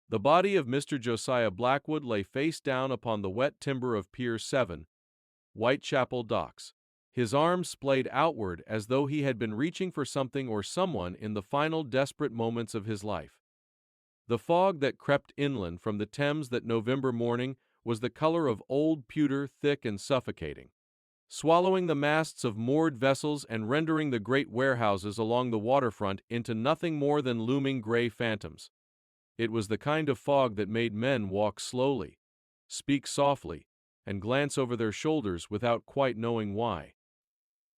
The body of Mr. Josiah Blackwood lay face down upon the wet timber of Pier 7, Whitechapel docks, his arms splayed outward as though he had been reaching for something or someone in the final desperate moments of his life. The fog that crept inland from the Thames that November morning was the color of old pewter, thick and suffocating, swallowing the masts of moored vessels and rendering the great warehouses along the waterfront into nothing more than looming gray phantoms. It was the kind of fog that made men walk slowly, speak softly, and glance over their shoulders without quite knowing why.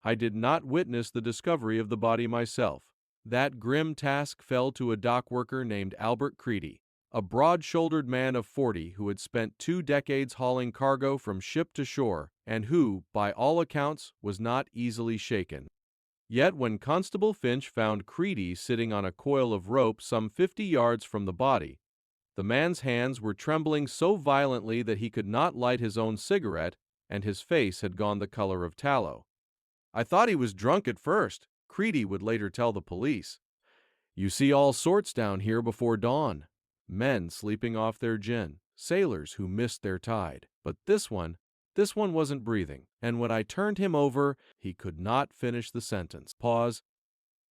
I did not witness the discovery of the body myself. That grim task fell to a dock worker named Albert Creedy, a broad-shouldered man of 40 who had spent 2 decades hauling cargo from ship to shore and who, by all accounts, was not easily shaken. Yet when Constable Finch found Creedy sitting on a coil of rope some 50 yards from the body, the man's hands were trembling so violently that he could not light his own cigarette, and his face had gone the color of tallow. "I thought he was drunk at first," Creedy would later tell the police. "You see all sorts down here before dawn. Men sleeping off their gin, sailors who missed their tide. But this one wasn't breathing, and when I turned him over, he could not finish the sentence." Pause.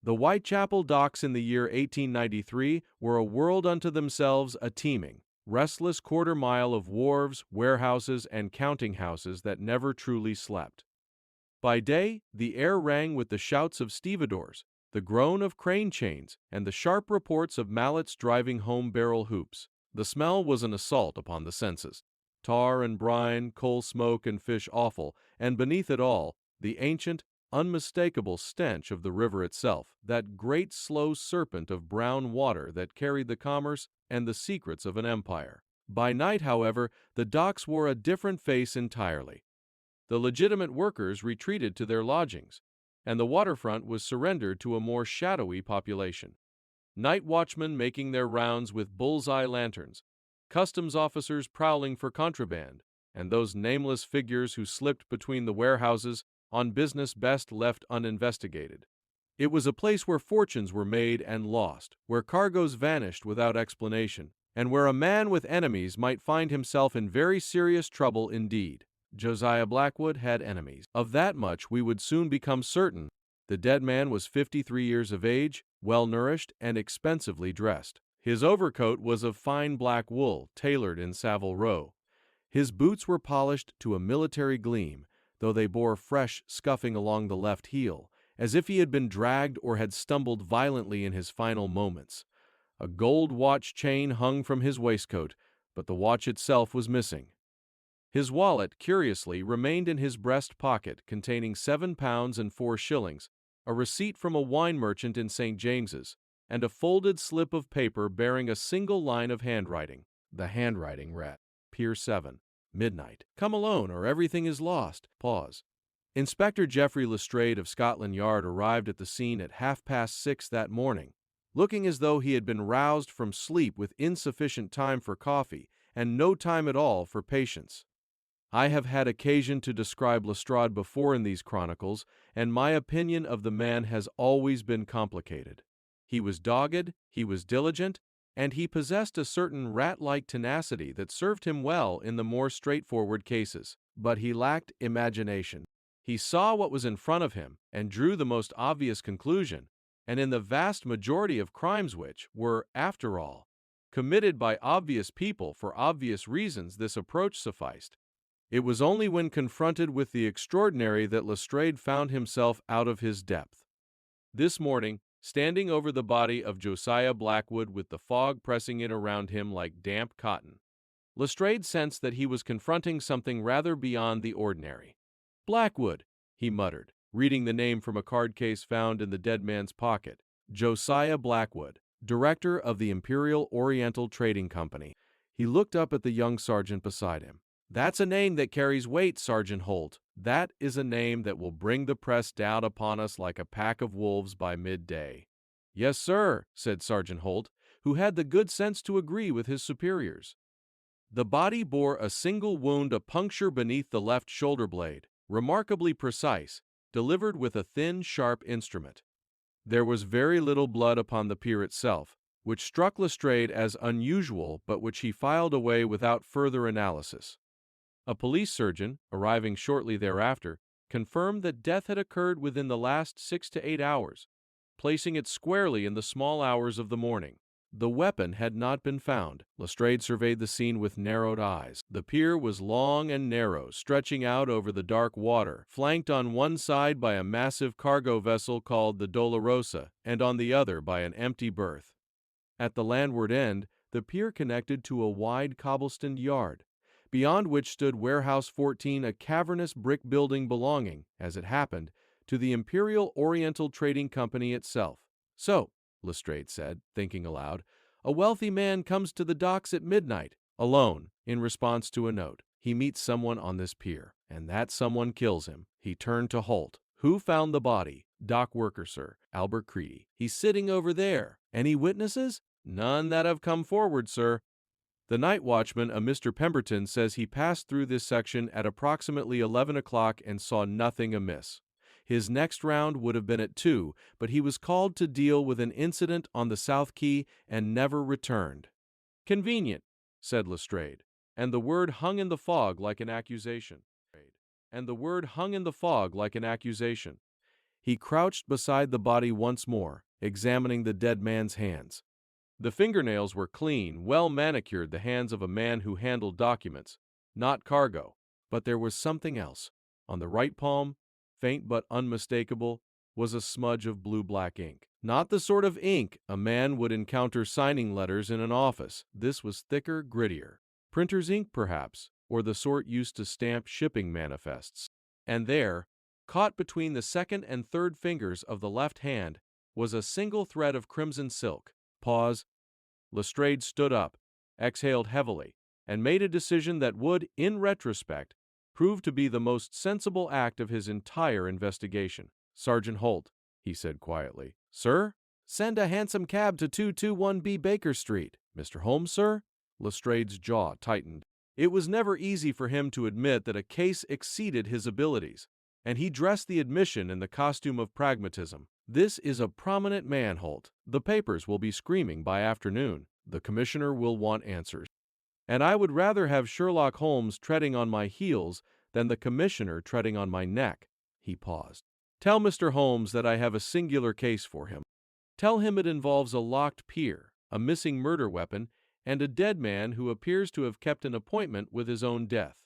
The Whitechapel docks in the year 1893 were a world unto themselves, a teeming, restless quarter mile of wharves, warehouses, and counting houses that never truly slept. By day, the air rang with the shouts of stevedores, the groan of crane chains, and the sharp reports of mallets driving home barrel hoops. The smell was an assault upon the senses. Tar and brine, coal smoke and fish offal, and beneath it all, the ancient, unmistakable stench of the river itself, that great slow serpent of brown water that carried the commerce and the secrets of an empire. By night, however, the docks wore a different face entirely. The legitimate workers retreated to their lodgings, and the waterfront was surrendered to a more shadowy population. Night watchmen making their rounds with bull's-eye lanterns, customs officers prowling for contraband, and those nameless figures who slipped between the warehouses on business best left uninvestigated. It was a place where fortunes were made and lost, where cargoes vanished without explanation, and where a man with enemies might find himself in very serious trouble indeed. Josiah Blackwood had enemies. Of that much we would soon become certain. The dead man was 53 years of age, well-nourished, and expensively dressed. His overcoat was of fine black wool, tailored in Savile Row. His boots were polished to a military gleam, though they bore fresh scuffing along the left heel, as if he had been dragged or had stumbled violently in his final moments. A gold watch chain hung from his waistcoat, but the watch itself was missing. His wallet, curiously, remained in his breast pocket, containing £7 and 4 shillings, a receipt from a wine merchant in St. James's, and a folded slip of paper bearing a single line of handwriting. The handwriting read, "Pier 7, midnight. Come alone, or everything is lost." Pause. Inspector Geoffrey Lestrade of Scotland Yard arrived at the scene at 6:30 that morning, looking as though he had been roused from sleep with insufficient time for coffee and no time at all for patience. I have had occasion to describe Lestrade before in these chronicles, and my opinion of the man has always been complicated. He was dogged, he was diligent, and he possessed a certain rat-like tenacity that served him well in the more straightforward cases. But he lacked imagination. He saw what was in front of him and drew the most obvious conclusion, and in the vast majority of crimes which were, after all, committed by obvious people for obvious reasons, this approach sufficed. It was only when confronted with the extraordinary that Lestrade found himself out of his depth. This morning, standing over the body of Josiah Blackwood with the fog pressing in around him like damp cotton, Lestrade sensed that he was confronting something rather beyond the ordinary. "Blackwood," he muttered, reading the name from a card case found in the dead man's pocket. "Josiah Blackwood, director of the Imperial Oriental Trading Company." He looked up at the young sergeant beside him. "That's a name that carries weight, Sergeant Holt. That is a name that will bring the press down upon us like a pack of wolves by midday." "Yes, sir," said Sergeant Holt, who had the good sense to agree with his superiors. The body bore a single wound, a puncture beneath the left shoulder blade, remarkably precise, delivered with a thin, sharp instrument. There was very little blood upon the pier itself, which struck Lestrade as unusual but which he filed away without further analysis. A police surgeon, arriving shortly thereafter, confirmed that death had occurred within the last 6 to 8 hours, placing it squarely in the small hours of the morning. The weapon had not been found. Lestrade surveyed the scene with narrowed eyes. The pier was long and narrow, stretching out over the dark water, flanked on one side by a massive cargo vessel called the Dolorosa, and on the other by an empty berth. At the landward end, the pier connected to a wide cobblestoned yard, beyond which stood Warehouse 14, a cavernous brick building belonging, as it happened, to the Imperial Oriental Trading Company itself. "So," Lestrade said, thinking aloud, "a wealthy man comes to the docks at midnight, alone, in response to a note. He meets someone on this pier, and that someone kills him." He turned to Holt. "Who found the body?" "Dock worker, sir, Albert Creedy. He's sitting over there. Any witnesses?" "None that have come forward, sir." The night watchman, a Mr. Pemberton, says he passed through this section at approximately 11 o'clock and saw nothing amiss. His next round would have been at 2, but he was called to deal with an incident on the South Quay and never returned. "Convenient," said Lestrade, and the word hung in the fog like an accusation. He crouched beside the body once more, examining the dead man's hands. The fingernails were clean, well manicured, the hands of a man who handled documents, not cargo. But there was something else. On the right palm, faint but unmistakable, was a smudge of blue-black ink. Not the sort of ink a man would encounter signing letters in an office. This was thicker, grittier. Printer's ink, perhaps, or the sort used to stamp shipping manifests. And there, caught between the second and third fingers of the left hand, was a single thread of crimson silk. Pause. Lestrade stood up, exhaled heavily, and made a decision that would, in retrospect, prove to be the most sensible act of his entire investigation. "Sergeant Holt," he said quietly. "Sir?" "Send a hansom cab to 221B Baker Street." "Mr. Holmes, sir?" Lestrade's jaw tightened. It was never easy for him to admit that a case exceeded his abilities, and he dressed the admission in the costume of pragmatism. "This is a prominent man, Holt. The papers will be screaming by afternoon. The commissioner will want answers. And I would rather have Sherlock Holmes treading on my heels than the commissioner treading on my neck." He paused. "Tell Mr. Holmes that I have a singular case for him. Tell him it involves a locked pier, a missing murder weapon, and a dead man who appears to have kept an appointment with his own death."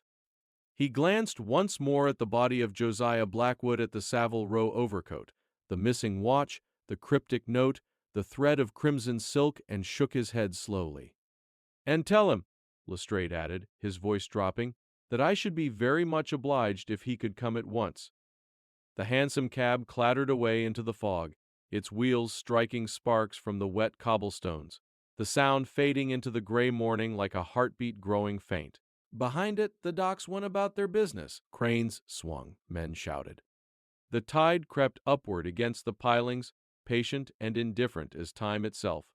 He glanced once more at the body of Josiah Blackwood at the Savile Row overcoat, the missing watch, the cryptic note, the thread of crimson silk, and shook his head slowly. "And tell him," Lestrade added, his voice dropping, "that I should be very much obliged if he could come at once." The hansom cab clattered away into the fog, its wheels striking sparks from the wet cobblestones, the sound fading into the gray morning like a heartbeat growing faint. Behind it, the docks went about their business. Cranes swung, men shouted. The tide crept upward against the pilings, patient and indifferent as time itself.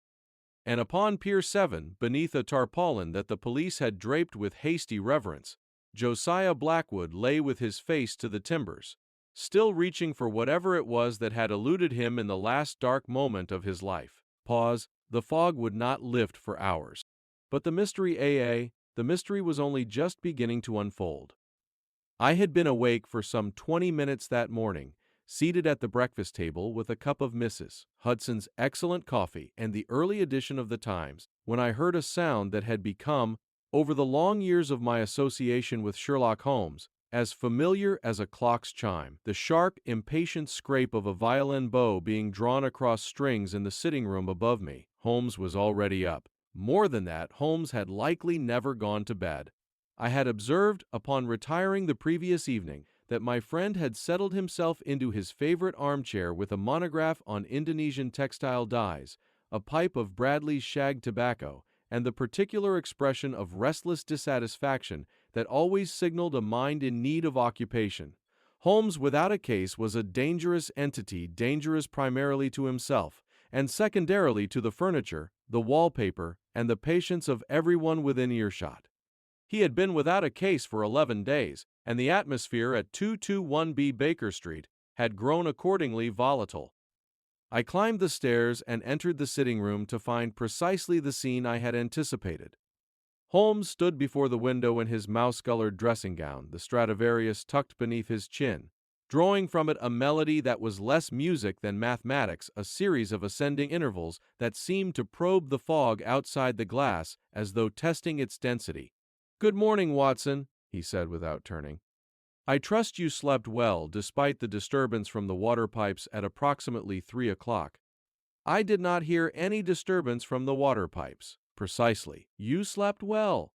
And upon Pier 7, beneath a tarpaulin that the police had draped with hasty reverence, Josiah Blackwood lay with his face to the timbers, still reaching for whatever it was that had eluded him in the last dark moment of his life. Pause. The fog would not lift for hours. But the mystery, the mystery was only just beginning to unfold. I had been awake for some 20 minutes that morning, seated at the breakfast table with a cup of Mrs. Hudson's excellent coffee and the early edition of the Times, when I heard a sound that had become, over the long years of my association with Sherlock Holmes, as familiar as a clock's chime: the sharp, impatient scrape of a violin bow being drawn across strings in the sitting room above me. Holmes was already up. More than that, Holmes had likely never gone to bed. I had observed, upon retiring the previous evening, that my friend had settled himself into his favorite armchair with a monograph on Indonesian textile dyes, a pipe of Bradley's shag tobacco, and the particular expression of restless dissatisfaction that always signaled a mind in need of occupation. Holmes without a case was a dangerous entity, dangerous primarily to himself, and secondarily to the furniture, the wallpaper, and the patience of everyone within earshot. He had been without a case for 11 days, and the atmosphere at 221B Baker Street had grown accordingly volatile. I climbed the stairs and entered the sitting room to find precisely the scene I had anticipated. Holmes stood before the window in his mouse-colored dressing gown, the Stradivarius tucked beneath his chin, drawing from it a melody that was less music than mathematics, a series of ascending intervals that seemed to probe the fog outside the glass as though testing its density. "Good morning, Watson," he said without turning. "I trust you slept well despite the disturbance from the water pipes at approximately 3 o'clock." "I did not hear any disturbance from the water pipes." "Precisely. You slept well."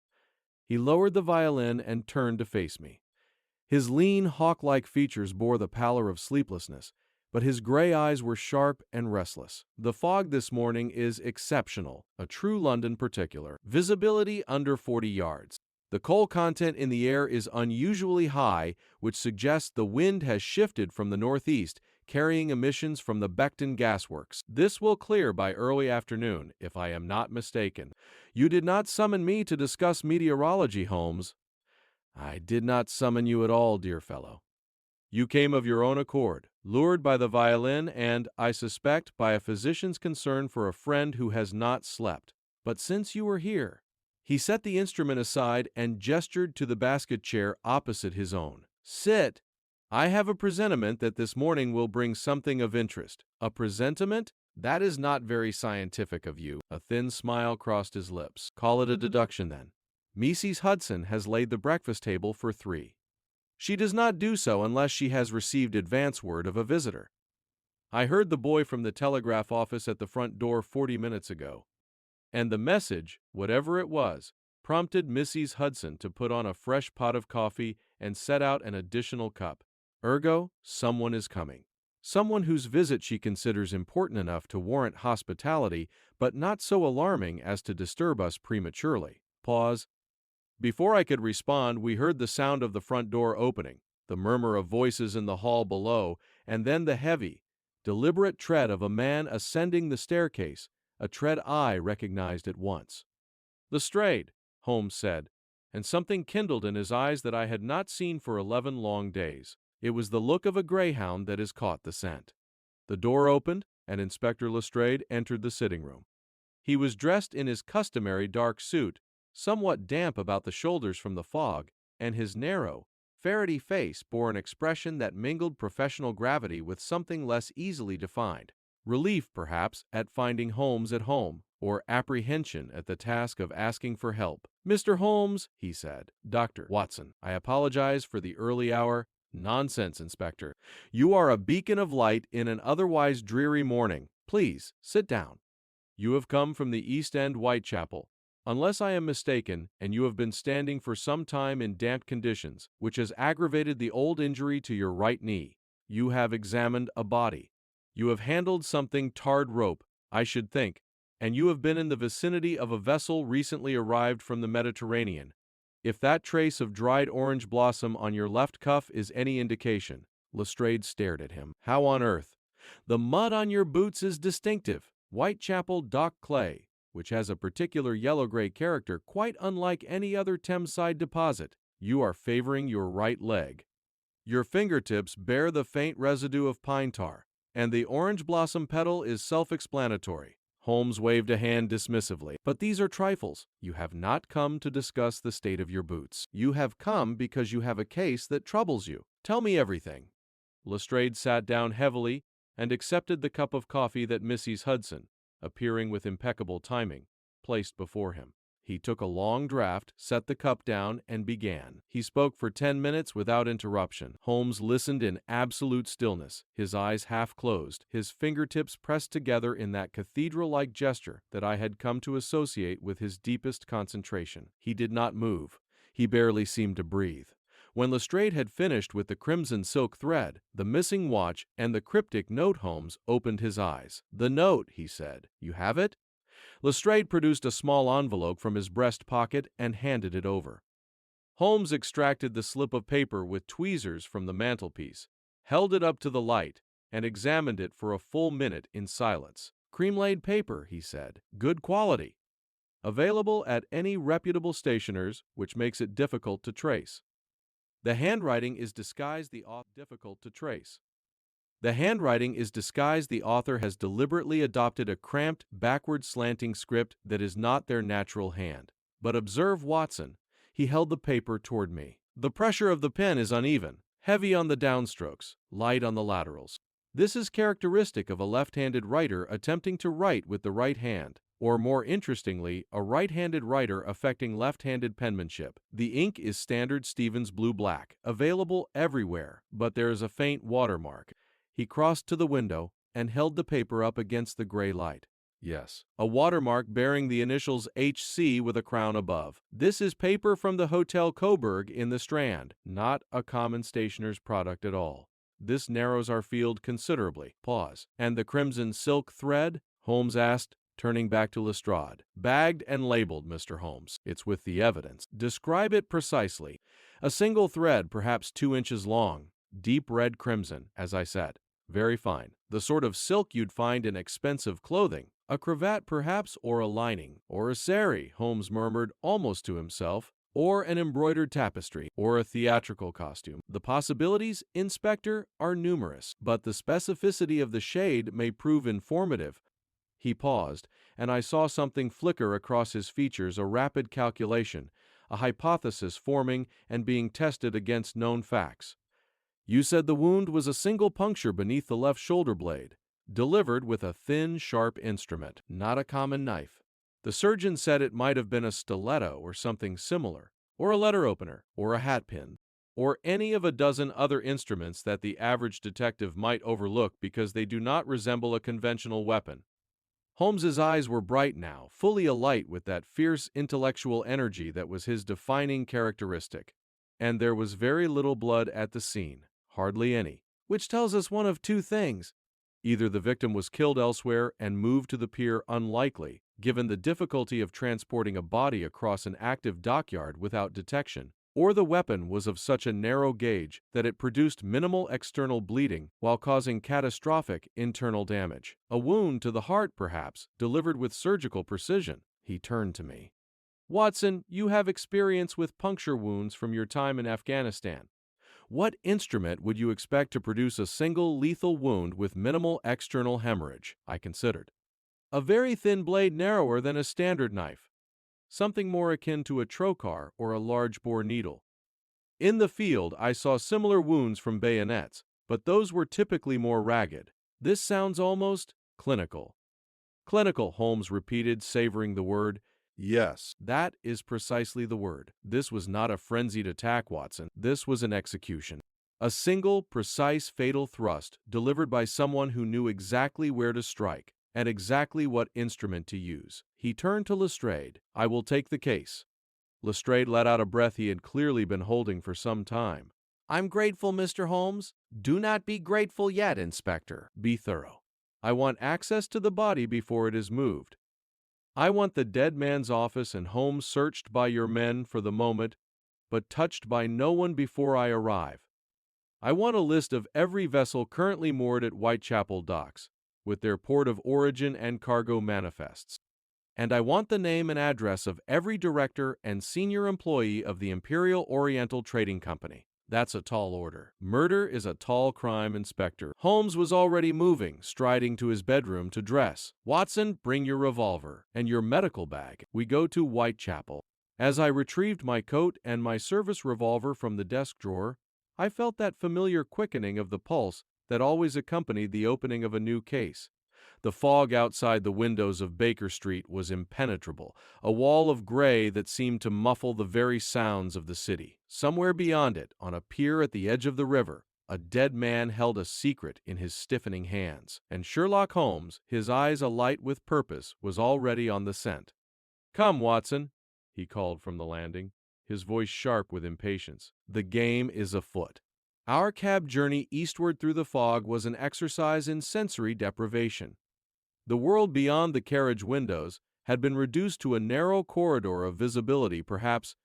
He lowered the violin and turned to face me. His lean, hawk-like features bore the pallor of sleeplessness, but his gray eyes were sharp and restless. "The fog this morning is exceptional, a true London particular. Visibility under 40 yards. The coal content in the air is unusually high, which suggests the wind has shifted from the northeast, carrying emissions from the Beckton gasworks. This will clear by early afternoon, if I am not mistaken. You did not summon me to discuss meteorology, Holmes." "I did not summon you at all, dear fellow. You came of your own accord, lured by the violin and, I suspect, by a physician's concern for a friend who has not slept. But since you are here—" He set the instrument aside and gestured to the basket chair opposite his own. "Sit. I have a presentiment that this morning will bring something of interest." "A presentiment? That is not very scientific of you." A thin smile crossed his lips. "Call it a deduction, then. Mrs. Hudson has laid the breakfast table for 3. She does not do so unless she has received advance word of a visitor. I heard the boy from the telegraph office at the front door 40 minutes ago. And the message, whatever it was, prompted Mrs. Hudson to put on a fresh pot of coffee and set out an additional cup. Ergo, someone is coming. Someone whose visit she considers important enough to warrant hospitality, but not so alarming as to disturb us prematurely." Pause. Before I could respond, we heard the sound of the front door opening, the murmur of voices in the hall below, and then the heavy, deliberate tread of a man ascending the staircase, a tread I recognized at once. "Lestrade," Holmes said, and something kindled in his eyes that I had not seen for 11 long days. It was the look of a greyhound that has caught the scent. The door opened, and Inspector Lestrade entered the sitting room. He was dressed in his customary dark suit, somewhat damp about the shoulders from the fog, and his narrow, ferrety face bore an expression that mingled professional gravity with something less easily defined. Relief, perhaps, at finding Holmes at home, or apprehension at the task of asking for help. "Mr. Holmes," he said. "Dr. Watson, I apologize for the early hour." "Nonsense, Inspector. You are a beacon of light in an otherwise dreary morning. Please, sit down. You have come from the East End, Whitechapel, unless I am mistaken, and you have been standing for some time in damp conditions, which has aggravated the old injury to your right knee. You have examined a body. You have handled something tarred rope, I should think, and you have been in the vicinity of a vessel recently arrived from the Mediterranean. If that trace of dried orange blossom on your left cuff is any indication." Lestrade stared at him. "How on earth?" "The mud on your boots is distinctive. Whitechapel dock clay, which has a particular yellow-gray character quite unlike any other Thameside deposit. You are favoring your right leg. Your fingertips bear the faint residue of pine tar, and the orange blossom petal is self-explanatory." Holmes waved a hand dismissively. "But these are trifles. You have not come to discuss the state of your boots. You have come because you have a case that troubles you. Tell me everything." Lestrade sat down heavily and accepted the cup of coffee that Mrs. Hudson, appearing with impeccable timing, placed before him. He took a long draught, set the cup down, and began. He spoke for 10 minutes without interruption. Holmes listened in absolute stillness, his eyes half closed, his fingertips pressed together in that cathedral-like gesture that I had come to associate with his deepest concentration. He did not move. He barely seemed to breathe. When Lestrade had finished with the crimson silk thread, the missing watch, and the cryptic note, Holmes opened his eyes. "The note," he said. "You have it?" Lestrade produced a small envelope from his breast pocket and handed it over. Holmes extracted the slip of paper with tweezers from the mantelpiece, held it up to the light, and examined it for a full minute in silence. "Cream-laid paper," he said. "Good quality. Available at any reputable stationer's, which makes it difficult to trace. The handwriting is disguised the difficult to trace. The handwriting is disguised. The author has deliberately adopted a cramped, backward slanting script that is not their natural hand. But observe Watson. He held the paper toward me. The pressure of the pen is uneven, heavy on the downstrokes, light on the laterals. This is characteristic of a left-handed writer attempting to write with the right hand, or more interestingly, a right-handed writer affecting left-handed penmanship. The ink is standard Stevens blue-black, available everywhere, but there is a faint watermark. He crossed to the window and held the paper up against the gray light. Yes, a watermark bearing the initials HC with a crown above. This is paper from the Hotel Coburg in the Strand, not a common stationer's product at all. This narrows our field considerably. Pause. And the crimson silk thread? Holmes asked, turning back to Lestrade. Bagged and labeled, Mr. Holmes. It's with the evidence. Describe it precisely. A single thread, perhaps 2 inches long. Deep red crimson, as I said. Very fine. The sort of silk you'd find in expensive clothing. A cravat, perhaps, or a lining. Or a sari, Holmes murmured, almost to himself. Or an embroidered tapestry, or a theatrical costume. The possibilities, Inspector, are numerous, but the specificity of the shade may prove informative. He paused, and I saw something flicker across his features, a rapid calculation, a hypothesis forming and being tested against known facts. You said the wound was a single puncture beneath the left shoulder blade, delivered with a thin, sharp instrument, not a common knife. The surgeon said it might have been a stiletto or something similar, or a letter opener, or a hatpin, or any of a dozen other instruments that the average detective might overlook because they do not resemble a conventional weapon. Holmes's eyes were bright now, fully alight with that fierce intellectual energy that was his defining characteristic. And there was very little blood at the scene, hardly any, which tells us one of 2 things. Either the victim was killed elsewhere and moved to the pier, unlikely, given the difficulty of transporting a body across an active dockyard without detection, or the weapon was of such a narrow gauge that it produced minimal external bleeding while causing catastrophic internal damage. A wound to the heart, perhaps, delivered with surgical precision. He turned to me. Watson, you have experience with puncture wounds from your time in Afghanistan. What instrument would you expect to produce a single lethal wound with minimal external hemorrhage? I considered. A very thin blade narrower than a standard knife. Something more akin to a trocar or a large-bore needle. In the field, I saw similar wounds from bayonets, but those were typically more ragged. This sounds almost clinical. Clinical, Holmes repeated, savoring the word. Yes, that is precisely the word. This was not a frenzied attack, Watson. This was an execution. A single, precise, fatal thrust delivered by someone who knew exactly where to strike and exactly what instrument to use. He turned to Lestrade. I will take the case. Lestrade let out a breath he had clearly been holding for some time. I'm grateful, Mr. Holmes. Do not be grateful yet, Inspector. Be thorough. I want access to the body before it is moved. I want the dead man's office and home searched by your men for the moment, but touched by no one before I arrive. I want a list of every vessel currently moored at Whitechapel docks, with their port of origin and cargo manifests. And I want the name and address of every director and senior employee of the Imperial Oriental Trading Company. That's a tall order. Murder is a tall crime, Inspector. Holmes was already moving, striding to his bedroom to dress. Watson, bring your revolver and your medical bag. We go to Whitechapel. As I retrieved my coat and my service revolver from the desk drawer, I felt that familiar quickening of the pulse that always accompanied the opening of a new case. The fog outside the windows of Baker Street was impenetrable, a wall of gray that seemed to muffle the very sounds of the city. Somewhere beyond it, on a pier at the edge of the river, a dead man held a secret in his stiffening hands, and Sherlock Holmes, his eyes alight with purpose, was already on the scent. Come, Watson, he called from the landing, his voice sharp with impatience. The game is afoot. Our cab journey eastward through the fog was an exercise in sensory deprivation. The world beyond the carriage windows had been reduced to a narrow corridor of visibility, perhaps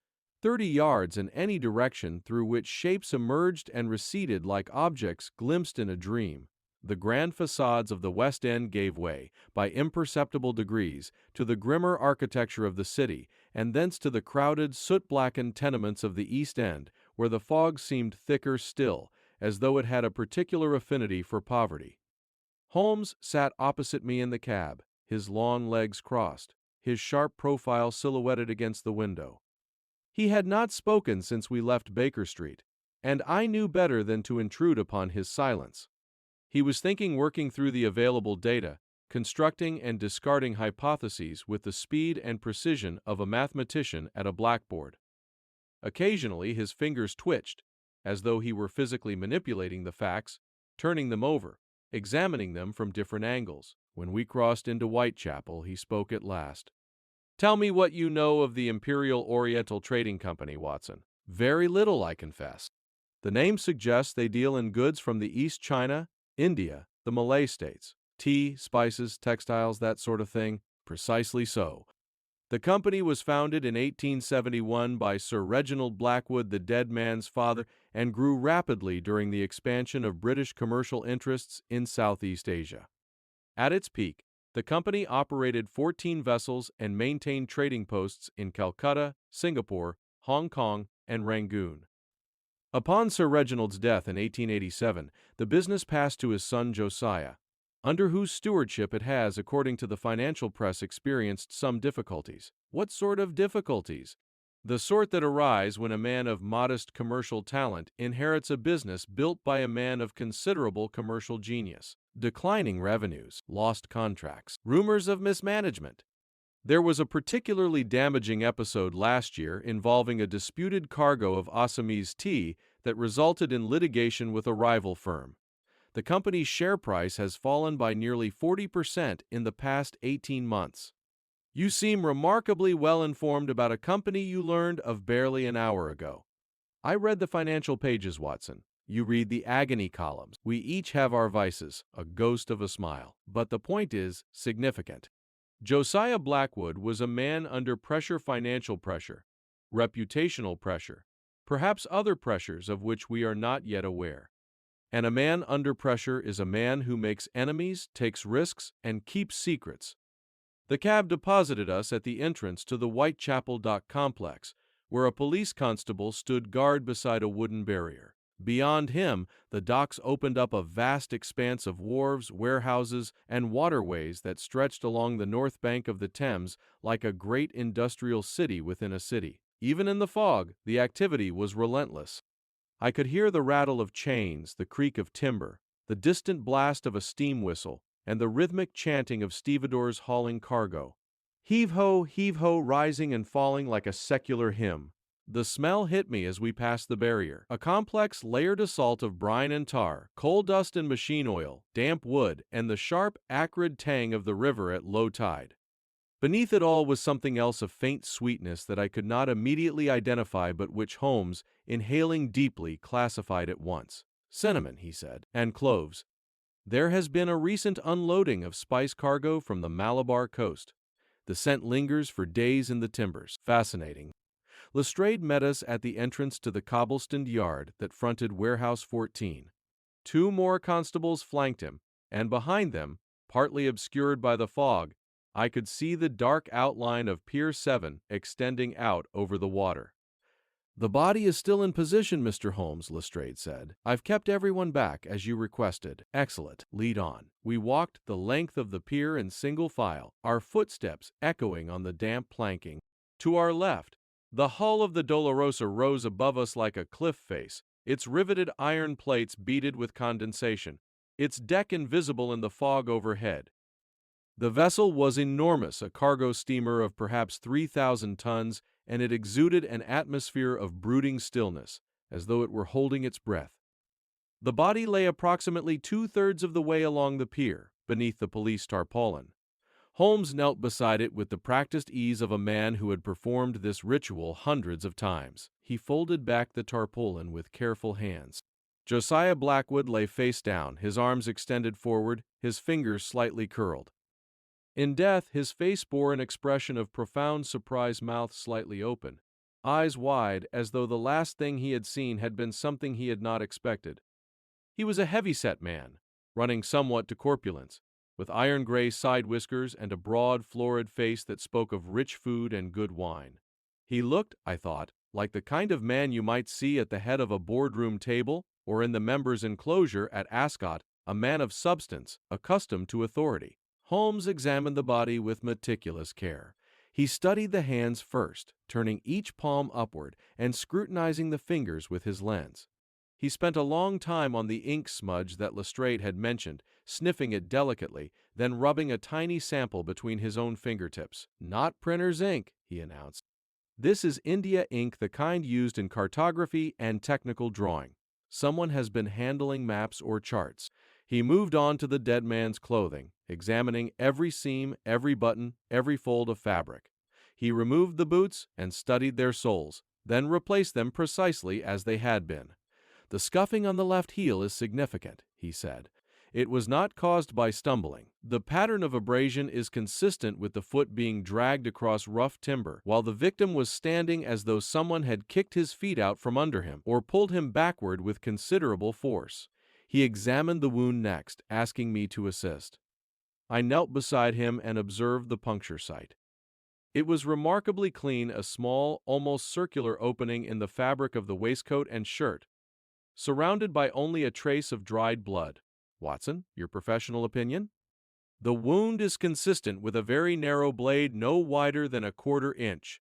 30 yards in any direction, through which shapes emerged and receded like objects glimpsed in a dream. The grand facades of the West End gave way, by imperceptible degrees, to the grimmer architecture of the city, and thence to the crowded, soot-blackened tenements of the East End, where the fog seemed thicker still, as though it had a particular affinity for poverty. Holmes sat opposite me in the cab, his long legs crossed, his sharp profile silhouetted against the window. He had not spoken since we left Baker Street, and I knew better than to intrude upon his silence. He was thinking, working through the available data, constructing and discarding hypotheses with the speed and precision of a mathematician at a blackboard. Occasionally his fingers twitched, as though he were physically manipulating the facts, turning them over, examining them from different angles. When we crossed into Whitechapel, he spoke at last. "Tell me what you know of the Imperial Oriental Trading Company, Watson." "Very little, I confess." "The name suggests they deal in goods from the East China, India, the Malay states. Tea, spices, textiles, that sort of thing." "Precisely so. The company was founded in 1871 by Sir Reginald Blackwood, the dead man's father, and grew rapidly during the expansion of British commercial interests in Southeast Asia. At its peak, the company operated 14 vessels and maintained trading posts in Calcutta, Singapore, Hong Kong, and Rangoon. Upon Sir Reginald's death in 1887, the business passed to his son Josiah, under whose stewardship it has, according to the financial press, experienced some difficulties. What sort of difficulties? The sort that arise when a man of modest commercial talent inherits a business built by a man of considerable commercial genius. Declining revenues, lost contracts, rumors of mismanagement. There was a particularly damaging episode last year involving a disputed cargo of Assamese tea that resulted in litigation with a rival firm. The company's share price has fallen by nearly 40% in the past 18 months. You seem remarkably well informed about a company you learned of barely an hour ago. I read the financial pages, Watson. You read the agony columns. We each have our vices, a ghost of a smile. But the point is significant. Josiah Blackwood was a man under pressure, financial pressure, reputational pressure, perhaps other pressures of which we are not yet aware. And a man under pressure is a man who makes enemies, takes risks, and keeps secrets. The cab deposited us at the entrance to the Whitechapel dock complex, where a police constable stood guard beside a wooden barrier. Beyond him, the docks opened up a vast expanse of wharves, warehouses, and waterways that stretched along the north bank of the Thames like a great industrial city within a city. Even in the fog, the activity was relentless. I could hear the rattle of chains, the creak of timber, the distant blast of a steam whistle, and the rhythmic chanting of stevedores hauling cargo. Heave-ho, rising and falling like a secular hymn. The smell hit me as we passed the barrier, a complex layered assault of brine and tar, coal dust and machine oil, damp wood, and the sharp, acrid tang of the river at low tide. Beneath it all was something else of faint sweetness that I could not immediately identify, but which Holmes, inhaling deeply, classified at once. "Cinnamon," he said, "and cloves. There has been a recent unloading of spice cargo from the Malabar coast. The scent lingers for days in the timbers. Fascinating." Lestrade met us at the entrance to the cobblestoned yard that fronted Warehouse 14. 2 more constables flanked him, and behind them, partly obscured by the fog, I could see the dark outline of Pier 7 extending out over the water. "The body is still in position, Mr. Holmes," Lestrade said. "I've kept everyone back, as you requested." "Excellent. Lead on." We walked the length of the pier in single file, our footsteps echoing on the damp planking. To our left, the hull of the Dolorosa rose above us like a cliff face, its riveted iron plates beaded with condensation, its deck invisible in the fog overhead. The vessel was enormous, a cargo steamer of perhaps 3,000 tons, and it exuded an atmosphere of brooding stillness, as though it were holding its breath. The body lay approximately 2/3 of the way along the pier, beneath the police tarpaulin. Holmes knelt beside it with the practiced ease of a man who had performed this ritual hundreds of times. He folded back the tarpaulin with careful hands. Josiah Blackwood lay face down, his arms extended forward, his fingers slightly curled. In death, his face bore an expression of profound surprise, mouth slightly open, eyes wide, as though the last thing he had seen had been something he had not expected. He was a heavy-set man, running somewhat to corpulence, with iron-gray side whiskers and a broad, florid face that spoke of rich food and good wine. He looked, I thought, like the kind of man you might see at the head of a boardroom table, or in the members' enclosure at Ascot, a man of substance, accustomed to authority. Holmes examined the body with meticulous care. He studied the hands first, turning each palm upward and scrutinizing the fingers with his lens. He spent a long time on the ink smudge that Lestrade had mentioned, sniffing it delicately, then rubbing a tiny sample between his own fingertips. "Not printer's ink," he announced. "This is India ink, the kind used in cartography and technical drawing. Someone has been handling maps or charts." He moved on to the dead man's clothing, examining every seam, every button, every fold of fabric. He removed the boots and studied their soles, then replaced them precisely as they had been. "The scuffing on the left heel is significant," he said. "It was not caused by stumbling. The pattern of abrasion is consistent with the foot being dragged across rough timber, while the victim was standing as though someone had kicked his feet out from under him or pulled him backward with considerable force." He examined the wound next, asking me to assist. I knelt beside him and observed the puncture site. It was remarkably clean, a small, almost circular opening in the fabric of the waistcoat and shirt, surrounded by only a trace of dried blood. "Watson, your professional opinion?" "The wound is consistent with a very narrow blade no wider than a quarter inch,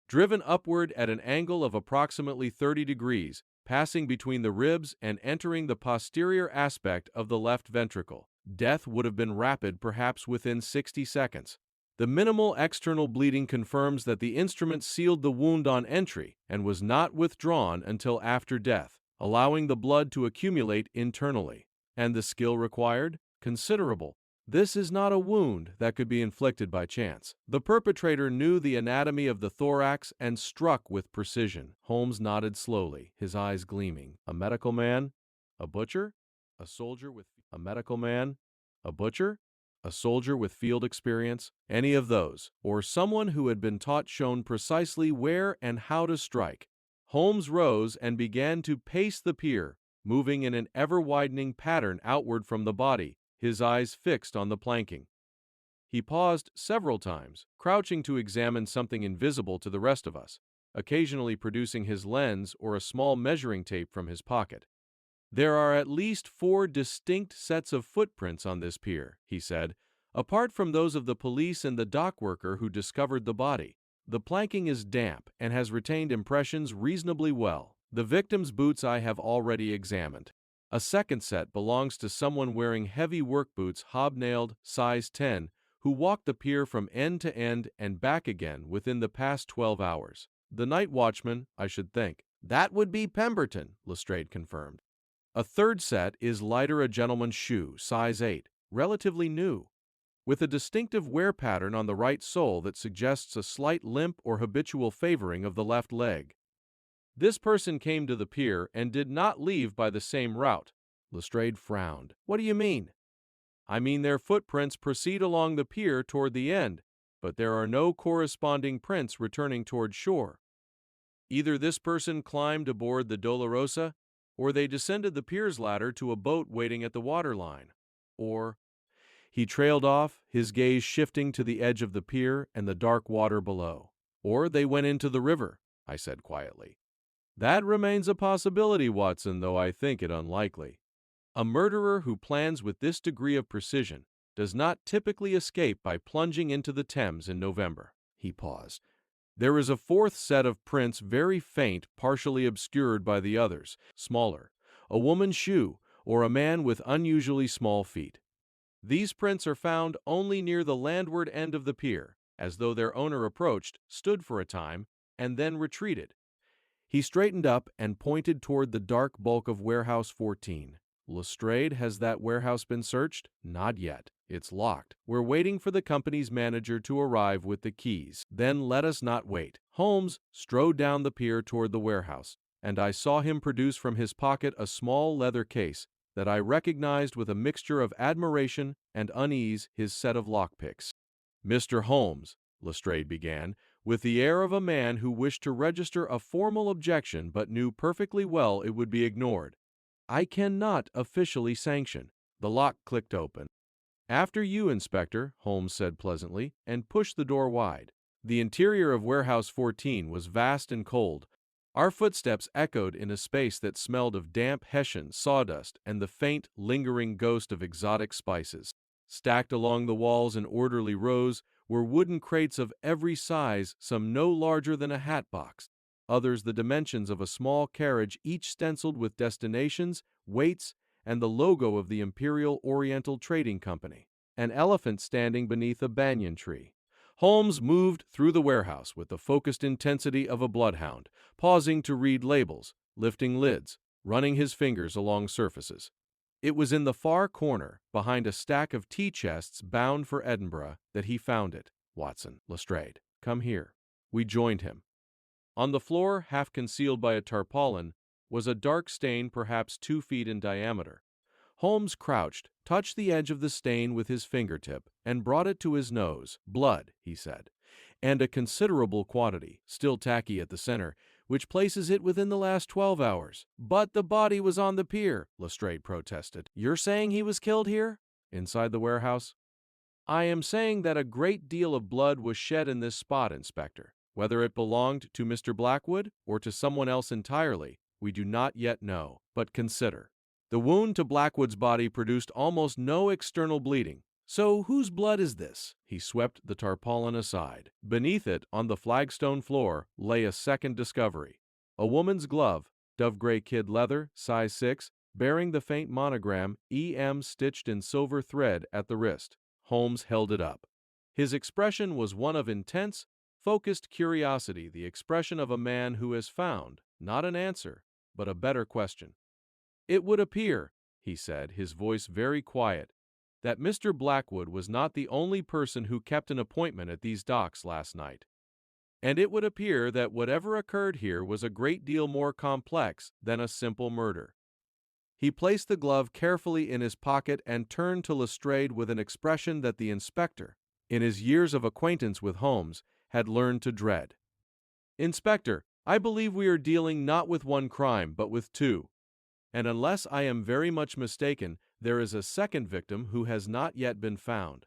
driven upward at an angle of approximately 30 degrees, passing between the ribs and entering the posterior aspect of the left ventricle. Death would have been rapid, perhaps within 60 seconds. The minimal external bleeding confirms that the instrument sealed the wound on entry and was not withdrawn until after death, allowing the blood to accumulate internally." "And the skill required?" "Considerable. This is not a wound that could be inflicted by chance. The perpetrator knew the anatomy of the thorax and struck with precision." Holmes nodded slowly, his eyes gleaming. "A medical man? A butcher? A soldier with a medical man? A butcher? A soldier with field experience? Any of those, or someone who had been taught, shown precisely where and how to strike." Holmes rose and began to pace the pier, moving in an ever-widening pattern outward from the body, his eyes fixed on the planking. He paused several times, crouching to examine something invisible to the rest of us, occasionally producing his lens or a small measuring tape from his pocket. "There are at least 4 distinct sets of footprints on this pier," he said, "apart from those of the police and the dock worker who discovered the body. The planking is damp and has retained impressions reasonably well. The victim's boots I have already examined. A second set belongs to someone wearing heavy work boots, hobnailed, size 10, who walked the pier from end to end and back again within the past 12 hours. The night watchman, I should think." "That would be Pemberton," Lestrade confirmed. "A third set is lighter, a gentleman's shoe, size 8, relatively new, with a distinctive wear pattern on the right sole that suggests a slight limp or habitual favoring of the left leg. This person came to the pier and did not leave by the same route." Lestrade frowned. "What do you mean?" "I mean their footprints proceed along the pier toward the end, but there are no corresponding prints returning toward shore. Either this person climbed aboard the Dolorosa, or they descended the pier's ladder to a boat waiting at the waterline. Or—" He trailed off, his gaze shifting to the edge of the pier and the dark water below. "Or they went into the river," I said quietly. "That remains a possibility, Watson, though I think it unlikely. A murderer who plans with this degree of precision does not typically escape by plunging into the Thames in November." He paused. "There is a fourth set of prints, very faint, partially obscured by the others, smaller. A woman's shoe, or a man with unusually small feet. These prints are found only near the landward end of the pier, as though their owner approached, stood for a time, and then retreated." He straightened up and pointed toward the dark bulk of Warehouse 14. "Lestrade, has that warehouse been searched?" "Not yet. It's locked. We're waiting for the company's manager to arrive with the keys." "Then let us not wait." Holmes strode down the pier toward the warehouse, and I saw him produce from his pocket a small leather case that I recognized with a mixture of admiration and unease his set of lockpicks. "Mr. Holmes," Lestrade began, with the air of a man who wished to register a formal objection but knew perfectly well it would be ignored, "I cannot officially sanction." The lock clicked open. "After you, Inspector," Holmes said pleasantly, and pushed the door wide. The interior of Warehouse 14 was vast and cold, Our footsteps echoed in a space that smelled of damp Hessian sawdust and the faint, lingering ghost of exotic spices. Stacked along the walls in orderly rows were wooden crates of every size, some no larger than a hat box, others the dimensions of a small carriage, each stenciled with destinations, weights, and the logo of the Imperial Oriental Trading Company. An elephant standing beneath a banyan tree. Holmes moved through the warehouse with the focused intensity of a bloodhound, pausing to read labels, lifting lids, running his fingers along surfaces. It was in the far corner, behind a stack of tea chests bound for Edinburgh, that he found it. Watson, Lestrade, come here. We joined him. On the floor, half concealed by a tarpaulin, was a dark stain perhaps 2 feet in diameter. Holmes crouched, touched the edge of the stain with his fingertip, and brought it to his nose. Blood, he said, and a considerable quantity, still tacky at the center, which places it within the last 12 hours. But the body was on the pier, Lestrade protested. You're saying he was killed here? Inside the warehouse? I am saying that a great deal of blood was shed in this spot, Inspector. Whether it belonged to Mr. Blackwood or to someone else entirely, we do not yet know. But consider. The wound to Blackwood's body produced almost no external bleeding. So whose blood is this? He swept the tarpaulin aside. Beneath it, on the flagstone floor, lay a second discovery. A woman's glove, dove-gray kid leather, size 6, bearing the faint monogram EM stitched in silver thread at the wrist. Holmes held it up. His expression was one of intense, focused curiosity, the expression of a man who has found, not an answer, but a better question. It would appear, he said, his voice very quiet, that Mr. Blackwood was not the only person who kept an appointment at these docks last night. And it would appear that whatever occurred here was a great deal more complex than a simple murder. He placed the glove carefully in his pocket and turned to Lestrade with an expression that the inspector, in his years of acquaintance with Holmes, had learned to dread. Inspector, I believe we are dealing not with one crime, but with two. And unless I am very much mistaken, there is a second victim who has not yet been found.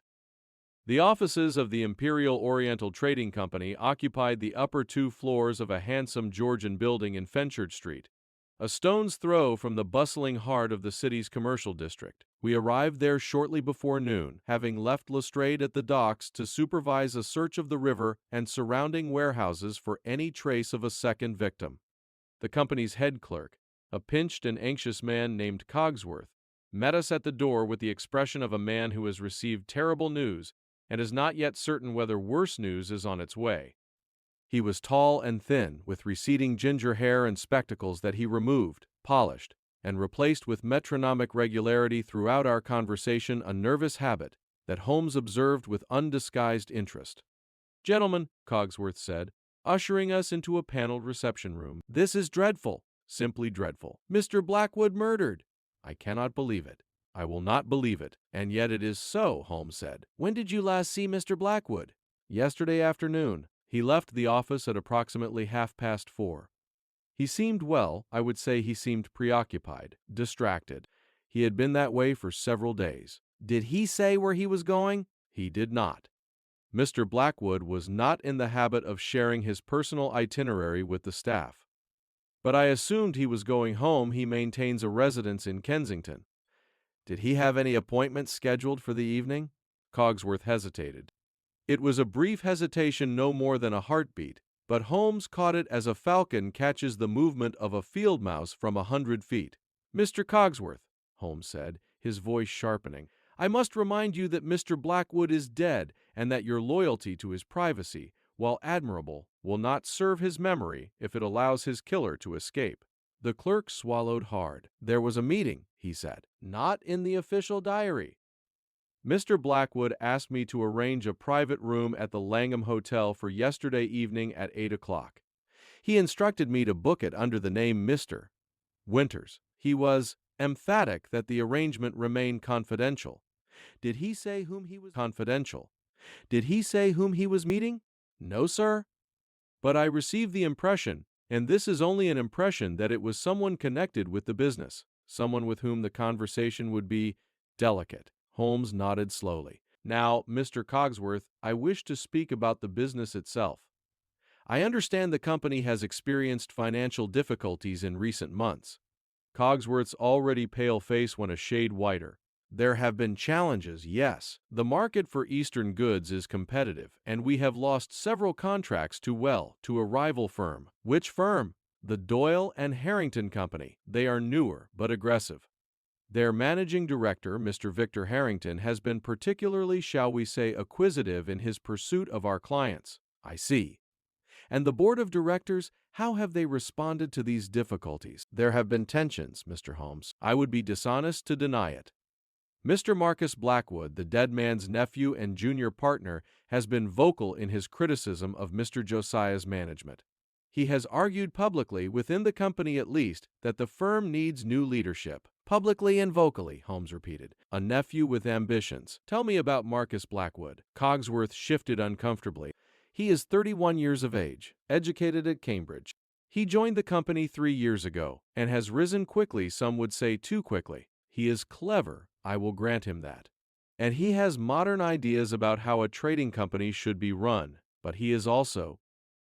The offices of the Imperial Oriental Trading Company occupied the upper 2 floors of a handsome Georgian building in Fenchurch Street, a stone's throw from the bustling heart of the city's commercial district. We arrived there shortly before noon, having left Lestrade at the docks to supervise a search of the river and surrounding warehouses for any trace of a second victim. The company's head clerk, a pinched and anxious man named Cogsworth, met us at the door with the expression of a man who has received terrible news and is not yet certain whether worse news is on its way. He was tall and thin, with receding ginger hair and spectacles that he removed, polished, and replaced with metronomic regularity throughout our conversation, a nervous habit that Holmes observed with undisguised interest. "Gentlemen," Cogsworth said, ushering us into a paneled reception room, "this is dreadful, simply dreadful. Mr. Blackwood murdered. I cannot believe it. I will not believe it. And yet it is so," Holmes said. "When did you last see Mr. Blackwood?" "Yesterday afternoon. He left the office at approximately 4:30. He seemed well. I would say he seemed preoccupied, distracted. He had been that way for several days." "Did he say where he was going?" "He did not. Mr. Blackwood was not in the habit of sharing his personal itinerary with the staff. But I assumed he was going home. He maintains a residence in Kensington." "Did he have any appointments scheduled for the evening?" Cogsworth hesitated. It was a brief hesitation, no more than a heartbeat, but Holmes caught it as a falcon catches the movement of a field mouse from 100 feet. "Mr. Cogsworth," Holmes said, his voice sharpening, "I must remind you that Mr. Blackwood is dead and that your loyalty to his privacy, while admirable, will not serve his memory if it allows his killer to escape." The clerk swallowed hard. "There was a meeting," he said. "Not in the official diary." "Mr. Blackwood asked me to arrange a private room at the Langham Hotel for yesterday evening at 8 o'clock. He instructed me to book it under the name Mr. Winters. He was emphatic that the arrangement remain confidential." "Did he say whom he was confidential? Did he say whom he was meeting?" "No, sir. But I received the impression, and this is only an impression, that it was someone connected with the business, someone with whom the conversation would be delicate." Holmes nodded slowly. "Now, Mr. Cogsworth, I wish to speak about the business itself. I understand the company has experienced financial difficulties in recent months. Cogsworth's already pale face went a shade whiter. There have been challenges, yes. The market for Eastern goods is competitive, and we have lost several contracts to a rival firm. Which firm? The Doyle and Harrington Company. They are newer, but aggressive. Their managing director, Mr. Victor Harrington, has been particularly, shall we say, acquisitive in his pursuit of our clients. I see. And the board of directors, how have they responded to these difficulties? There have been tensions, Mr. Holmes. I would be dishonest to deny it. Mr. Marcus Blackwood, the dead man's nephew and junior partner, has been vocal in his criticism of Mr. Josiah's management. He has argued publicly, within the company at least, that the firm needs new leadership. Publicly and vocally, Holmes repeated. A nephew with ambitions. Tell me about Marcus Blackwood. Cogsworth shifted uncomfortably. He is 31 years of age, educated at Cambridge. He joined the company 3 years ago, and has risen quickly, some would say too quickly. He is clever, I will grant him that. And he has modern ideas about how a trading company should be run, but he is also—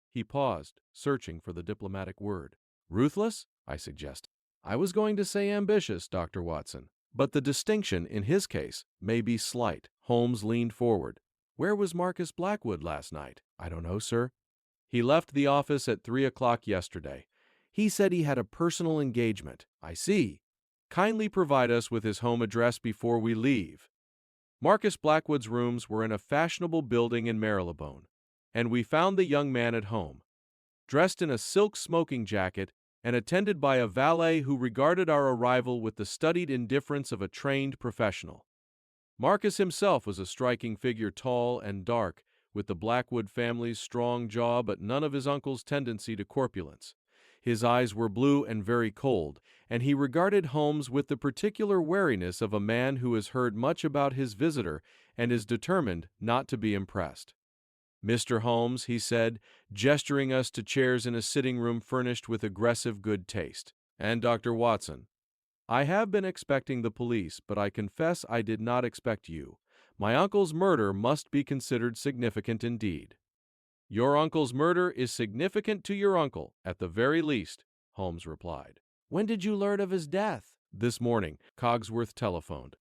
He paused, searching for the diplomatic word. Ruthless? I suggested. I was going to say ambitious, Dr. Watson, but the distinction in his case may be slight. Holmes leaned forward. Where was Marcus Blackwood last night? I don't know, sir. He left the office at 3 o'clock yesterday. He said he had a personal engagement. I see. Kindly provide us with his home address before we leave. Marcus Blackwood's rooms were in a fashionable building in Marylebone, and we found the young man at home, dressed in a silk smoking jacket and attended by a valet who regarded our arrival with the studied indifference of a trained professional. Marcus himself was a striking figure, tall and dark, with the Blackwood family's strong jaw but none of his uncle's tendency to corpulence. His eyes were blue and very cold, and he regarded Holmes with the particular wariness of a man who has heard much about his visitor and is determined not to be impressed. Mr. Holmes, he said, gesturing us to chairs in a sitting room furnished with aggressive good taste. And Dr. Watson, I have been expecting the police, but I confess I did not expect you. My uncle's murder must be considered significant indeed. Your uncle's murder is significant to your uncle, at the very least, Holmes replied. When did you learn of his death? This morning, Cogsworth telephoned.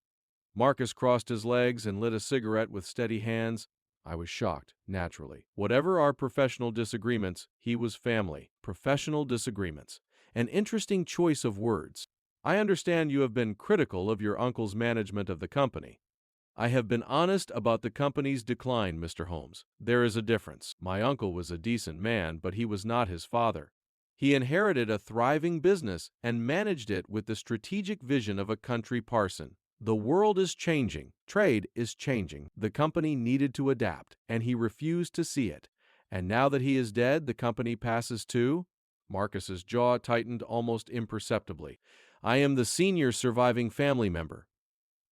Marcus crossed his legs and lit a cigarette with steady hands. I was shocked, naturally. Whatever our professional disagreements, he was family. Professional disagreements. An interesting choice of words. I understand you have been critical of your uncle's management of the company. I have been honest about the company's decline, Mr. Holmes. There is a difference. My uncle was a decent man, but he was not his father. He inherited a thriving business and managed it with the strategic vision of a country parson. The world is changing. Trade is changing. The company needed to adapt, and he refused to see it. And now that he is dead, the company passes to— Marcus's jaw tightened almost imperceptibly. I am the senior surviving family member.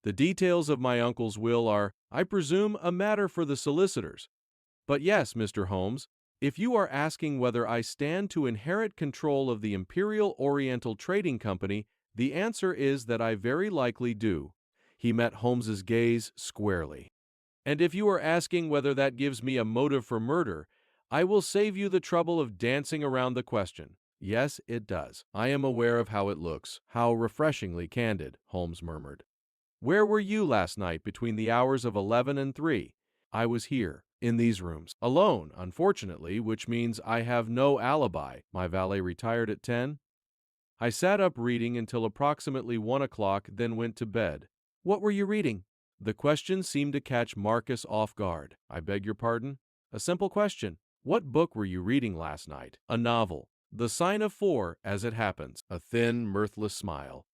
The details of my uncle's will are, I presume, a matter for the solicitors. But yes, Mr. Holmes, if you are asking whether I stand to inherit control of the Imperial Oriental Trading Company, the answer is that I very likely do. He met Holmes's gaze squarely. And if you are asking whether that gives me a motive for murder, I will save you the trouble of dancing around the question. Yes, it does. I am aware of how it looks. How refreshingly candid, Holmes murmured. Where were you last night between the hours of 11 and 3? I was here, in these rooms, alone, unfortunately, which means I have no alibi. My valet retired at 10. I sat up reading until approximately 1 o'clock, then went to bed. What were you reading? The question seemed to catch Marcus off guard. I beg your pardon? A simple question. What book were you reading last night? A novel. The Sign of 4, as it happens. A thin, mirthless smile.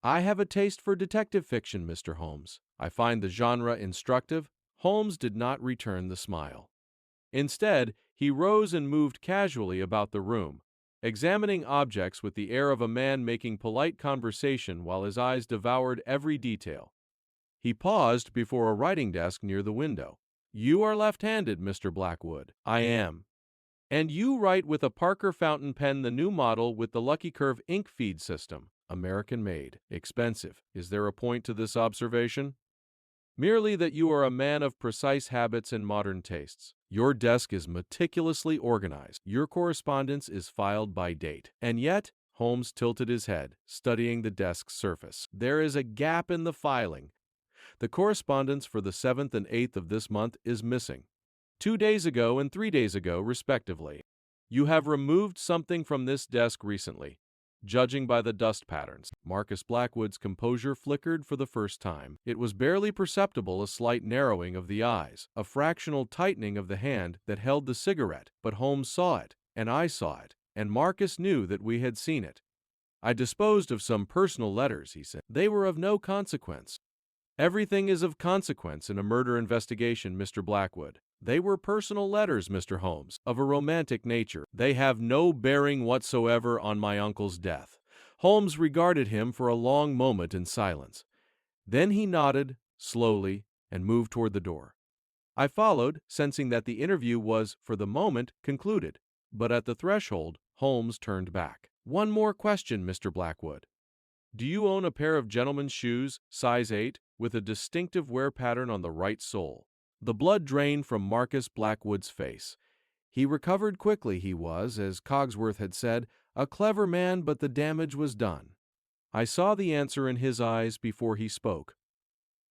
I have a taste for detective fiction, Mr. Holmes. I find the genre instructive. Holmes did not return the smile. Instead, he rose and moved casually about the room, examining objects with the air of a man making polite conversation while his eyes devoured every detail. He paused before a writing desk near the window. You are left-handed, Mr. Blackwood. I am. And you write with a Parker fountain pen, the new model with the Lucky Curve ink feed system. American-made. Expensive. Is there a point to this observation? Merely that you are a man of precise habits and modern tastes. Your desk is meticulously organized. Your correspondence is filed by date. And yet, Holmes tilted his head, studying the desk's surface. There is a gap in the filing. The correspondence for the 7th and 8th of this month is missing. 2 days ago and 3 days ago, respectively. You have removed something from this desk recently. Judging by the dust patterns, Marcus Blackwood's composure flickered for the first time. It was barely perceptible, a slight narrowing of the eyes, a fractional tightening of the hand that held the cigarette, but Holmes saw it, and I saw it, and Marcus knew that we had seen it. I disposed of some personal letters, he said. They were of no consequence. Everything is of consequence in a murder investigation, Mr. Blackwood. They were personal letters, Mr. Holmes, of a romantic nature. They have no bearing whatsoever on my uncle's death. Holmes regarded him for a long moment in silence. Then he nodded, slowly, and moved toward the door. I followed, sensing that the interview was, for the moment, concluded. But at the threshold, Holmes turned back. One more question, Mr. Blackwood. Do you own a pair of gentlemen's shoes, size 8, with a distinctive wear pattern on the right sole? The blood drained from Marcus Blackwood's face. He recovered quickly. He was, as Cogsworth had said, a clever man, but the damage was done. I saw the answer in his eyes before he spoke.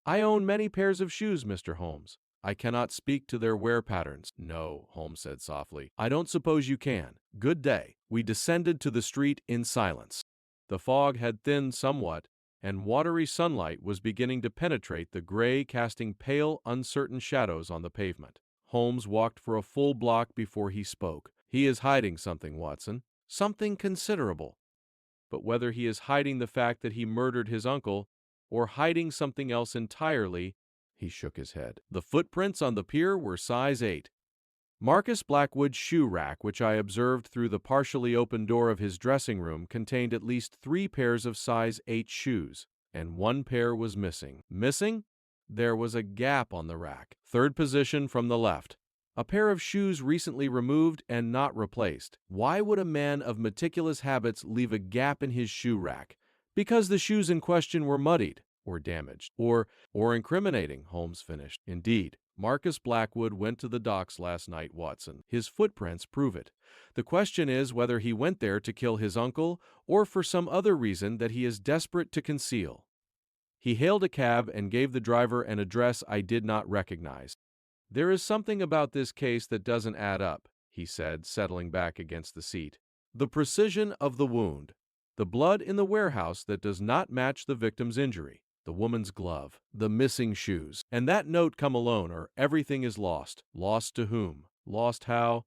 I own many pairs of shoes, Mr. Holmes. I cannot speak to their wear patterns. No, Holmes said softly. I don't suppose you can. Good day. We descended to the street in silence. The fog had thinned somewhat, and watery sunlight was beginning to penetrate the gray, casting pale, uncertain shadows on the pavement. Holmes walked for a full block before he spoke. He is hiding something, Watson. Something considerable. But whether he is hiding the fact that he murdered his uncle, or hiding something else entirely, he shook his head. The footprints on the pier were size 8. Marcus Blackwood's shoe rack, which I observed through the partially open door of his dressing room, contained at least 3 pairs of size 8 shoes, and 1 pair was missing. Missing? There was a gap on the rack, 3rd position from the left. A pair of shoes recently removed and not replaced. Why would a man of meticulous habits leave a gap in his shoe rack? Because the shoes in question were muddied, or damaged, or incriminating, Holmes finished. Indeed. Marcus Blackwood went to the docks last night, Watson. His footprints prove it. The question is whether he went there to kill his uncle or for some other reason that he is desperate to conceal. He hailed a cab and gave the driver an address I did not recognize. There is something about this case that doesn't add up, he said, settling back against the seat. The precision of the wound. The blood in the warehouse that does not match the victim's injury. The woman's glove, the missing shoes, and that note come alone, or everything is lost. Lost to whom? Lost how?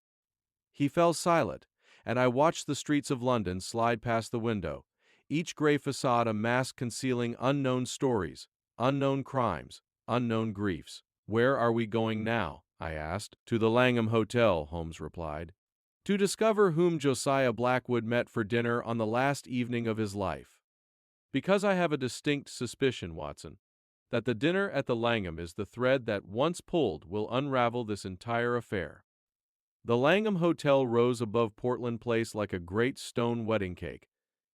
He fell silent, and I watched the streets of London slide past the window, each gray facade a mask concealing unknown stories, unknown crimes, unknown griefs. Where are we going now? I asked. To the Langham Hotel, Holmes replied, to discover whom Josiah Blackwood met for dinner on the last evening of his life. Because I have a distinct suspicion, Watson, that the dinner at the Langham is the thread that, once pulled, will unravel this entire affair. The Langham Hotel rose above Portland Place like a great stone wedding cake,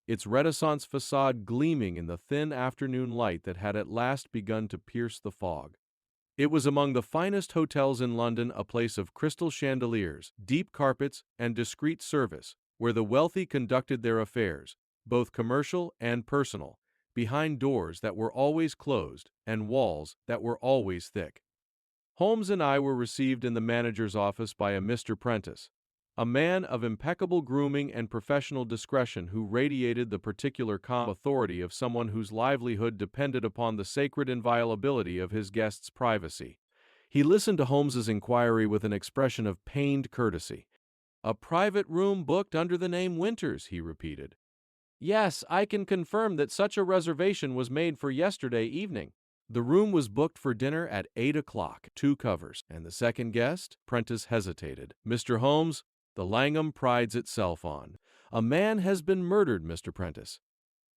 its Renaissance facade gleaming in the thin afternoon light that had at last begun to pierce the fog. It was among the finest hotels in London, a place of crystal chandeliers, deep carpets, and discreet service, where the wealthy conducted their affairs, both commercial and personal, behind doors that were always closed and walls that were always thick. Holmes and I were received in the manager's office by a Mr. Prentice, a man of impeccable grooming and professional discretion who radiated the particular calm authority of someone whose livelihood depended upon the sacred inviolability of his guest's privacy. He listened to Holmes's inquiry with an expression of pained courtesy. "A private room booked under the name Winters," he repeated. "Yes, I can confirm that such a reservation was made for yesterday evening." The room was booked for dinner at 8 o'clock, 2 covers. And the second guest? Prentice hesitated. "Mr. Holmes, the Langham prides itself on. A man has been murdered, Mr. Prentice.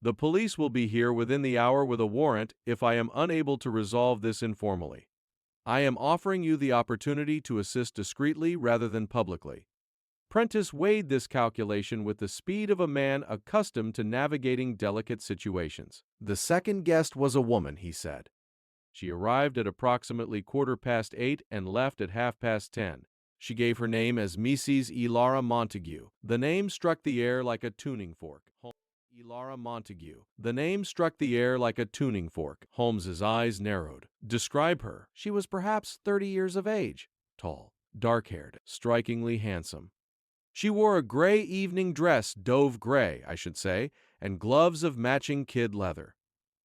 The police will be here within the hour with a warrant if I am unable to resolve this informally. I am offering you the opportunity to assist discreetly rather than publicly." Prentice weighed this calculation with the speed of a man accustomed to navigating delicate situations. "The second guest was a woman," he said. "She arrived at approximately 8:15 and left at 10:30. She gave her name as Mrs. Elara Montague. The name struck the air like a tuning fork. Elara Montague. The name struck the air like a tuning fork. Holmes's eyes narrowed. Describe her. She was perhaps 30 years of age, tall, dark-haired, strikingly handsome. She wore a gray evening dress, dove gray, I should say, and gloves of matching kid leather.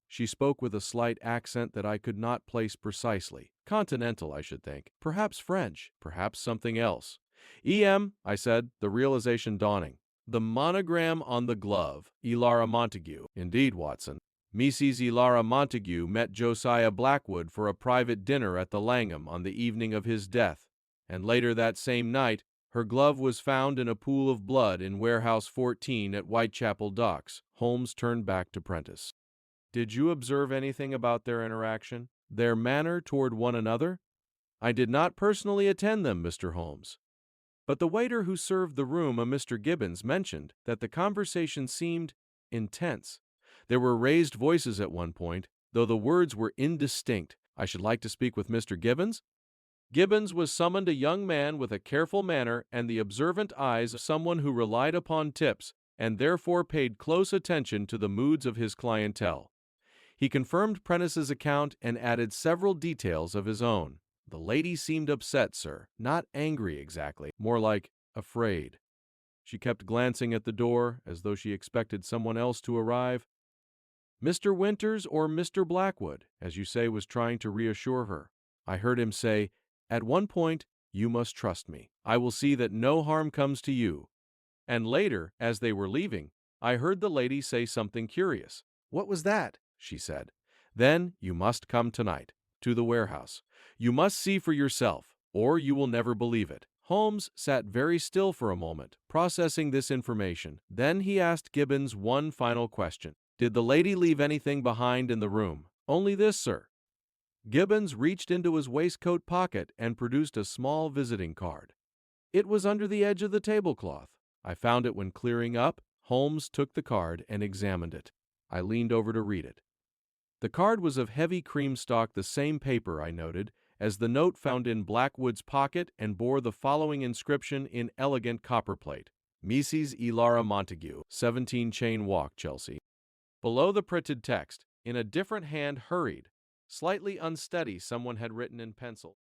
She spoke with a slight accent that I could not place precisely. Continental, I should think. Perhaps French. Perhaps something else. "E.M.," I said, the realization dawning. "The monogram on the glove. Elara Montague." "Indeed, Watson. Mrs. Elara Montague met Josiah Blackwood for a private dinner at the Langham on the evening of his death, and later that same night, her glove was found in a pool of blood in Warehouse 14 at Whitechapel docks." Holmes turned back to Prentice. "Did you observe anything about their interaction? Their manner toward one another?" "I did not personally attend them, Mr. Holmes. But the waiter who served the room, a Mr. Gibbons, mentioned that the conversation seemed intense. There were raised voices at one point, though the words were indistinct. I should like to speak with Mr. Gibbons." Gibbons was summoned, a young man with a careful manner and the observant eyes of someone who relied upon tips and therefore paid close attention to the moods of his clientele. He confirmed Prentice's account and added several details of his own. "The lady seemed upset, sir. Not angry exactly, more like afraid. She kept glancing at the door as though she expected someone else to arrive. Mr. Winters or Mr. Blackwood, as you say, was trying to reassure her. I heard him say, 'At one point, you must trust me. I will see that no harm comes to you.' And later, as they were leaving, I heard the lady say something curious. 'What was that?' she said. 'Then you must come tonight, to the warehouse. You must see for yourself, or you will never believe it.'" Holmes sat very still for a moment, processing this information. Then he asked Gibbons one final question. "Did the lady leave anything behind in the room?" "Only this, sir." Gibbons reached into his waistcoat pocket and produced a small visiting card. "It was under the edge of the tablecloth. I found it when clearing up." Holmes took the card and examined it. I leaned over to read it. The card was of heavy cream stock, the same paper, I noted, as the note found in Blackwood's pocket, and bore the following inscription in elegant copperplate: "Mrs. Elara Montague, 17 Chain Walk, Chelsea." Below the printed text, in a different hand, hurried, slightly unsteady, someone had written in pencil,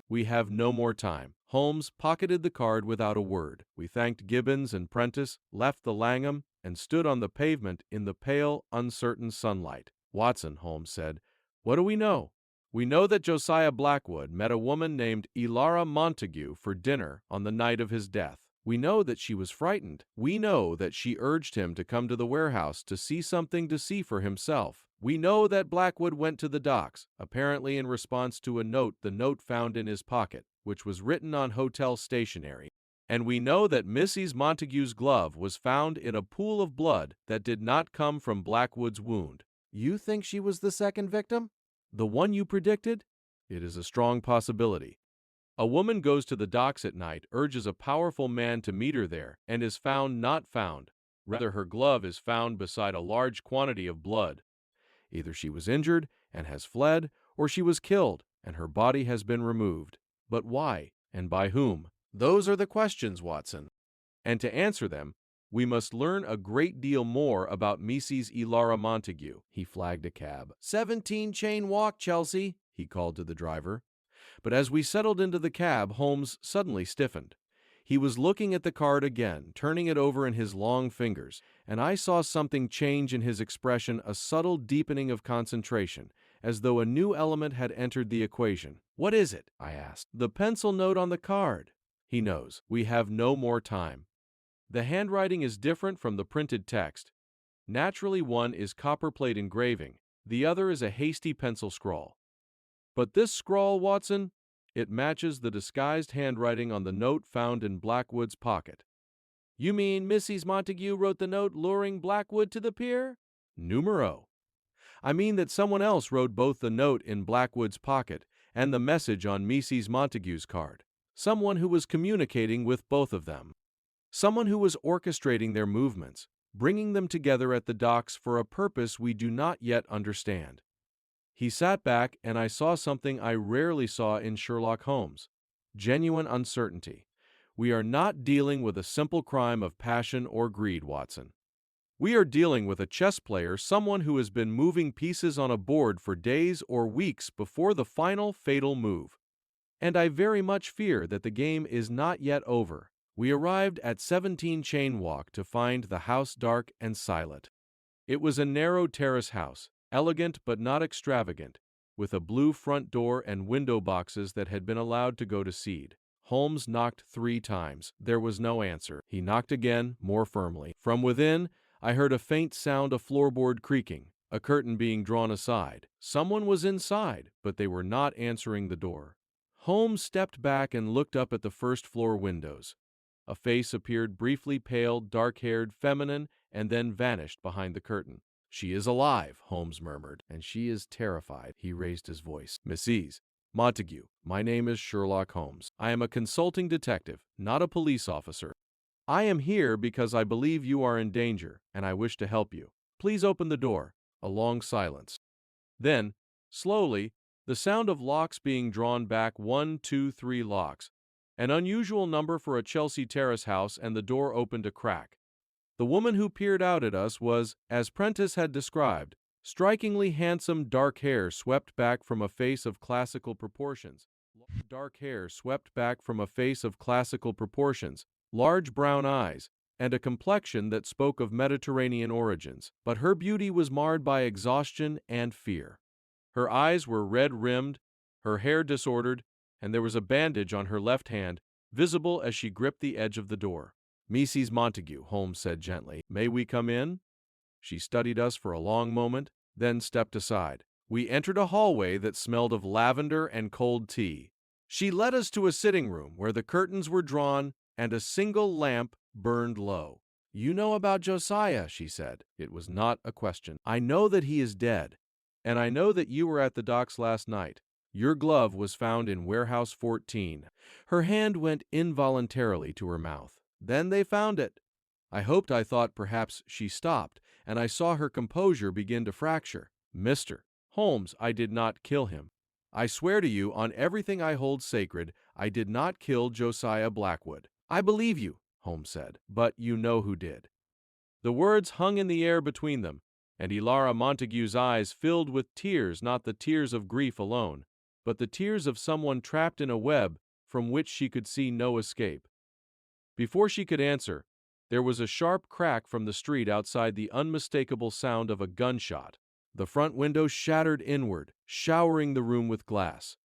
"We have no more time." Holmes pocketed the card without a word. We thanked Gibbons and Prentice, left the Langham, and stood on the pavement in the pale, uncertain sunlight. "Watson," Holmes said, "what do we know?" "We know that Josiah Blackwood met a woman named Elara Montague for dinner on the night of his death. We know that she was frightened. We know that she urged him to come to the warehouse to see something to see for himself. We know that Blackwood went to the docks, apparently in response to a note, the note found in his pocket, which was written on hotel stationery. And we know that Mrs. Montague's glove was found in a pool of blood that did not come from Blackwood's wound." "You think she was the second victim? The one you predicted?" "It is a strong possibility. A woman goes to the docks at night, urges a powerful man to meet her there, and is found not found. Rather, her glove is found beside a large quantity of blood. Either she was injured and has fled, or she was killed and her body has been removed. But why, and by whom? Those are the questions, Watson. And to answer them, we must learn a great deal more about Mrs. Elara Montague." He flagged a cab. 17 Chain Walk, Chelsea," he called to the driver. But as we settled into the cab, Holmes suddenly stiffened. He was looking at the card again, turning it over in his long fingers, and I saw something change in his expression, a subtle deepening of concentration, as though a new element had entered the equation. "What is it?" I asked. "The pencil note on the card." "He knows. We have no more time. The handwriting is different from the printed text. Naturally, one is copperplate engraving, the other is a hasty pencil scrawl. But this scrawl, Watson, it matches the disguised handwriting on the note found in Blackwood's pocket." "You mean Mrs. Montague wrote the note luring Blackwood to the pier?" "Numero. I mean that someone else wrote both the note in Blackwood's pocket and the message on Mrs. Montague's card. Someone who was communicating with both of them. Someone who was orchestrating their movements, bringing them together at the docks for a purpose we do not yet understand." He sat back, and I saw something I rarely saw in Sherlock Holmes: genuine uncertainty. We are not dealing with a simple crime of passion or greed, Watson. We are dealing with a chess player, someone who has been moving pieces on a board for days or weeks before the final fatal move. And I very much fear that the game is not yet over. We arrived at 17 Chain Walk to find the house dark and silent. It was a narrow terrace house, elegant but not extravagant, with a blue front door and window boxes that had been allowed to go to seed. Holmes knocked 3 times. There was no answer. He knocked again, more firmly. From within, I heard a faint sound of floorboard creaking, a curtain being drawn aside. Someone was inside, but they were not answering the door. Holmes stepped back and looked up at the first-floor windows. A face appeared, briefly pale, dark-haired, feminine, and then vanished behind the curtain. "She is alive," Holmes murmured, "and she is terrified." He raised his voice. "Mrs. Montague, my name is Sherlock Holmes. I am a consulting detective, not a police officer. I am here because I believe you are in danger, and I wish to help you. Please open the door." A long silence. Then, slowly, the sound of locks being drawn back, 1, 2, 3 locks. An unusual number for a Chelsea terrace house, and the door opened a crack. The woman who peered out at us was, as Prentice had described, strikingly handsome. Dark hair swept back from a face of classical proportions. Large brown eyes, and a complexion that spoke of Mediterranean origins. But her beauty was marred by exhaustion and fear. Her eyes were red-rimmed, her hair disordered, and there was a bandage on her left hand, visible as she gripped the edge of the door. "Mrs. Montague," Holmes said gently, "may we come in?" She studied us for a long moment, then stepped aside. We entered a hallway that smelled of lavender and cold tea. She led us to a sitting room where the curtains were drawn and a single lamp burned low. "You know about Josiah," she said. It was not a question. "I know that he is dead, and I know that you were at the docks last night. Your glove was found in warehouse 14. Her hand went involuntarily to her mouth. "Then they found it." I thought perhaps she stopped, and I saw her composure begin to fracture. "Mr. Holmes, I did not kill him. I swear to you, on everything I hold sacred, I did not kill Josiah Blackwood." "I believe you," Holmes said, "but you know who did." The words hung in the air between them, and Elara Montague's eyes filled with tears, not the tears of grief alone, but the tears of someone trapped in a web from which she could see no escape. Before she could answer, there was a sharp crack from the street outside, the unmistakable sound of a gunshot. The front window shattered inward, showering the room with glass.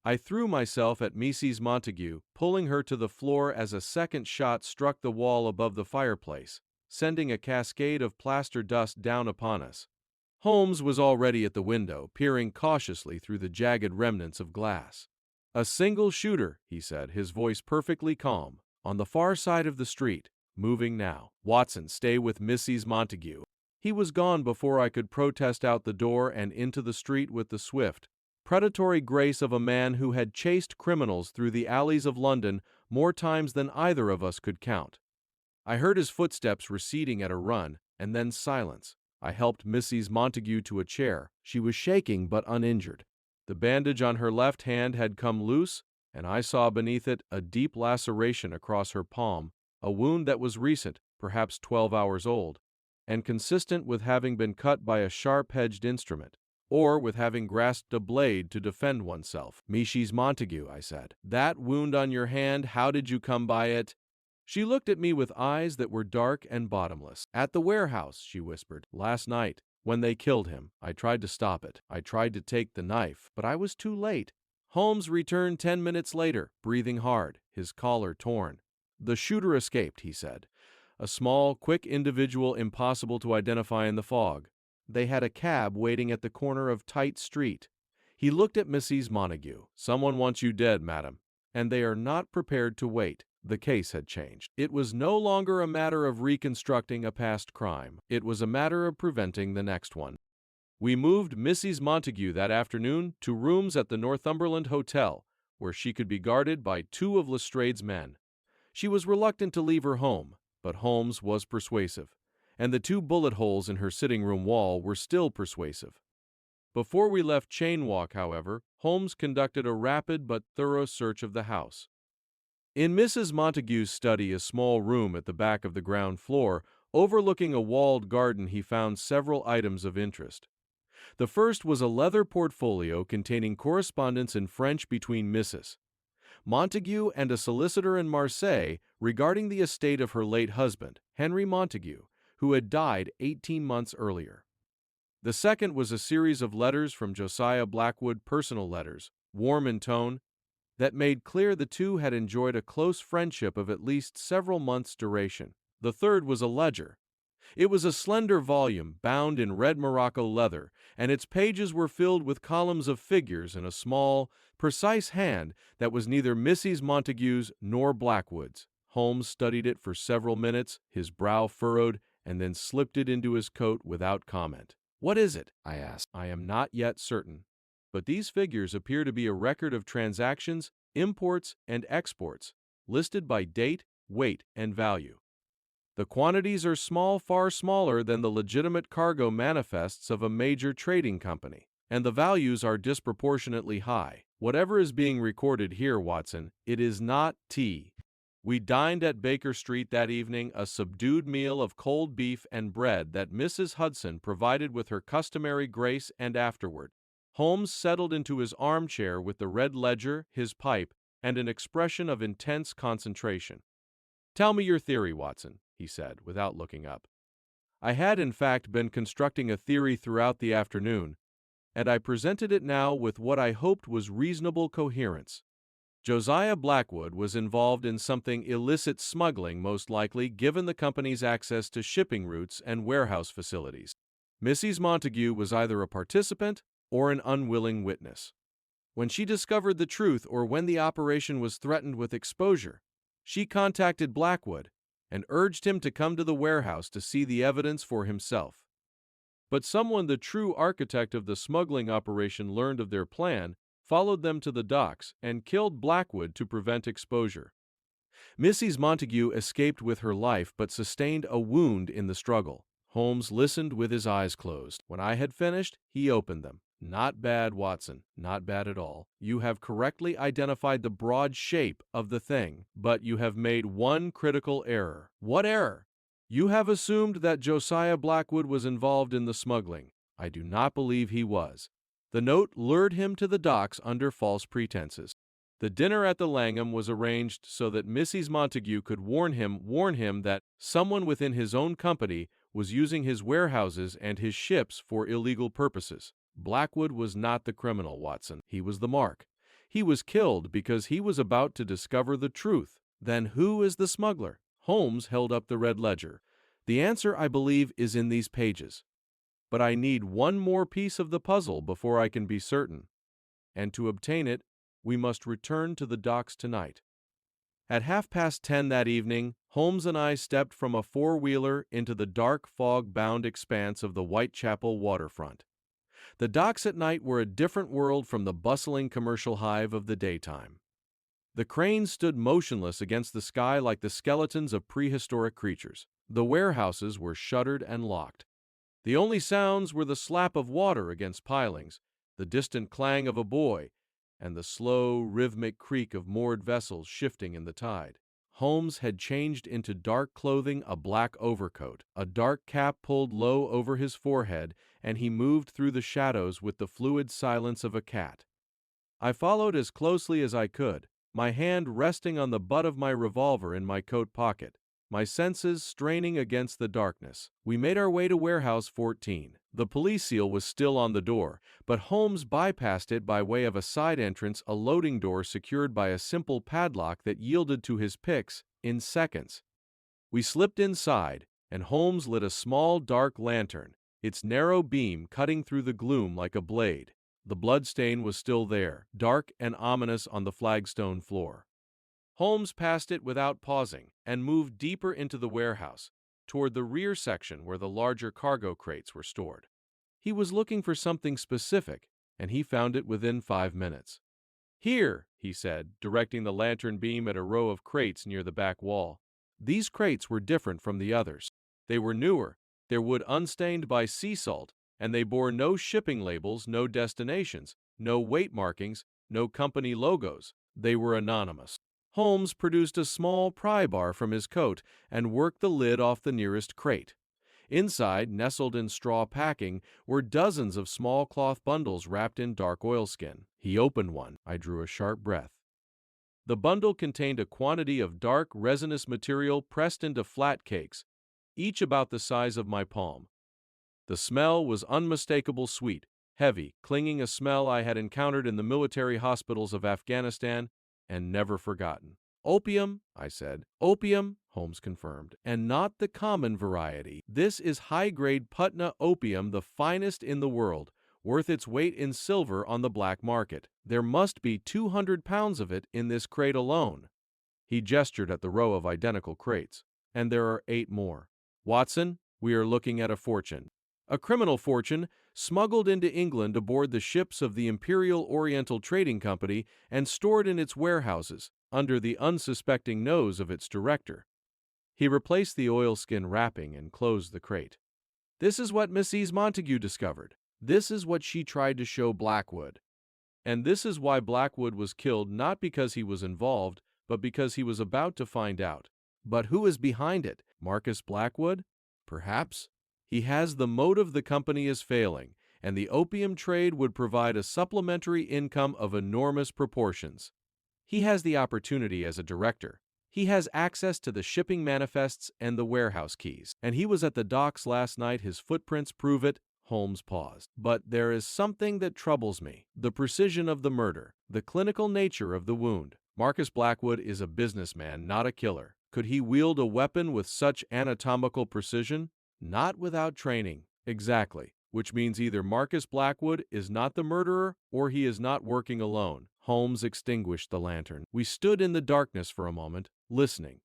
I threw myself at Mrs. Montague, pulling her to the floor as a second shot struck the wall above the fireplace, sending a cascade of plaster dust down upon us. Holmes was already at the window, peering cautiously through the jagged remnants of glass. "A single shooter," he said, his voice perfectly calm, "on the far side of the street, moving now. Watson, stay with Mrs. Montague." He was gone before I could protest out the door and into the street with the swift, predatory grace of a man who had chased criminals through the alleys of London more times than either of us could count. I heard his footsteps receding at a run, and then silence. I helped Mrs. Montague to a chair. She was shaking but uninjured. The bandage on her left hand had come loose, and I saw beneath it a deep laceration across her palm, a wound that was recent, perhaps 12 hours old, and consistent with having been cut by a sharp-edged instrument, or with having grasped a blade to defend oneself. "Mrs. Montague," I said, "that wound on your hand, how did you come by it?" She looked at me with eyes that were dark and bottomless. "At the warehouse," she whispered. "Last night, when they killed him. I tried to stop it. I tried to take the knife, but I was too late." Holmes returned 10 minutes later, breathing hard, his collar torn. "The shooter escaped," he said. "A small, quick individual impossible to identify in the fog. They had a cab waiting at the corner of Tite Street." He looked at Mrs. Montague. "Someone wants you dead, madam, and they are not prepared to wait." The case had changed. It was no longer a matter of reconstructing a past crime. It was a matter of preventing the next one. We moved Mrs. Montague that afternoon to rooms at the Northumberland Hotel, where she could be guarded by 2 of Lestrade's men. She was reluctant to leave her home, but Holmes was persuasive, and the 2 bullet holes in her sitting-room wall were still persuasive. Before we left Chain Walk, however, Holmes conducted a rapid but thorough search of the house. In Mrs. Montague's study, a small room at the back of the ground floor, overlooking a walled garden, he found several items of interest. The first was a leather portfolio containing correspondence in French between Mrs. Montague and a solicitor in Marseille regarding the estate of her late husband, Henry Montague, who had died 18 months earlier. The second was a series of letters from Josiah Blackwood, personal letters, warm in tone, that made clear the two had enjoyed a close friendship of at least several months' duration. The third was a ledger. It was a slender volume bound in red Morocco leather, and its pages were filled with columns of figures in a small, precise hand that was neither Mrs. Montague's nor Blackwood's. Holmes studied it for several minutes, his brow furrowed, and then slipped it into his coat without comment. "What is it?" I asked. "I am not yet certain. But these figures appear to be a record of transactions, imports, and exports, listed by date, weight, and value. The quantities are small, far smaller than the legitimate cargo manifests of a major trading company, and the values are disproportionately high. Whatever is being recorded here, Watson, it is not tea." We dined at Baker Street that evening, a subdued meal of cold beef and bread that Mrs. Hudson provided with her customary grace, and afterward, Holmes settled into his armchair with the red ledger, his pipe, and an expression of intense concentration. "Tell me your theory, Watson," he said, without looking up. I had, in fact, been constructing a theory throughout the afternoon, and I presented it now with what I hoped was reasonable coherence. Josiah Blackwood was involved in something illicit smuggling, most likely, given the company's access to shipping routes and warehouse facilities. Mrs. Montague was either a participant or an unwilling witness. When she discovered the truth, or when the operation was threatened with exposure, she contacted Blackwood and urged him to come to the warehouse to see the evidence for himself. But someone, the true architect of the smuggling operation, learned of their plan, followed them to the docks, and killed Blackwood to prevent exposure. Mrs. Montague escaped with her life but sustained a wound in the struggle. Holmes listened with his eyes closed. When I had finished, he opened them. "Not bad, Watson, not bad at all. You have correctly identified the broad shape of the thing, but you have made one critical error." "What error?" "You have assumed that Josiah Blackwood was involved in the smuggling. I do not believe he was. The note lured him to the docks under false pretenses. The dinner at the Langham was arranged so that Mrs. Montague could warn him that someone within his own company was using his warehouses and his ships for illegal purposes. Blackwood was not the criminal, Watson. He was the mark. He was killed because he was about to discover the truth. Then who is the smuggler?" Holmes held up the red ledger. "The answer, I believe, is in these pages. But I need one more piece of the puzzle before I can be certain. And to obtain it, we must return to the docks tonight." At 10:30 that evening, Holmes and I stepped from a four-wheeler into the dark, fog-bound expanse of the Whitechapel waterfront. The docks at night were a different world from the bustling commercial hive of the daytime. The cranes stood motionless against the sky like the skeletons of prehistoric creatures. The warehouses were shuttered and locked. The only sounds were the slap of water against pilings, the distant clang of a buoy, and the slow, rhythmic creak of moored vessels shifting in the tide. Holmes had changed into dark clothing, a black overcoat, a dark cap pulled low over his forehead, and he moved through the shadows with the fluid silence of a cat. I followed as closely as I could, my hand resting on the butt of my revolver in my coat pocket, my senses straining against the darkness. We made our way to Warehouse 14. The police seal was still on the door, but Holmes bypassed it by way of a side entrance, a loading door secured by a simple padlock that yielded to his picks in seconds. We slipped inside, and Holmes lit a small, dark lantern, its narrow beam cutting through the gloom like a blade. The bloodstain was still there, dark and ominous on the flagstone floor. Holmes passed it without pausing and moved deeper into the warehouse, toward the rear section where the larger cargo crates were stored. He was looking for something specific, and he found it within 5 minutes. "Here," he said, directing the lantern beam at a row of crates near the back wall. These crates were different from the others. They were newer, their wood unstained by sea salt, and they bore no shipping labels, no destinations, no weight markings, no company logos. They were anonymous. Holmes produced a small pry bar from his coat and worked the lid off the nearest crate. Inside, nestled in straw packing, were dozens of small cloth bundles wrapped in dark oilskin. He opened one. I drew a sharp breath. The bundle contained a quantity of dark, resinous material pressed into flat cakes, each about the size of my palm. The smell was unmistakable sweet, heavy, clinging, a smell I had encountered in the military hospitals of Afghanistan and never forgotten. Opium, I said. Opium, Holmes confirmed, and not the common variety. This is high-grade Putna opium, the finest in the world, worth its weight in silver on the black market. There must be 200 pounds of it in this crate alone. He gestured at the row of identical crates. And there are 8 more. Watson, we are looking at a fortune. A criminal fortune smuggled into England aboard the ships of the Imperial Oriental Trading Company and stored in its warehouses, under the unsuspecting nose of its director. He replaced the oilskin wrapping and closed the crate. This is what Mrs. Montague discovered. This is what she tried to show Blackwood. And this is why Blackwood was killed, not because he was involved, but because he was about to find out. But who is behind it? Marcus Blackwood? Perhaps. He has the motive. The company is failing, and the opium trade would provide a supplementary income of enormous proportions. He has the opportunity as a director. He has access to the shipping manifests and the warehouse keys. And he was at the docks last night. His footprints prove it. Holmes paused. But there is something that troubles me. The precision of the murder, the clinical nature of the wound. Marcus Blackwood is a businessman, not a killer. Could he wield a weapon with such anatomical precision? Not without training. Exactly. Which means either Marcus Blackwood is not the murderer or he is not working alone. Holmes extinguished the lantern. We stood in the darkness for a moment, listening.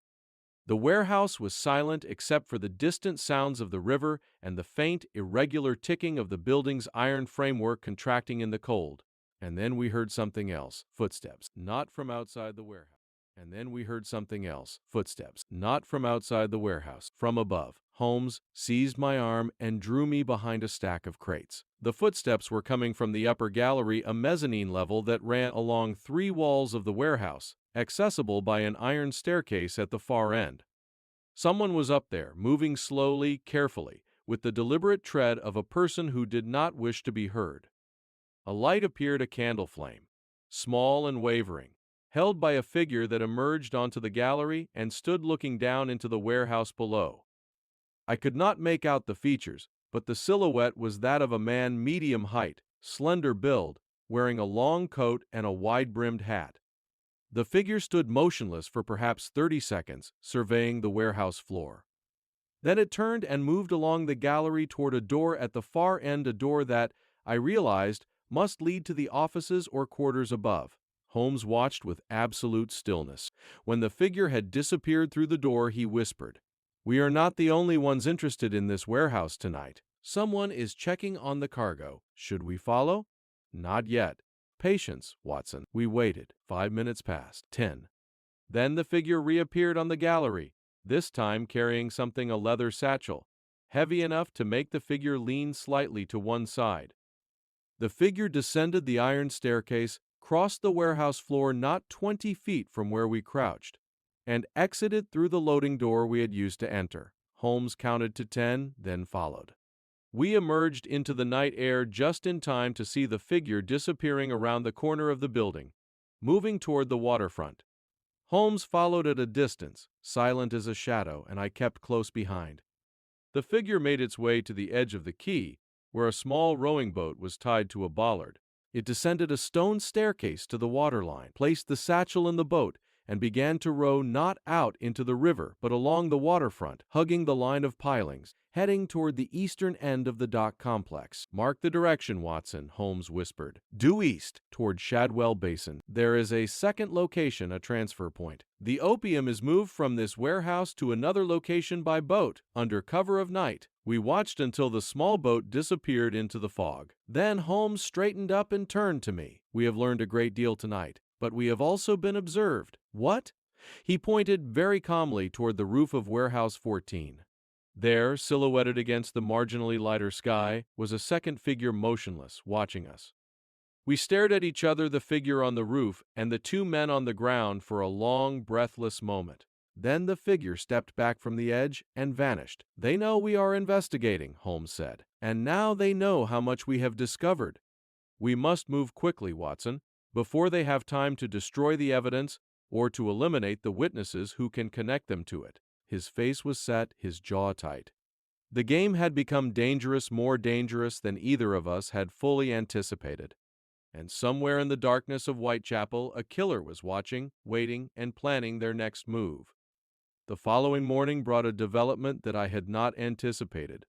The warehouse was silent except for the distant sounds of the river and the faint, irregular ticking of the building's iron framework contracting in the cold. And then we heard something else. Footsteps. Not from outside the warehouse. And then we heard something else. Footsteps. Not from outside the warehouse. From above. Holmes seized my arm and drew me behind a stack of crates. The footsteps were coming from the upper gallery, a mezzanine level that ran along 3 walls of the warehouse, accessible by an iron staircase at the far end. Someone was up there, moving slowly, carefully, with the deliberate tread of a person who did not wish to be heard. A light appeared, a candle flame, small and wavering, held by a figure that emerged onto the gallery and stood looking down into the warehouse below. I could not make out the features, but the silhouette was that of a man medium height, slender build, wearing a long coat and a wide-brimmed hat. The figure stood motionless for perhaps 30 seconds, surveying the warehouse floor. Then it turned and moved along the gallery toward a door at the far end, a door that, I realized, must lead to the offices or quarters above. Holmes watched with absolute stillness. When the figure had disappeared through the door, he whispered, "We are not the only ones interested in this warehouse tonight. Someone is checking on the cargo. Should we follow?" "Not yet. Patience, Watson." We waited. 5 minutes passed. 10. Then the figure reappeared on the gallery, this time carrying something, a leather satchel, heavy enough to make the figure lean slightly to one side. The figure descended the iron staircase, crossed the warehouse floor not 20 feet from where we crouched, and exited through the loading door we had used to enter. Holmes counted to 10, then followed. We emerged into the night air just in time to see the figure disappearing around the corner of the building, moving toward the waterfront. Holmes followed at a distance, silent as a shadow, and I kept close behind. The figure made its way to the edge of the quay, where a small rowing boat was tied to a bollard. It descended a stone staircase to the waterline, placed the satchel in the boat, and began to row not out into the river but along the waterfront, hugging the line of pilings, heading toward the eastern end of the dock complex. "Mark the direction, Watson," Holmes whispered. "Due east, toward Shadwell Basin. There is a second location, a transfer point. The opium is moved from this warehouse to another location by boat, under cover of night." We watched until the small boat disappeared into the fog. Then Holmes straightened up and turned to me. "We have learned a great deal tonight, but we have also been observed." "What?" He pointed very calmly toward the roof of Warehouse 14. There, silhouetted against the marginally lighter sky, was a second figure, motionless, watching us. We stared at each other, the figure on the roof and the two men on the ground, for a long, breathless moment. Then the figure stepped back from the edge and vanished. "They know we are investigating," Holmes said, "and now they know how much we have discovered. We must move quickly, Watson, before they have time to destroy the evidence or to eliminate the witnesses who can connect them to it." His face was set, his jaw tight. The game had become dangerous, more dangerous than either of us had fully anticipated. And somewhere in the darkness of Whitechapel, a killer was watching, waiting, and planning their next move. The following morning brought a development that I had not anticipated.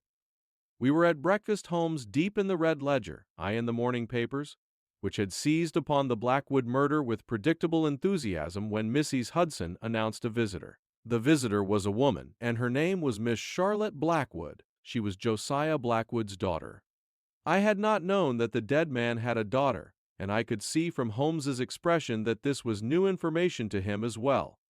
We were at breakfast, Holmes deep in the Red Ledger, I in the morning papers, which had seized upon the Blackwood murder with predictable enthusiasm, when Mrs. Hudson announced a visitor. The visitor was a woman, and her name was Miss Charlotte Blackwood. She was Josiah Blackwood's daughter. I had not known that the dead man had a daughter, and I could see from Holmes's expression that this was new information to him as well.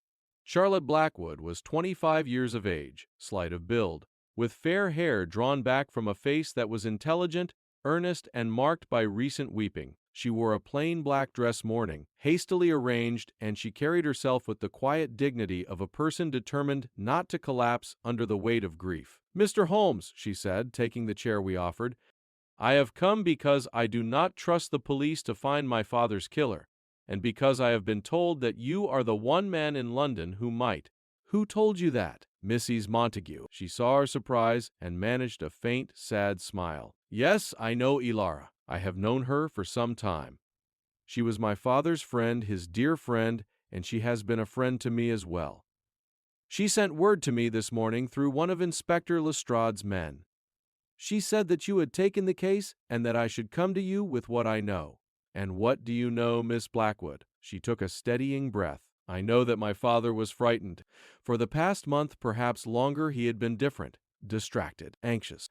Charlotte Blackwood was 25 years of age, slight of build, with fair hair drawn back from a face that was intelligent, earnest, and marked by recent weeping. She wore a plain black dress, mourning, hastily arranged, and she carried herself with the quiet dignity of a person determined not to collapse under the weight of grief. "Mr. Holmes," she said, taking the chair we offered, "I have come because I do not trust the police to find my father's killer, and because I have been told that you are the one man in London who might." "Who told you that?" "Mrs. Montague." She saw our surprise and managed a faint, sad smile. "Yes, I know Ilara. I have known her for some time. She was my father's friend, his dear friend, and she has been a friend to me as well. She sent word to me this morning through one of Inspector Lestrade's men. She said that you had taken the case and that I should come to you with what I know." "And what do you know, Miss Blackwood?" She took a steadying breath. "I know that my father was frightened. For the past month, perhaps longer, he had been different, distracted, anxious.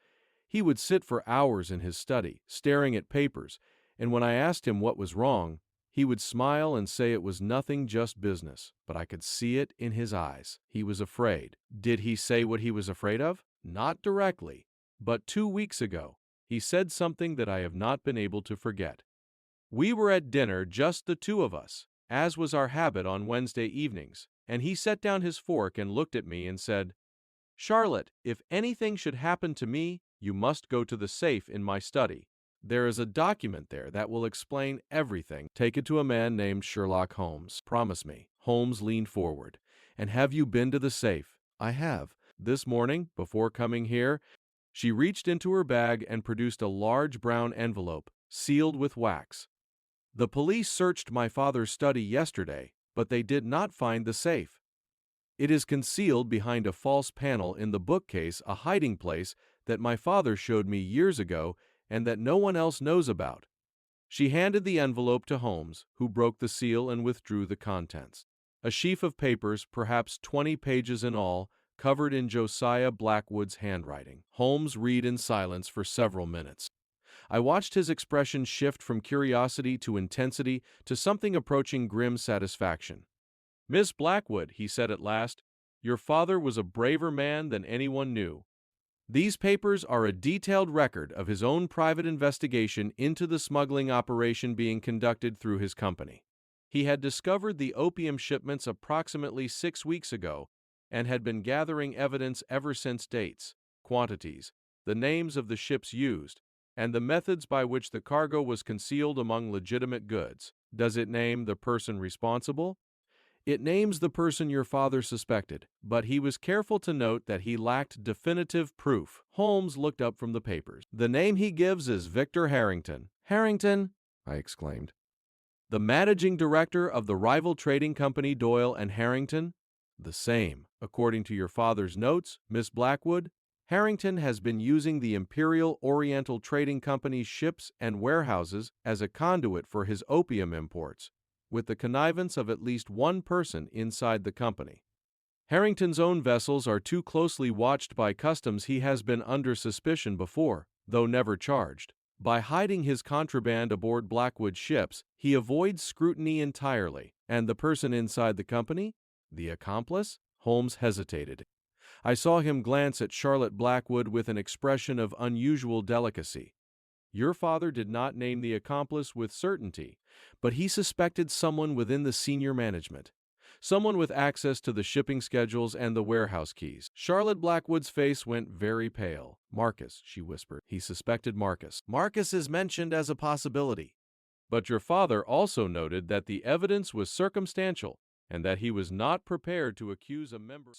He would sit for hours in his study, staring at papers, and when I asked him what was wrong, he would smile and say it was nothing, just business. But I could see it in his eyes. He was afraid." "Did he say what he was afraid of?" "Not directly. But 2 weeks ago, he said something that I have not been able to forget. We were at dinner, just the two of us, as was our habit on Wednesday evenings, and he set down his fork and looked at me and said, 'Charlotte, if anything should happen to me, you must go to the safe in my study. There is a document there that will explain everything. Take it to a man named Sherlock Holmes. Promise me.'" Holmes leaned forward. "And have you been to the safe?" "I have. This morning, before coming here." She reached into her bag and produced a large brown envelope, sealed with wax. "The police searched my father's study yesterday, but they did not find the safe. It is concealed behind a false panel in the bookcase, a hiding place that my father showed me years ago and that no one else knows about." She handed the envelope to Holmes, who broke the seal and withdrew the contents. A sheaf of papers, perhaps 20 pages in all, covered in Josiah Blackwood's handwriting. Holmes read in silence for several minutes. I watched his expression shift from curiosity to intensity to something approaching grim satisfaction. "Miss Blackwood," he said at last, "your father was a braver man than anyone knew. These papers are a detailed record of his own private investigation into the smuggling operation being conducted through his company. He had discovered the opium shipments approximately 6 weeks ago and had been gathering evidence ever since: dates, quantities, the names of the ships used, and the methods by which the cargo was concealed among legitimate goods. Does it name the person responsible?" "It names the person your father suspected, but he was careful to note that he lacked definitive proof." Holmes looked up from the papers. "The name he gives is Victor Harrington." "Harrington?" I exclaimed. "The managing director of the rival trading company Doyle and Harrington?" "The same. According to your father's notes, Miss Blackwood, Harrington has been using the Imperial Oriental Trading Company's ships and warehouses as a conduit for his opium imports, with the connivance of at least one person inside the company. Harrington's own vessels are too closely watched by customs. He has been under suspicion before, though never charged. By hiding his contraband aboard Blackwood ships, he avoids scrutiny entirely. And the person inside the company? The accomplice?" Holmes hesitated. I saw him glance at Charlotte Blackwood with an expression of unusual delicacy. Your father did not name the accomplice with certainty, but he suspected someone within the senior management. Someone with access to the shipping schedules and the warehouse keys. Charlotte Blackwood's face went very pale. Marcus, she whispered. He suspected Marcus. Marcus is mentioned as a possibility. But your father also noted that the evidence was circumstantial and that he was not prepared to accuse a member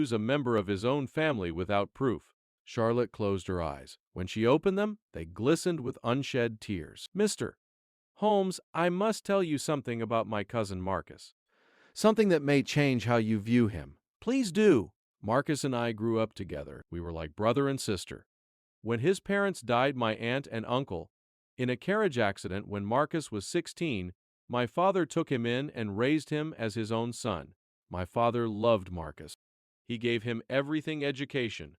a member of his own family without proof. Charlotte closed her eyes. When she opened them, they glistened with unshed tears. Mr. Holmes, I must tell you something about my cousin Marcus. Something that may change how you view him. Please do. Marcus and I grew up together. We were like brother and sister. When his parents died, my aunt and uncle, in a carriage accident when Marcus was 16, my father took him in and raised him as his own son. My father loved Marcus. He gave him everything: education,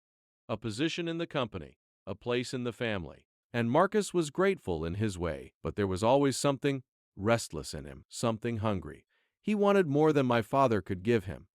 a position in the company, a place in the family. And Marcus was grateful in his way, but there was always something restless in him, something hungry. He wanted more than my father could give him.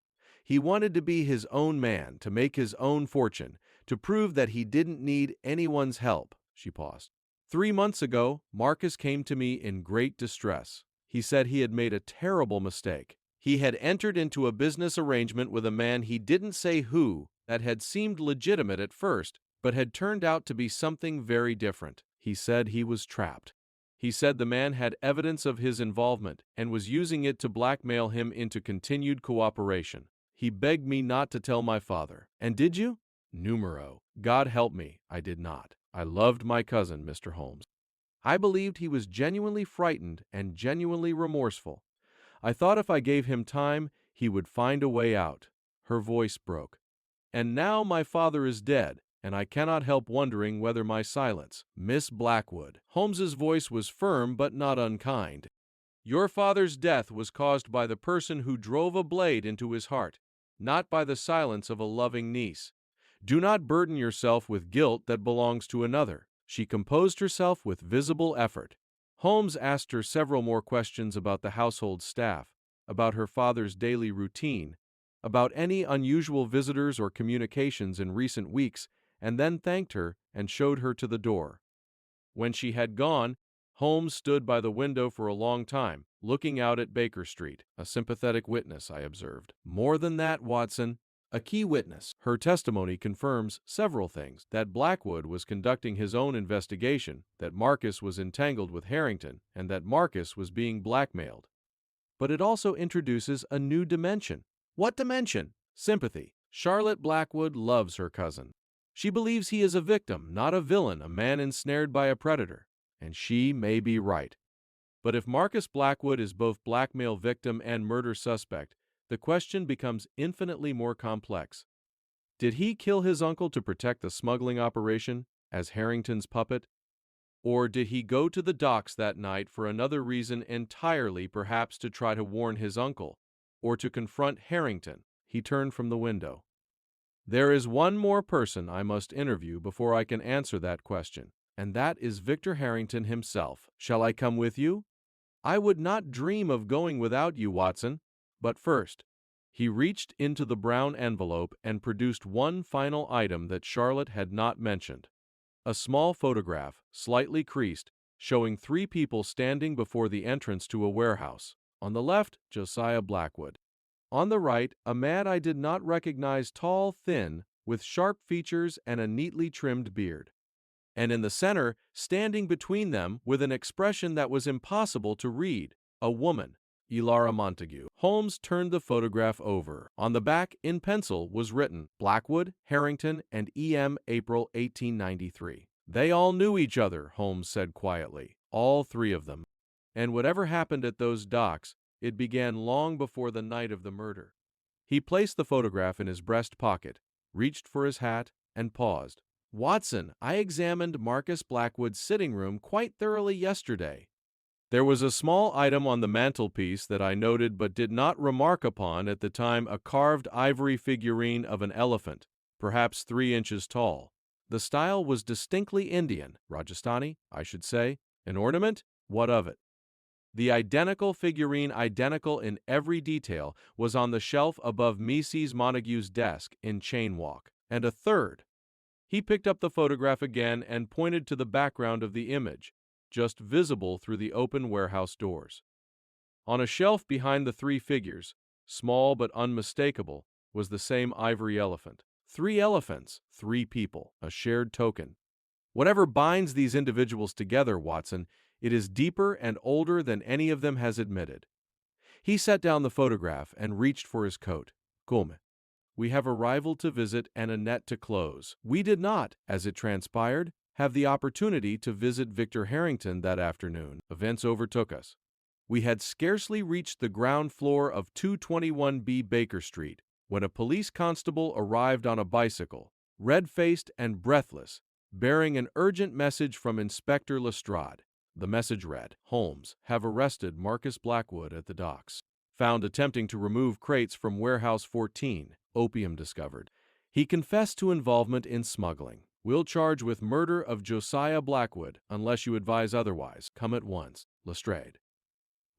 He wanted to be his own man, to make his own fortune, to prove that he didn't need anyone's help. She paused. 3 months ago, Marcus came to me in great distress. He said he had made a terrible mistake. He had entered into a business arrangement with a man, he didn't say who, that had seemed legitimate at first, but had turned out to be something very different. He said he was trapped. He said the man had evidence of his involvement and was using it to blackmail him into continued cooperation. He begged me not to tell my father. And did you? Numero. God help me, I did not. I loved my cousin, Mr. Holmes. I believed he was genuinely frightened and genuinely remorseful. I thought if I gave him time, he would find a way out. Her voice broke. And now my father is dead, and I cannot help wondering whether my silence, Miss Blackwood. Holmes's voice was firm but not unkind. Your father's death was caused by the person who drove a blade into his heart, not by the silence of a loving niece. Do not burden yourself with guilt that belongs to another. She composed herself with visible effort. Holmes asked her several more questions about the household staff, about her father's daily routine, about any unusual visitors or communications in recent weeks, and then thanked her and showed her to the door. When she had gone, Holmes stood by the window for a long time, looking out at Baker Street. A sympathetic witness, I observed. More than that, Watson. A key witness. Her testimony confirms several things: that Blackwood was conducting his own investigation, that Marcus was entangled with Harrington, and that Marcus was being blackmailed. But it also introduces a new dimension. What dimension? Sympathy. Charlotte Blackwood loves her cousin. She believes he is a victim, not a villain, a man ensnared by a predator. And she may be right. But if Marcus Blackwood is both blackmail victim and murder suspect, the question becomes infinitely more complex. Did he kill his uncle to protect the smuggling operation, as Harrington's puppet? Or did he go to the docks that night for another reason entirely, perhaps to try to warn his uncle, or to confront Harrington? He turned from the window. There is one more person I must interview before I can answer that question, and that is Victor Harrington himself. Shall I come with you? I would not dream of going without you, Watson. But first, he reached into the brown envelope and produced one final item that Charlotte had not mentioned. A small photograph, slightly creased, showing 3 people standing before the entrance to a warehouse. On the left, Josiah Blackwood. On the right, a man I did not recognize, tall, thin, with sharp features and a neatly trimmed beard. And in the center, standing between them, with an expression that was impossible to read, a woman, Elara Montague. Holmes turned the photograph over. On the back, in pencil, was written, Blackwood, Harrington, and E.M. April 1893. They all knew each other, Holmes said quietly, all 3 of them. And whatever happened at those docks, it began long before the night of the murder. He placed the photograph in his breast pocket, reached for his hat, and paused. Watson, I examined Marcus Blackwood's sitting room quite thoroughly yesterday. There was a small item on the mantelpiece that I noted but did not remark upon at the time: a carved ivory figurine of an elephant, perhaps 3 inches tall. The style was distinctly Indian, Rajasthani, I should say. An ornament? What of it? The identical figurine, identical in every detail, was on the shelf above Mrs. Montague's desk in Chain Walk. And a third. He picked up the photograph again and pointed to the background of the image, just visible through the open warehouse doors. On a shelf behind the three figures, small but unmistakable, was the same ivory elephant. 3 elephants, 3 people, a shared token. Whatever binds these individuals together, Watson, it is deeper and older than any of them has admitted. He set down the photograph and reached for his coat. Come. We have a rival to visit and a net to close. We did not, as it transpired, have the opportunity to visit Victor Harrington that afternoon. Events overtook us. We had scarcely reached the ground floor of 221B Baker Street when a police constable arrived on a bicycle, red-faced and breathless, bearing an urgent message from Inspector Lestrade. The message read, "Holmes, have arrested Marcus Blackwood at the docks. Found attempting to remove crates from warehouse 14. Opium discovered. He confessed to involvement in smuggling. Will charge with murder of Josiah Blackwood unless you advise otherwise. Come at once. Lestrade."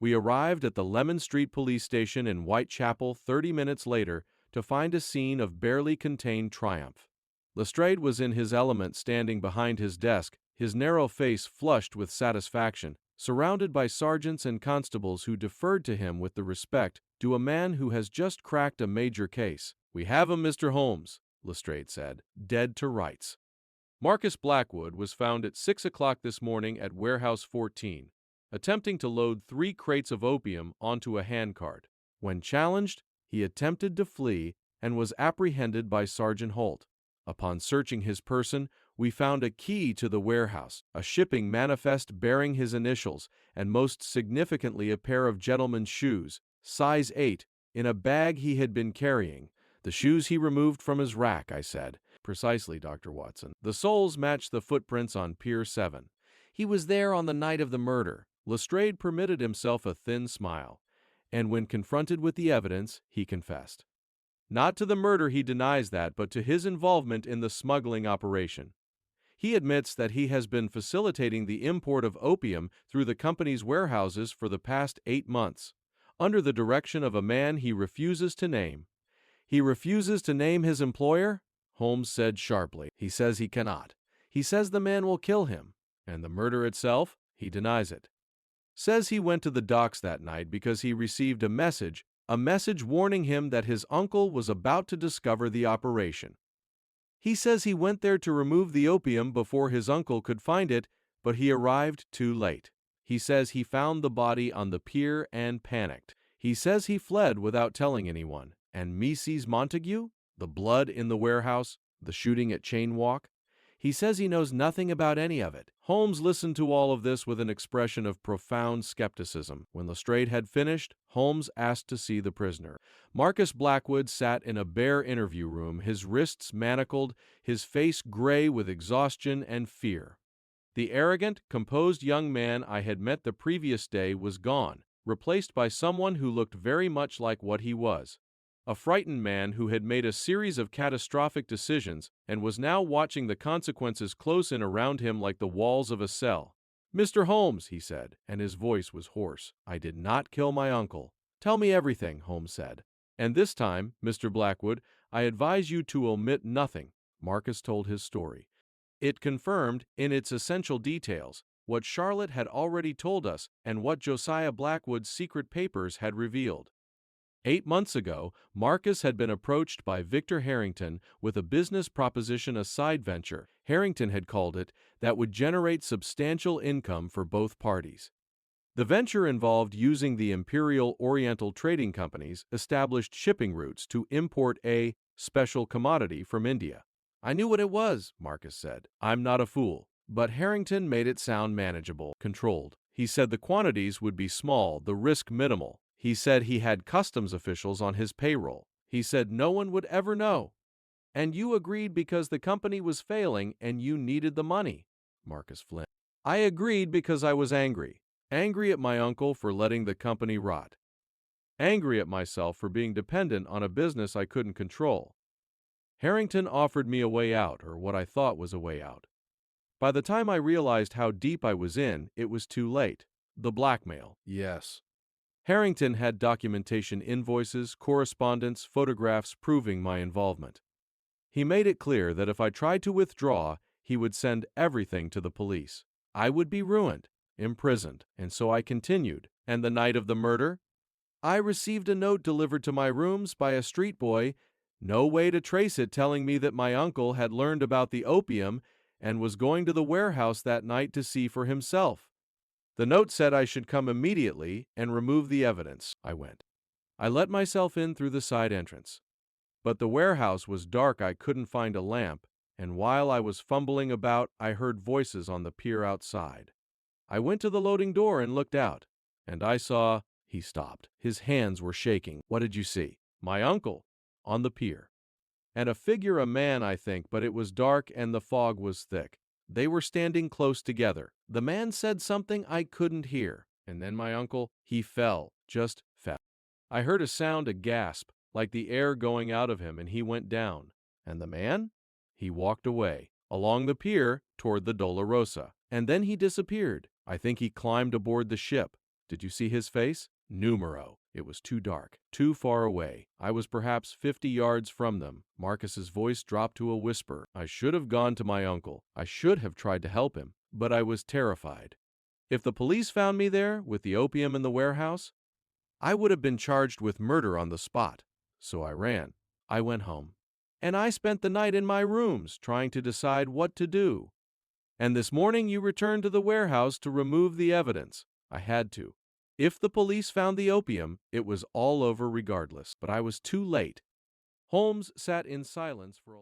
We arrived at the Lemon Street Police Station in Whitechapel 30 minutes later to find a scene of barely contained triumph. Lestrade was in his element standing behind his desk, his narrow face flushed with satisfaction, surrounded by sergeants and constables who deferred to him with the respect due a man who has just cracked a major case. "We have him, Mr. Holmes," Lestrade said, "dead to rights. Marcus Blackwood was found at 6 o'clock this morning at Warehouse 14, attempting to load 3 crates of opium onto a handcart. When challenged, he attempted to flee and was apprehended by Sergeant Holt. Upon searching his person, we found a key to the warehouse, a shipping manifest bearing his initials, and most significantly a pair of gentlemen's shoes, size 8, in a bag he had been carrying. The shoes he removed from his rack," I said. "Precisely, Dr. Watson. The soles match the footprints on Pier 7. He was there on the night of the murder." Lestrade permitted himself a thin smile, and when confronted with the evidence, he confessed. Not to the murder, he denies that, but to his involvement in the smuggling operation. He admits that he has been facilitating the import of opium through the company's warehouses for the past 8 months, under the direction of a man he refuses to name. "He refuses to name his employer?" Holmes said sharply. "He says he cannot. He says the man will kill him. And the murder itself? He denies it. Says he went to the docks that night because he received a message warning him that his uncle was about to discover the operation. He says he went there to remove the opium before his uncle could find it, but he arrived too late. He says he found the body on the pier and panicked. He says he fled without telling anyone. And Mrs. Montague? The blood in the warehouse? The shooting at Chain Walk? He says he knows nothing about any of it." Holmes listened to all of this with an expression of profound skepticism. When Lestrade had finished, Holmes asked to see the prisoner. Marcus Blackwood sat in a bare interview room, his wrists manacled, his face gray with exhaustion and fear. The arrogant, composed young man I had met the previous day was gone, replaced by someone who looked very much like what he was. A frightened man who had made a series of catastrophic decisions and was now watching the consequences close in around him like the walls of a cell. "Mr. Holmes," he said, and his voice was hoarse, "I did not kill my uncle." "Tell me everything," Holmes said. "And this time, Mr. Blackwood, I advise you to omit nothing." Marcus told his story. It confirmed, in its essential details, what Charlotte had already told us and what Josiah Blackwood's secret papers had revealed. 8 months ago, Marcus had been approached by Victor Harrington with a business proposition, a side venture, Harrington had called it, that would generate substantial income for both parties. The venture involved using the Imperial Oriental Trading Company's established shipping routes to import a special commodity from India. "I knew what it was," Marcus said. "I'm not a fool." But Harrington made it sound manageable, controlled. He said the quantities would be small, the risk minimal. He said he had customs officials on his payroll. He said no one would ever know. "And you agreed because the company was failing and you needed the money." Marcus flinched. "I agreed because I was angry. Angry at my uncle for letting the company rot. Angry at myself for being dependent on a business I couldn't control. Harrington offered me a way out, or what I thought was a way out. By the time I realized how deep I was in, it was too late. The blackmail, yes. Harrington had documentation, invoices, correspondence, photographs proving my involvement. He made it clear that if I tried to withdraw, he would send everything to the police. I would be ruined, imprisoned, and so I continued. And the night of the murder? I received a note delivered to my rooms by a street boy, no way to trace it, telling me that my uncle had learned about the opium and was going to the warehouse that night to see for himself. The note said I should come immediately and remove the evidence. I went. I let myself in through the side entrance. But the warehouse was dark, I couldn't find a lamp, and while I was fumbling about, I heard voices on the pier outside. I went to the loading door and looked out, and I saw... He stopped. His hands were shaking. What did you see? My uncle, on the pier. And a figure, a man, I think, but it was dark and the fog was thick. They were standing close together. The man said something I couldn't hear, and then my uncle, he fell, just fell. I heard a sound, a gasp, like the air going out of him, and he went down. And the man? He walked away, along the pier, toward the Dolorosa. And then he disappeared. I think he climbed aboard the ship. Did you see his face? Numero. It was too dark, too far away. I was perhaps 50 yards from them. Marcus's voice dropped to a whisper. I should have gone to my uncle. I should have tried to help him, but I was terrified. If the police found me there, with the opium in the warehouse, I would have been charged with murder on the spot. So I ran. I went home. And I spent the night in my rooms, trying to decide what to do. And this morning you returned to the warehouse to remove the evidence. I had to. If the police found the opium, it was all over regardless. But I was too late. Holmes sat in silence for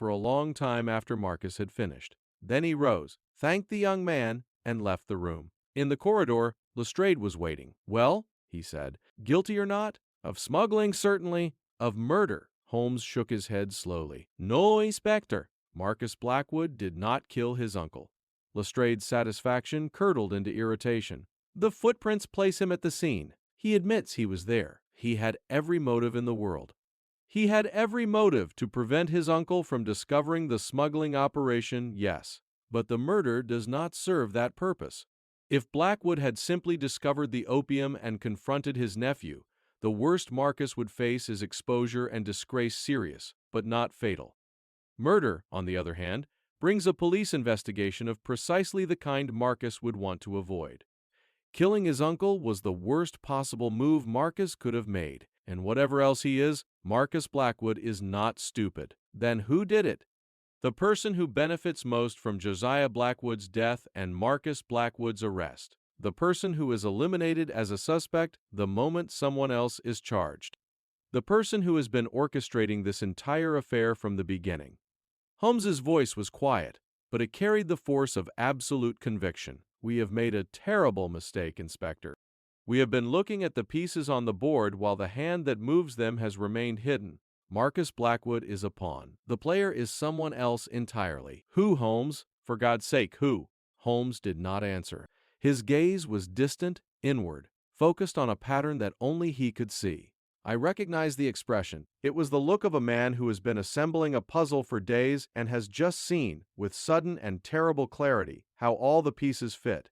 a long time after Marcus had finished. Then he rose, thanked the young man, and left the room. In the corridor, Lestrade was waiting. Well, he said, guilty or not? Of smuggling, certainly. Of murder. Holmes shook his head slowly. No, Inspector. Marcus Blackwood did not kill his uncle. Lestrade's satisfaction curdled into irritation. The footprints place him at the scene. He admits he was there. He had every motive in the world. He had every motive to prevent his uncle from discovering the smuggling operation, yes. But the murder does not serve that purpose. If Blackwood had simply discovered the opium and confronted his nephew, the worst Marcus would face is exposure and disgrace, serious, but not fatal. Murder, on the other hand, brings a police investigation of precisely the kind Marcus would want to avoid. Killing his uncle was the worst possible move Marcus could have made, and whatever else he is, Marcus Blackwood is not stupid. Then who did it? The person who benefits most from Josiah Blackwood's death and Marcus Blackwood's arrest. The person who is eliminated as a suspect the moment someone else is charged. The person who has been orchestrating this entire affair from the beginning. Holmes's voice was quiet, but it carried the force of absolute conviction. We have made a terrible mistake, Inspector. We have been looking at the pieces on the board while the hand that moves them has remained hidden. Marcus Blackwood is a pawn. The player is someone else entirely. Who, Holmes? For God's sake, who? Holmes did not answer. His gaze was distant, inward, focused on a pattern that only he could see. I recognized the expression. It was the look of a man who has been assembling a puzzle for days and has just seen, with sudden and terrible clarity, how all the pieces fit.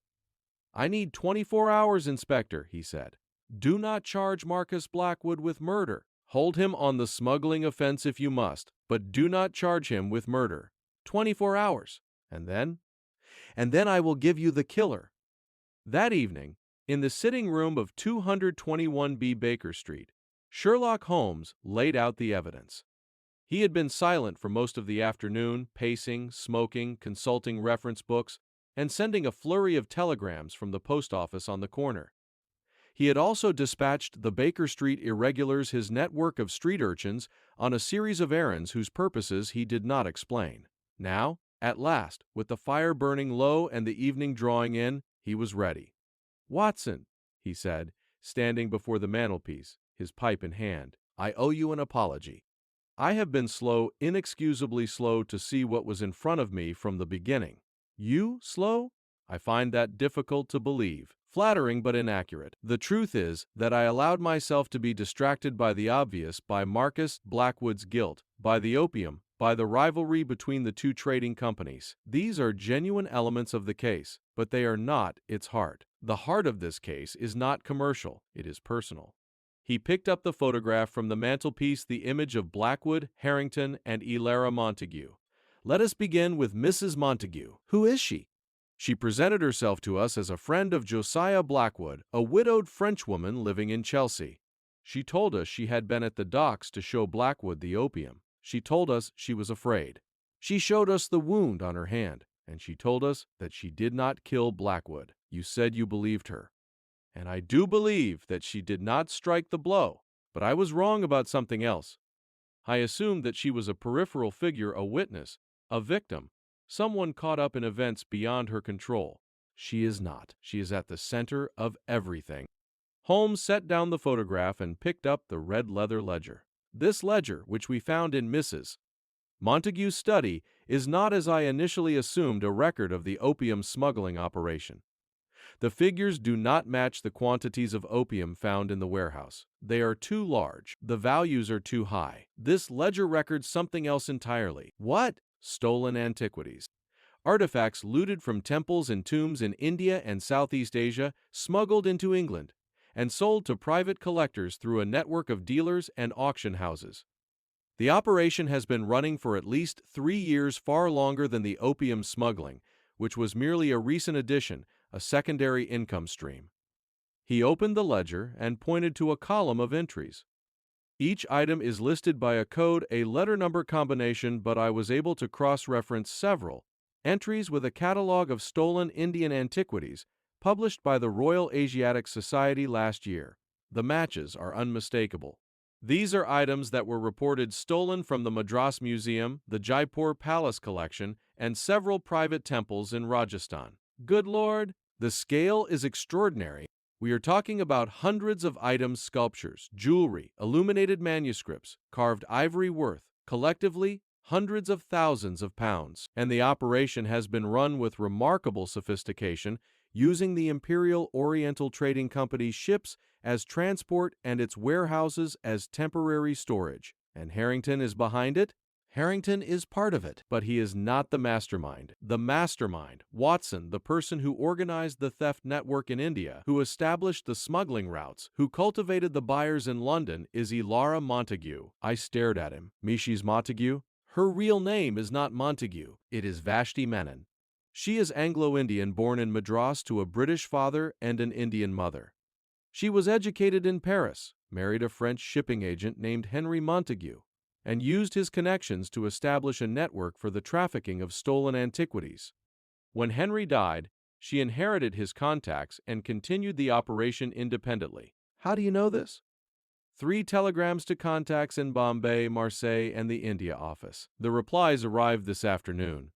I need 24 hours, Inspector, he said. Do not charge Marcus Blackwood with murder. Hold him on the smuggling offense if you must, but do not charge him with murder. 24 hours. And then I will give you the killer. That evening, in the sitting room of 221B Baker Street, Sherlock Holmes laid out the evidence. He had been silent for most of the afternoon, pacing, smoking, consulting reference books, and sending a flurry of telegrams from the post office on the corner. He had also dispatched the Baker Street irregulars, his network of street urchins, on a series of errands whose purposes he did not explain. Now, at last, with the fire burning low and the evening drawing in, he was ready. "Watson," he said, standing before the mantelpiece, his pipe in hand, "I owe you an apology. I have been slow, inexcusably slow, to see what was in front of me from the beginning." "You slow?" "I find that difficult to believe. Flattering but inaccurate. The truth is that I allowed myself to be distracted by the obvious, by Marcus Blackwood's guilt, by the opium, by the rivalry between the two trading companies. These are genuine elements of the case, but they are not its heart. The heart of this case is not commercial, it is personal." He picked up the photograph from the mantelpiece, the image of Blackwood, Harrington, and Elara Montague. "Let us begin with Mrs. Montague. Who is she?" "She presented herself to us as a friend of Josiah Blackwood, a widowed Frenchwoman living in Chelsea. She told us she had been at the docks to show Blackwood the opium. She told us she was afraid. She showed us the wound on her hand, and she told us that she did not kill Blackwood. You said you believed her. And I do believe that she did not strike the blow, but I was wrong about something else. I assumed that she was a peripheral figure, a witness, a victim, someone caught up in events beyond her control. She is not. She is at the center of everything." Holmes set down the photograph and picked up the red leather ledger. "This ledger, which we found in Mrs. Montague's study, is not, as I initially assumed, a record of the opium smuggling operation. The figures do not match the quantities of opium found in the warehouse. They are too large. The values are too high. This ledger records something else entirely." "What?" "Stolen antiquities. Artifacts looted from temples and tombs in India and Southeast Asia, smuggled into England, and sold to private collectors through a network of dealers and auction houses. The operation has been running for at least 3 years, far longer than the opium smuggling, which was merely a recent addition, a secondary income stream." He opened the ledger and pointed to a column of entries. "Each item is listed by a code, a letter number combination, but I was able to cross-reference several entries with a catalog of stolen Indian antiquities published by the Royal Asiatic Society last year. The matches are unmistakable. These are items that were reported stolen from the Madras Museum, the Jaipur Palace Collection, and several private temples in Rajasthan." "Good Lord! The scale is extraordinary. We are talking about hundreds of items, sculptures, jewelry, illuminated manuscripts, carved ivory worth, collectively, hundreds of thousands of pounds. And the operation has been run with remarkable sophistication, using the Imperial Oriental Trading Company's ships as transport and its warehouses as temporary storage. And Harrington is behind it?" "Harrington is part of it, but he is not the mastermind. The mastermind, Watson, the person who organized the theft network in India, who established the smuggling routes, who cultivated the buyers in London, is Elara Montague." I stared at him. "Mrs. Montague? Her real name is not Montague. It is Vashti Menon. She is Anglo-Indian, born in Madras to a British father and an Indian mother. She was educated in Paris, married a French shipping agent named Henry Montague, and used his connections to establish a network for the trafficking of stolen antiquities. When Henry died, she inherited his contacts and continued the operation independently." "How do you know this?" 3 telegrams to contacts in Bombay, Marseille, and the India office. The replies arrived this afternoon.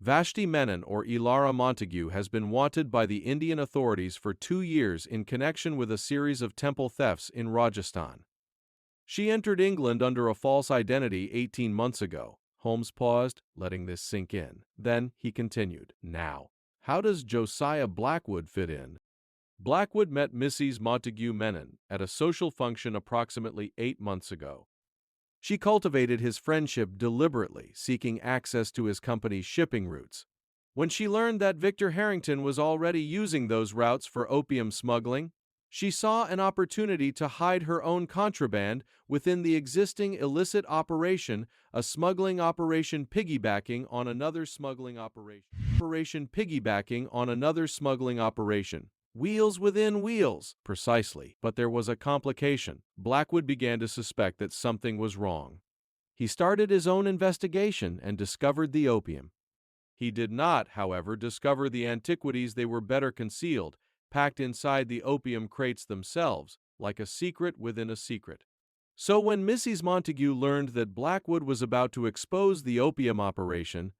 "Vashti Menon, or Elara Montague, has been wanted by the Indian authorities for 2 years in connection with a series of temple thefts in Rajasthan. She entered England under a false identity 18 months ago." Holmes paused, letting this sink in. Then he continued, "Now, how does Josiah Blackwood fit in?" "Blackwood met Mrs. Montague Menon at a social function approximately 8 months ago. She cultivated his friendship deliberately, seeking access to his company's shipping routes. When she learned that Victor Harrington was already using those routes for opium smuggling, she saw an opportunity to hide her own contraband within the existing illicit operation, a smuggling operation piggybacking on another smuggling operation. Wheels within wheels." "Precisely. But there was a complication. Blackwood began to suspect that something was wrong. He started his own investigation and discovered the opium. He did not, however, discover the antiquities. They were better concealed, packed inside the opium crates themselves, like a secret within a secret. So when Mrs. Montague learned that Blackwood was about to expose the opium operation,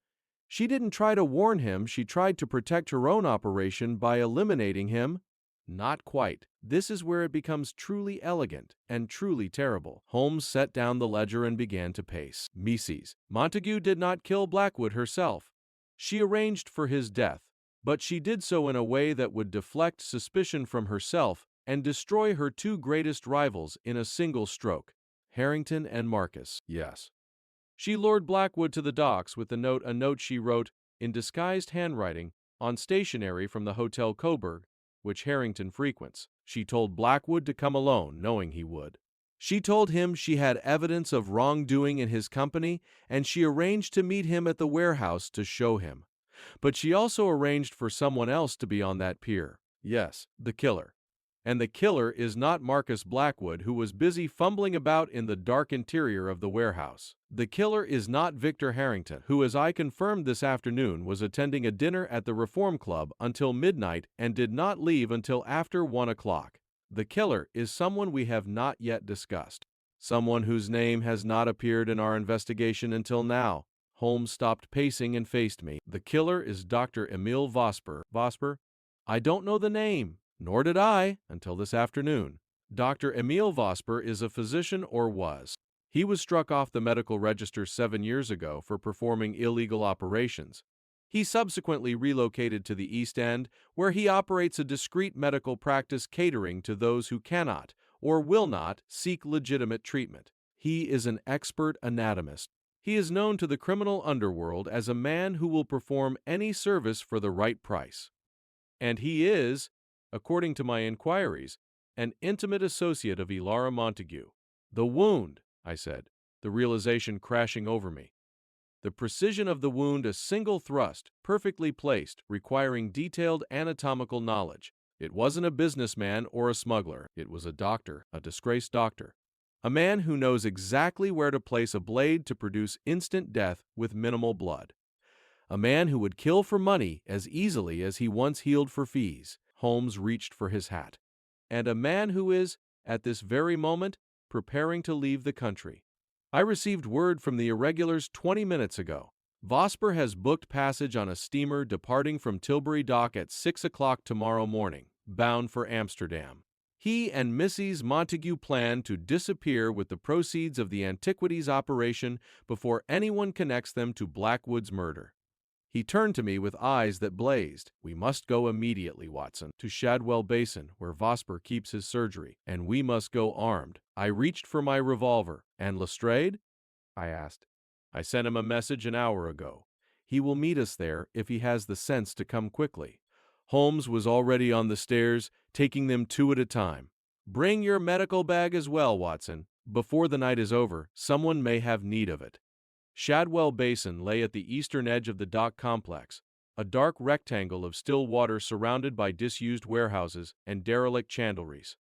she didn't try to warn him, she tried to protect her own operation by eliminating him." "Not quite. This is where it becomes truly elegant and truly terrible." Holmes set down the ledger and began to pace. "Mrs. Montague did not kill Blackwood herself. She arranged for his death, but she did so in a way that would deflect suspicion from herself and destroy her 2 greatest rivals in a single stroke, Harrington and Marcus." "Yes." "She lured Blackwood to the docks with a note she wrote, in disguised handwriting, on stationery from the Hotel Coburg, which Harrington frequents. She told Blackwood to come alone, knowing he would. She told him she had evidence of wrongdoing in his company, and she arranged to meet him at the warehouse to show him. But she also arranged for someone else to be on that pier. Yes, the killer. And the killer is not Marcus Blackwood, who was busy fumbling about in the dark interior of the warehouse. The killer is not Victor Harrington, who, as I confirmed this afternoon, was attending a dinner at the Reform Club until midnight and did not leave until after 1 o'clock. The killer is someone we have not yet discussed. Someone whose name has not appeared in our investigation until now. Holmes stopped pacing and faced me. The killer is Dr. Emil Vosper. Vosper? I don't know the name. Nor did I, until this afternoon. Dr. Emil Vosper is a physician, or was. He was struck off the medical register 7 years ago for performing illegal operations. He subsequently relocated to the East End, where he operates a discreet medical practice catering to those who cannot, or will not, seek legitimate treatment. He is an expert anatomist. He is known to the criminal underworld as a man who will perform any service for the right price. And he is, according to my inquiries, an intimate associate of Elara Montague. The wound, I said, the realization crashing over me. The precision of the wound, a single thrust, perfectly placed, requiring detailed anatomical knowledge. It wasn't a businessman or a smuggler. It was a doctor, a disgraced doctor. A man who knows exactly where to place a blade to produce instant death with minimal blood. A man who would kill for money as easily as he once healed for fees. Holmes reached for his hat. And a man who is, at this very moment, preparing to leave the country. I received word from the irregulars 20 minutes ago. Vosper has booked passage on a steamer departing from Tilbury Dock at 6 o'clock tomorrow morning, bound for Amsterdam. He and Mrs. Montague plan to disappear with the proceeds of the antiquities operation before anyone connects them to Blackwood's murder. He turned to me with eyes that blazed. We must go immediately, Watson, to Shadwell Basin, where Vosper keeps his surgery, and we must go armed. I reached for my revolver. And Lestrade? I asked. I sent him a message an hour ago. He will meet us there if he has the sense to come quickly. Holmes was already on the stairs, taking them 2 at a time. Bring your medical bag as well, Watson. Before the night is over, someone may have need of it. Shadwell Basin lay at the eastern edge of the dock complex, a dark rectangle of still water surrounded by disused warehouses and derelict chandleries.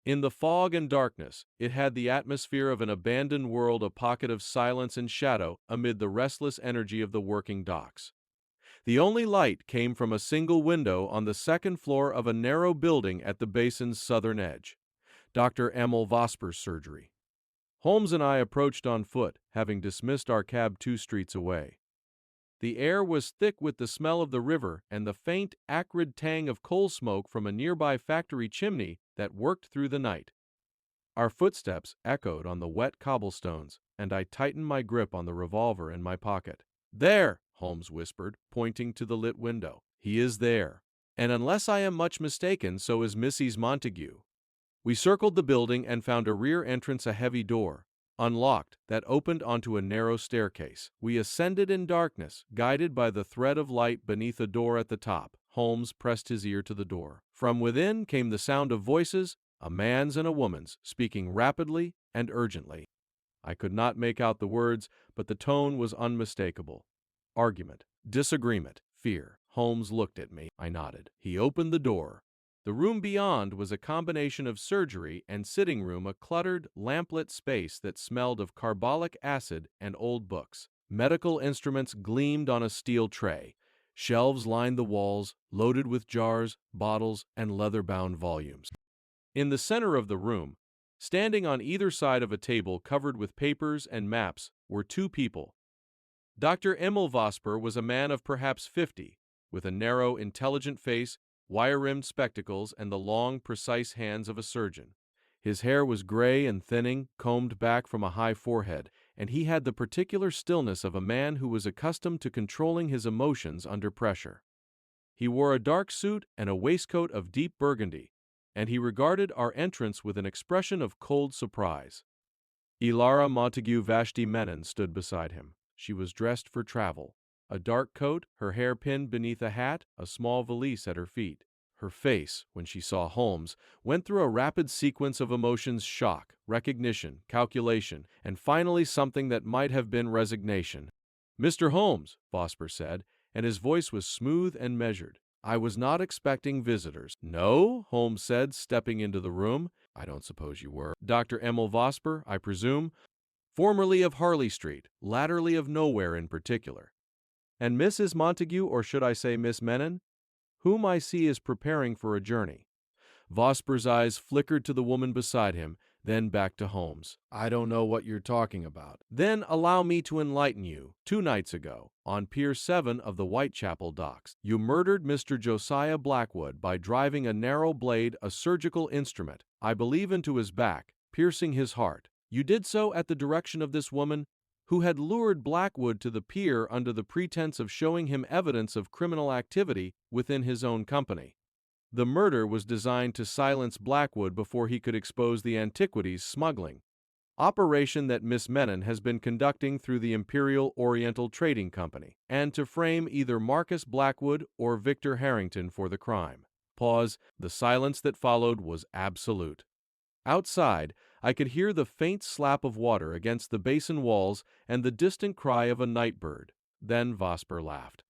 In the fog and darkness, it had the atmosphere of an abandoned world, a pocket of silence and shadow amid the restless energy of the working docks. The only light came from a single window on the second floor of a narrow building at the basin's southern edge, Dr. Emil Vosper's surgery. Holmes and I approached on foot, having dismissed our cab 2 streets away. The air was thick with the smell of the river and the faint, acrid tang of coal smoke from a nearby factory chimney that worked through the night. Our footsteps echoed on the wet cobblestones, and I tightened my grip on the revolver in my pocket. "There!" Holmes whispered, pointing to the lit window. "He is there. And unless I am much mistaken, so is Mrs. Montague." We circled the building and found a rear entrance, a heavy door, unlocked, that opened onto a narrow staircase. We ascended in darkness, guided by the thread of light beneath a door at the top. Holmes pressed his ear to the door. From within came the sound of voices, a man's and a woman's, speaking rapidly and urgently. I could not make out the words, but the tone was unmistakable. Argument, disagreement, fear. Holmes looked at me. I nodded. He opened the door. The room beyond was a combination of surgery and sitting room, a cluttered, lamplit space that smelled of carbolic acid and old books. Medical instruments gleamed on a steel tray. Shelves lined the walls, loaded with jars, bottles, and leather-bound volumes. In the center of the room, standing on either side of a table covered with papers and maps, were 2 people. Dr. Emil Vosper was a man of perhaps 50, with a narrow, intelligent face, wire-rimmed spectacles, and the long, precise hands of a surgeon. His hair was gray and thinning, combed back from a high forehead, and he had the particular stillness of a man who was accustomed to controlling his emotions under pressure. He wore a dark suit and a waistcoat of deep burgundy, and he regarded our entrance with an expression of cold surprise. Elara Montague Vashti Menon stood beside him. She was dressed for travel. A dark coat, her hair pinned beneath a hat, a small valise at her feet. Her face, when she saw Holmes, went through a rapid sequence of emotions: shock, recognition, calculation, and finally something that might have been resignation. "Mr. Holmes," Vosper said, and his voice was smooth and measured. "I was not expecting visitors." "No?" Holmes said, stepping into the room. "I don't suppose you were. Dr. Emil Vosper, I presume, formerly of Harley Street, latterly of nowhere in particular. And Mrs. Montague, or should I say Miss Menon, whom I see is preparing for a journey." Vosper's eyes flickered to the woman beside him, then back to Holmes. "I don't know what you're talking about." "Then allow me to enlighten you. 2 nights ago, on Pier 7 of the Whitechapel docks, you murdered Mr. Josiah Blackwood by driving a narrow blade, a surgical instrument, I believe, into his back, piercing his heart. You did so at the direction of this woman who had lured Blackwood to the pier under the pretense of showing him evidence of criminal activity within his own company. The murder was designed to silence Blackwood before he could expose the antiquities smuggling operation that Miss Menon has been conducting through the Imperial Oriental Trading Company, and to frame either Marcus Blackwood or Victor Harrington for the crime." Pause. The silence that followed was absolute. Outside, I could hear the faint slap of water against the basin walls and the distant cry of a night bird. Then Vosper laughed.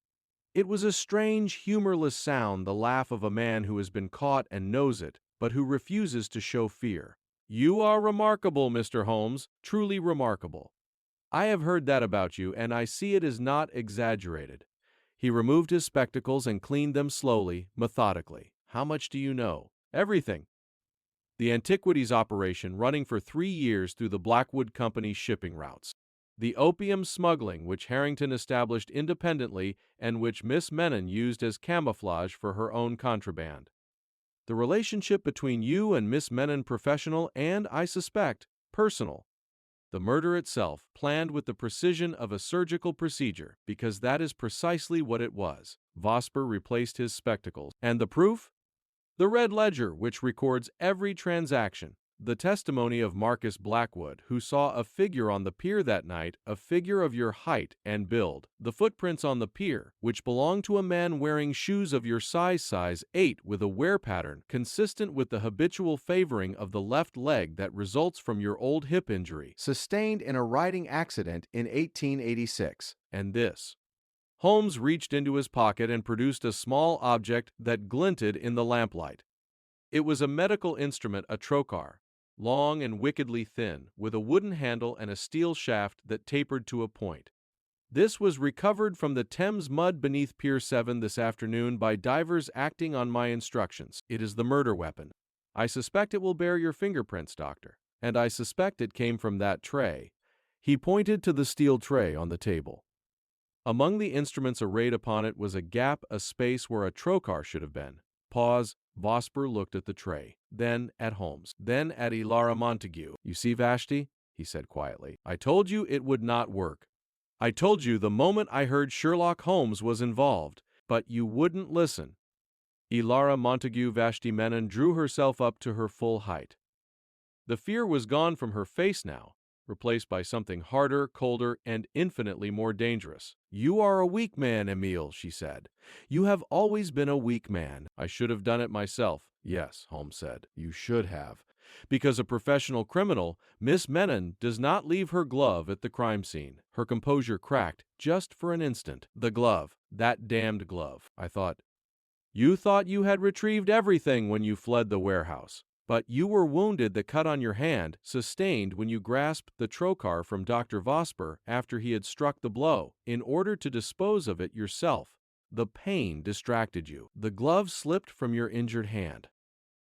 It was a strange, humorless sound, the laugh of a man who has been caught and knows it, but who refuses to show fear. "You are remarkable, Mr. Holmes, truly remarkable. I have heard that about you, and I see it is not exaggerated." He removed his spectacles and cleaned them slowly, methodically. "How much do you know?" "Everything. The antiquities operation running for 3 years through the Blackwood Company's shipping routes. The opium smuggling which Harrington established independently and which Miss Menon used as camouflage for her own contraband. The relationship between you and Miss Menon, professional and, I suspect, personal. The murder itself, planned with the precision of a surgical procedure, because that is precisely what it was." Vosper replaced his spectacles. "And the proof?" "The red ledger, which records every transaction. The testimony of Marcus Blackwood, who saw a figure on the pier that night, a figure of your height and build. The footprints on the pier, which belong to a man wearing shoes of your size 8 with a wear pattern consistent with the habitual favoring of the left leg that results from your old hip injury, sustained in a riding accident in 1886. And this." Holmes reached into his pocket and produced a small object that glinted in the lamplight. It was a medical instrument, a trocar, long and wickedly thin, with a wooden handle and a steel shaft that tapered to a point. "This was recovered from the Thames mud beneath Pier 7 this afternoon by divers acting on my instructions. It is the murder weapon. I suspect it will bear your fingerprints, Doctor. And I suspect it came from that tray." He pointed to the steel tray on the table. Among the instruments arrayed upon it was a gap, a space where a trocar should have been. Pause. Vosper looked at the tray, then at Holmes, then at Ilara Montague. "You see, Vashti," he said quietly, "I told you it would not work. I told you the moment I heard Sherlock Holmes was involved, but you wouldn't listen." Ilara Montague Vashti Menon drew herself up to her full height. The fear was gone from her face now, replaced by something harder, colder, and infinitely more dangerous. "You are a weak man, Emile," she said. "You have always been a weak man." "I should have done it myself." "Yes," Holmes said, "you should have. Because a professional criminal, Miss Menon does not leave her glove at the crime scene." Her composure cracked just for an instant. "The glove. That damned glove. I thought—" "You thought you had retrieved everything when you fled the warehouse. But you were wounded. The cut on your hand, sustained when you grasped the trocar from Dr. Vosper after he had struck the blow, in order to dispose of it yourself. The pain distracted you. The glove slipped from your injured hand.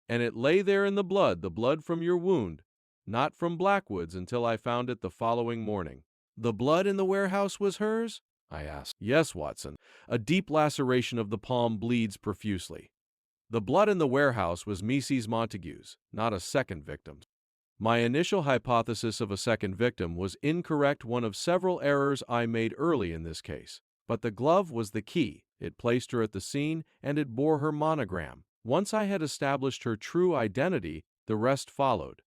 And it lay there in the blood from your wound, not from Blackwood's until I found it the following morning." "The blood in the warehouse was hers?" I asked. "Yes, Watson. A deep laceration of the palm bleeds profusely. The blood in the warehouse was Mrs. Montague's, not a second victim's. My initial hypothesis of a second victim was incorrect, one of several errors I made early in this case. But the glove was the key. It placed her at the scene, and it bore her monogram. Once I had established her true identity, the rest followed."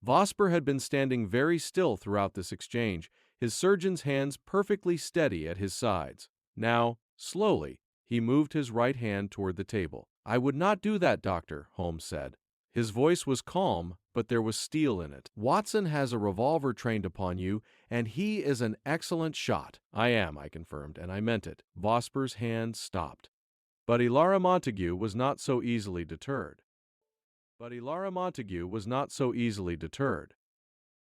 Vosper had been standing very still throughout this exchange, his surgeon's hands perfectly steady at his sides. Now, slowly, he moved his right hand toward the table. "I would not do that, Doctor," Holmes said. His voice was calm, but there was steel in it. "Watson has a revolver trained upon you, and he is an excellent shot." "I am," I confirmed, and I meant it. Vosper's hand stopped. But Ilara Montague was not so easily deterred.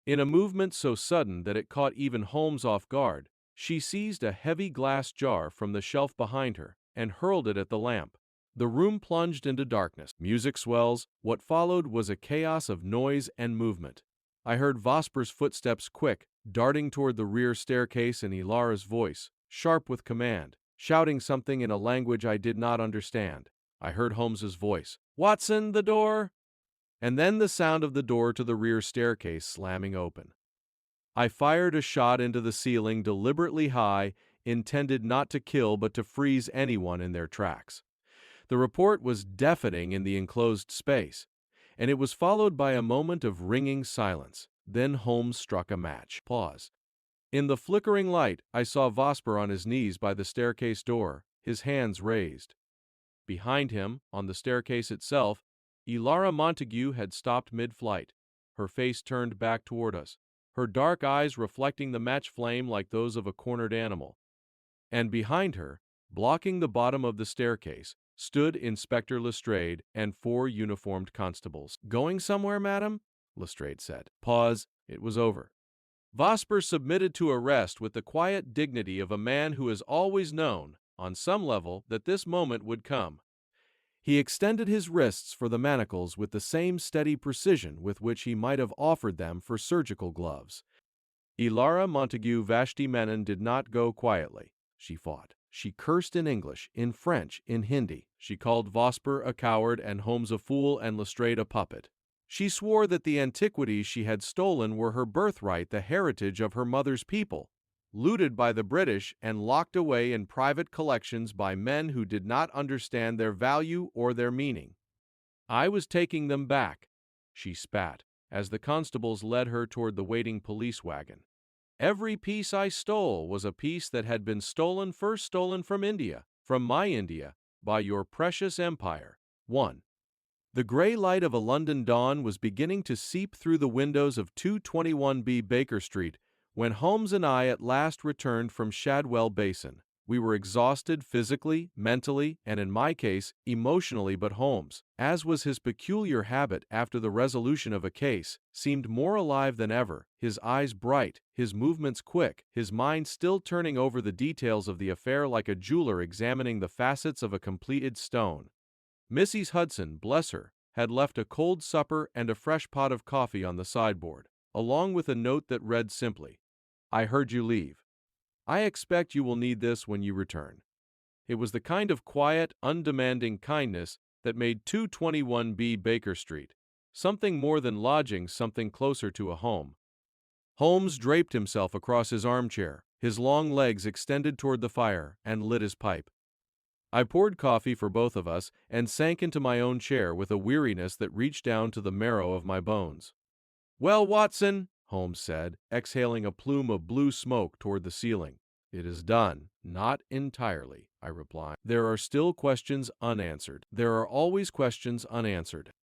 In a movement so sudden that it caught even Holmes off guard, she seized a heavy glass jar from the shelf behind her and hurled it at the lamp. The room plunged into darkness. Music swells. What followed was a chaos of noise and movement. I heard Vosper's footsteps quick, darting toward the rear staircase, and Ilara's voice, sharp with command, shouting something in a language I did not understand. I heard Holmes's voice, "Watson, the door!" And then the sound of the door to the rear staircase slamming open. I fired a shot into the ceiling deliberately high, intended not to kill but to freeze anyone in their tracks. The report was deafening in the enclosed space, and it was followed by a moment of ringing silence. Then Holmes struck a match. Pause. In the flickering light, I saw Vosper on his knees by the staircase door, his hands raised. Behind him, on the staircase itself, Ilara Montague had stopped mid-flight, her face turned back toward us, her dark eyes reflecting the match flame like those of a cornered animal. And behind her, blocking the bottom of the staircase, stood Inspector Lestrade and 4 uniformed constables. "Going somewhere, madam?" Lestrade said. Pause. It was over. Vosper submitted to arrest with the quiet dignity of a man who has always known, on some level, that this moment would come. He extended his wrists for the manacles with the same steady precision with which he might have offered them for surgical gloves. Ilara Montague Vashti Menon did not go quietly. She fought. She cursed in English, in French, in Hindi. She called Vosper a coward and Holmes a fool and Lestrade a puppet. She swore that the antiquities she had stolen were her birthright, the heritage of her mother's people, looted by the British and locked away in private collections by men who did not understand their value or their meaning. I was taking them back, she spat, as the constables led her toward the waiting police wagon. Every piece I stole was a piece that had been first stolen from India, from my India, by your precious empire. 1. The gray light of a London dawn was beginning to seep through the windows of 221B Baker Street when Holmes and I at last returned from Shadwell Basin. We were exhausted physically, mentally, and in my case, emotionally, but Holmes, as was his peculiar habit after the resolution of a case, seemed more alive than ever, his eyes bright, his movements quick, his mind still turning over the details of the affair like a jeweler examining the facets of a completed stone. Mrs. Hudson, bless her, had left a cold supper and a fresh pot of coffee on the sideboard, along with a note that read simply, "I heard you leave. I expect you will need this when you return." It was the kind of quiet, undemanding kindness that made 221B Baker Street something more than lodging, something closer to a home. Holmes draped himself across his armchair, his long legs extended toward the fire, and lit his pipe. I poured coffee for both of us and sank into my own chair with a weariness that reached down to the marrow of my bones. "Well, Watson," Holmes said, exhaling a plume of blue smoke toward the ceiling. "It is done." "Not entirely," I replied. "There are still questions unanswered. There are always questions unanswered.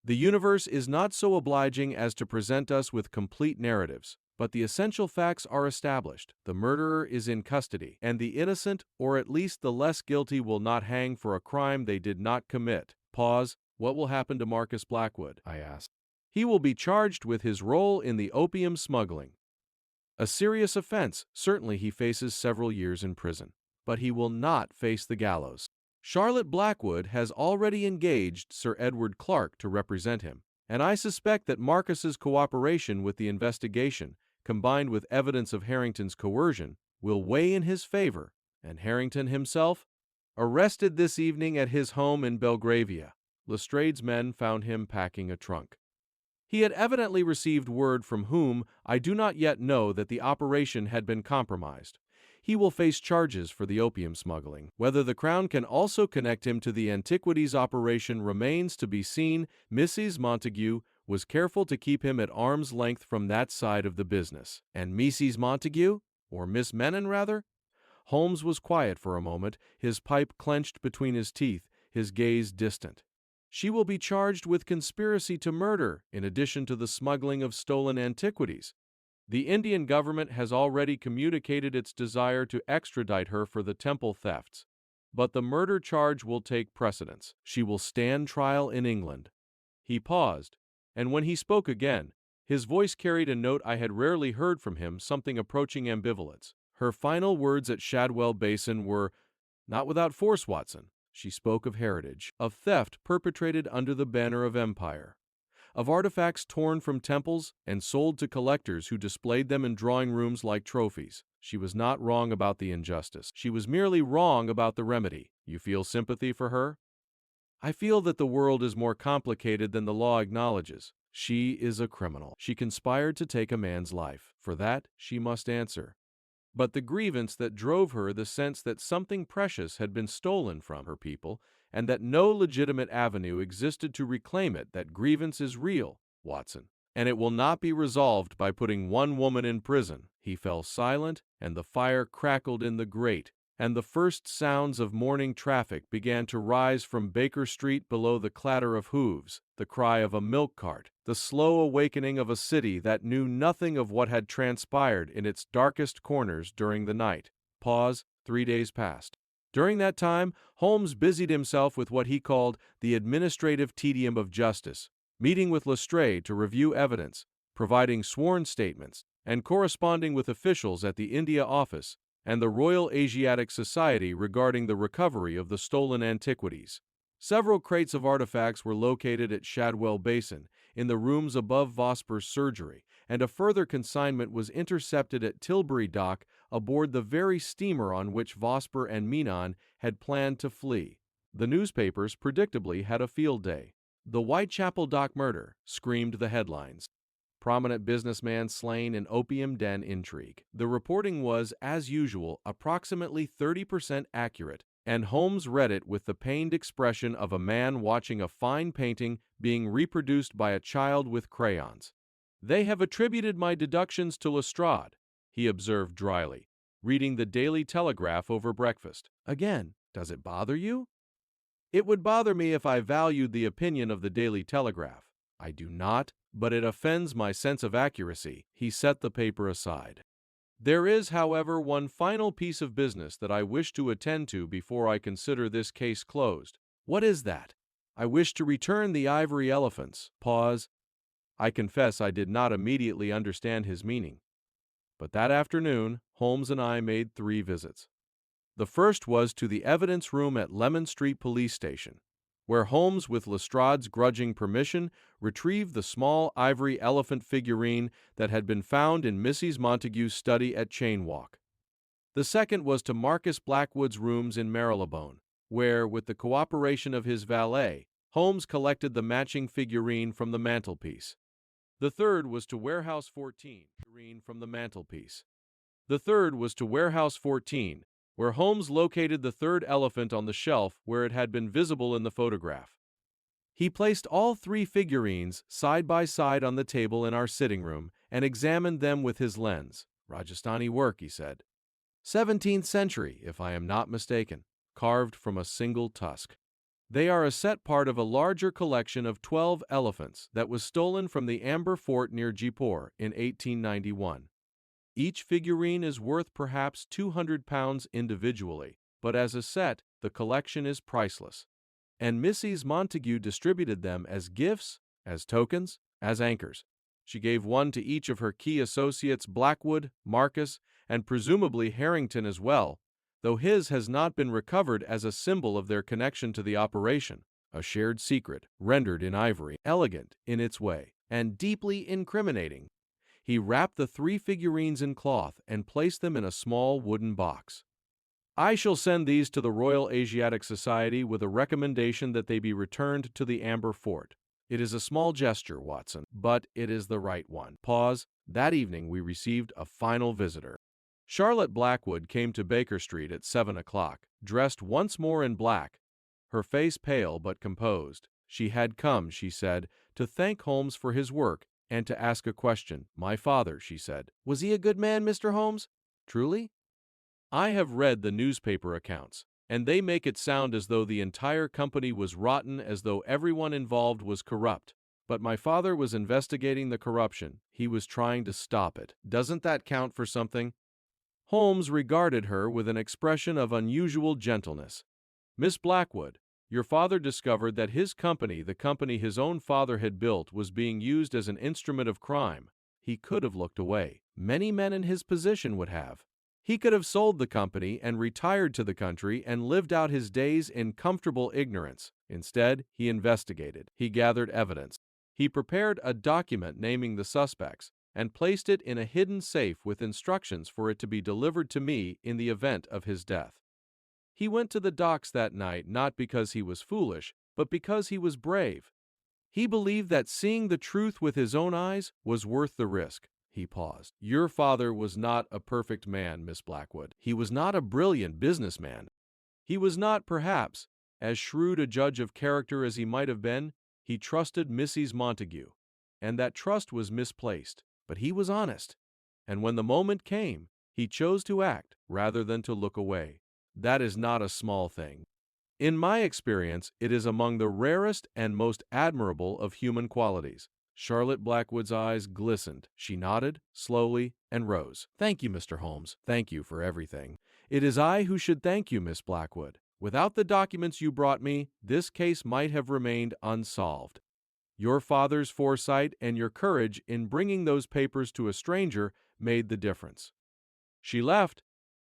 The universe is not so obliging as to present us with complete narratives, but the essential facts are established. The murderer is in custody, and the innocent, or at least the less guilty, will not hang for a crime they did not commit." Pause. "What will happen to Marcus Blackwood?" I asked. "He will be charged with his role in the opium smuggling. A serious offense. Certainly he faces several years in prison. But he will not face the gallows. Charlotte Blackwood has already engaged Sir Edward Clark to represent him, and I suspect that Marcus's cooperation with the investigation, combined with evidence of Harrington's coercion, will weigh in his favor, and Harrington himself, arrested this evening at his home in Belgravia. Lestrade's men found him packing a trunk. He had evidently received word from whom I do not yet know that the operation had been compromised. He will face charges for the opium smuggling. Whether the Crown can also connect him to the antiquities operation remains to be seen. Mrs. Montague was careful to keep him at arm's length from that side of the business. And Mrs. Montague? Or Miss Menon, rather? Holmes was quiet for a moment, his pipe clenched between his teeth, his gaze distant. "She will be charged with conspiracy to murder, in addition to the smuggling of stolen antiquities. The Indian government has already communicated its desire to extradite her for the temple thefts. But the murder charge will take precedence. She will stand trial in England." He paused, and when he spoke again, his voice carried a note I had rarely heard from him, something approaching ambivalence. "Her final words at Shadwell Basin were, 'Not without force, Watson.' She spoke of heritage, of theft perpetrated under the banner of empire, of artifacts torn from temples and sold to collectors who displayed them in drawing rooms like trophies. She was not wrong about the injustice. She was merely wrong about the remedy. You feel sympathy for her?" "I feel that the world is more complicated than the law acknowledges. She is a criminal. She conspired to take a man's life. For that, she must answer. But the grievance that drove her, the sense that something precious had been stolen from her people, and that no legitimate avenue existed to reclaim it, that grievance is real, Watson. And it will not be resolved by putting one woman in prison." He fell silent, and the fire crackled in the grate, and the first sounds of morning traffic began to rise from Baker Street below, the clatter of hooves, the cry of a milk cart, the slow awakening of a city that knew nothing of what had transpired in its darkest corners during the night. Pause. 3 days passed. During that time, Holmes busied himself with what he called the administrative tedium of justice, meeting with Lestrade to review evidence, providing sworn statements, and corresponding with officials at the India Office and the Royal Asiatic Society regarding the recovery of the stolen antiquities. Several crates of artifacts were located at Shadwell Basin, in the rooms above Vosper's surgery, and a further consignment was intercepted at Tilbury Dock aboard the very steamer on which Vosper and Menon had planned to flee. The newspapers, predictably, had a field day. "The Whitechapel Dock murder," screamed the headlines. "Prominent businessman slain in opium den intrigue." The reporting was, as usual, approximately 30% accurate, and Holmes read it with the pained expression of a man watching a fine painting being reproduced by a child with crayons. "They have attributed my deductions to Lestrade," he observed dryly, reading the Daily Telegraph over breakfast. "Again, does it bother you?" "It would bother me if I valued the opinion of the Daily Telegraph. I do not, but it offends my sense of accuracy." He set the paper aside. "There is, however, one final piece of business that I wish to attend to before I consider this case closed." "What is that?" "I wish to return the ivory elephants." Pause. I confess I did not immediately understand his meaning. But that afternoon, Holmes and I made 3 visits. The first was to the evidence room at Lemon Street Police Station, where Holmes, with Lestrade's grudging permission, retrieved the small ivory elephant figurine that had been found in Mrs. Montague's study at Chainwalk. The second was to Marcus Blackwood's rooms in Marylebone, where, with the cooperation of his valet, Holmes collected the matching figurine from the mantelpiece. The third was to Warehouse 14, where Holmes located the third elephant on the shelf where it had been visible in the photograph. He placed all 3 figurines side by side on the table in our sitting room and examined them with his lens. "Rajasthani work," he said. "17th century, if I am not mistaken, carved from a single tusk. They are a set part of a larger collection of 12 elephants that was stolen from the Amber Fort near Jaipur in 1891. Each figurine is worth perhaps £200 individually, but as a set, the collection is priceless. And Mrs. Montague distributed them as gifts, as tokens, as anchors. She gave one to each of her key associates, Blackwood, Marcus, and presumably Harrington as well, though his has not been recovered, as a symbol of their connection to the operation, a shared secret, rendered in ivory, elegant in its way, and deeply incriminating. He wrapped the 3 figurines in cloth and placed them in a small wooden box. "I shall send these to the Royal Asiatic Society with a recommendation that they be returned to the Amber Fort. It is a small gesture, Watson, but it is the right one." Pause. That evening we received a final visitor. Charlotte Blackwood came to Baker Street at 7 o'clock, dressed once more in black, her face pale but composed. She had come, she said, to thank Holmes for his work and to ask a question. "My father," she said. "Was he a good man, Mr. Holmes? Truly?" "I have read the newspaper accounts, And they make it sound as though the entire company was rotten, as though everyone involved was corrupt. But my father was investigating the corruption. He was trying to stop it. Doesn't that count for something?" Holmes regarded her with an expression of unusual gentleness. "Miss Blackwood, your father discovered that his company, the company his own father had built, was being used as an instrument of crime. He could have looked away. Many men in his position would have. He could have sold the company and retired to the country and lived out his days in comfortable ignorance. Instead, he investigated. He gathered evidence. He prepared a document naming the suspects and placed it in a hidden safe with instructions for it to be delivered to me in the event of his death. He went to the docks that night not because he was foolish, but because he was brave. He believed that seeing the truth with his own eyes was worth the risk." He paused. "Your father was not a perfect man, Miss Blackwood. He was not a brilliant businessman. He was not, perhaps, as shrewd a judge of character as he might have been. He trusted Mrs. Montague, and that trust was misplaced. But he was honest, and when the moment came, he chose to act rather than to look away. That is not a small thing. In my experience, it is among the rarest and most admirable of human qualities." Charlotte Blackwood's eyes glistened. She nodded, slowly, and rose. "Thank you, Mr. Holmes. Thank you for everything. It is I who should thank you, Miss Blackwood. Without the documents you brought me, this case might have remained unsolved. Your father's foresight and your courage in bringing those papers to a stranger made the difference." She left,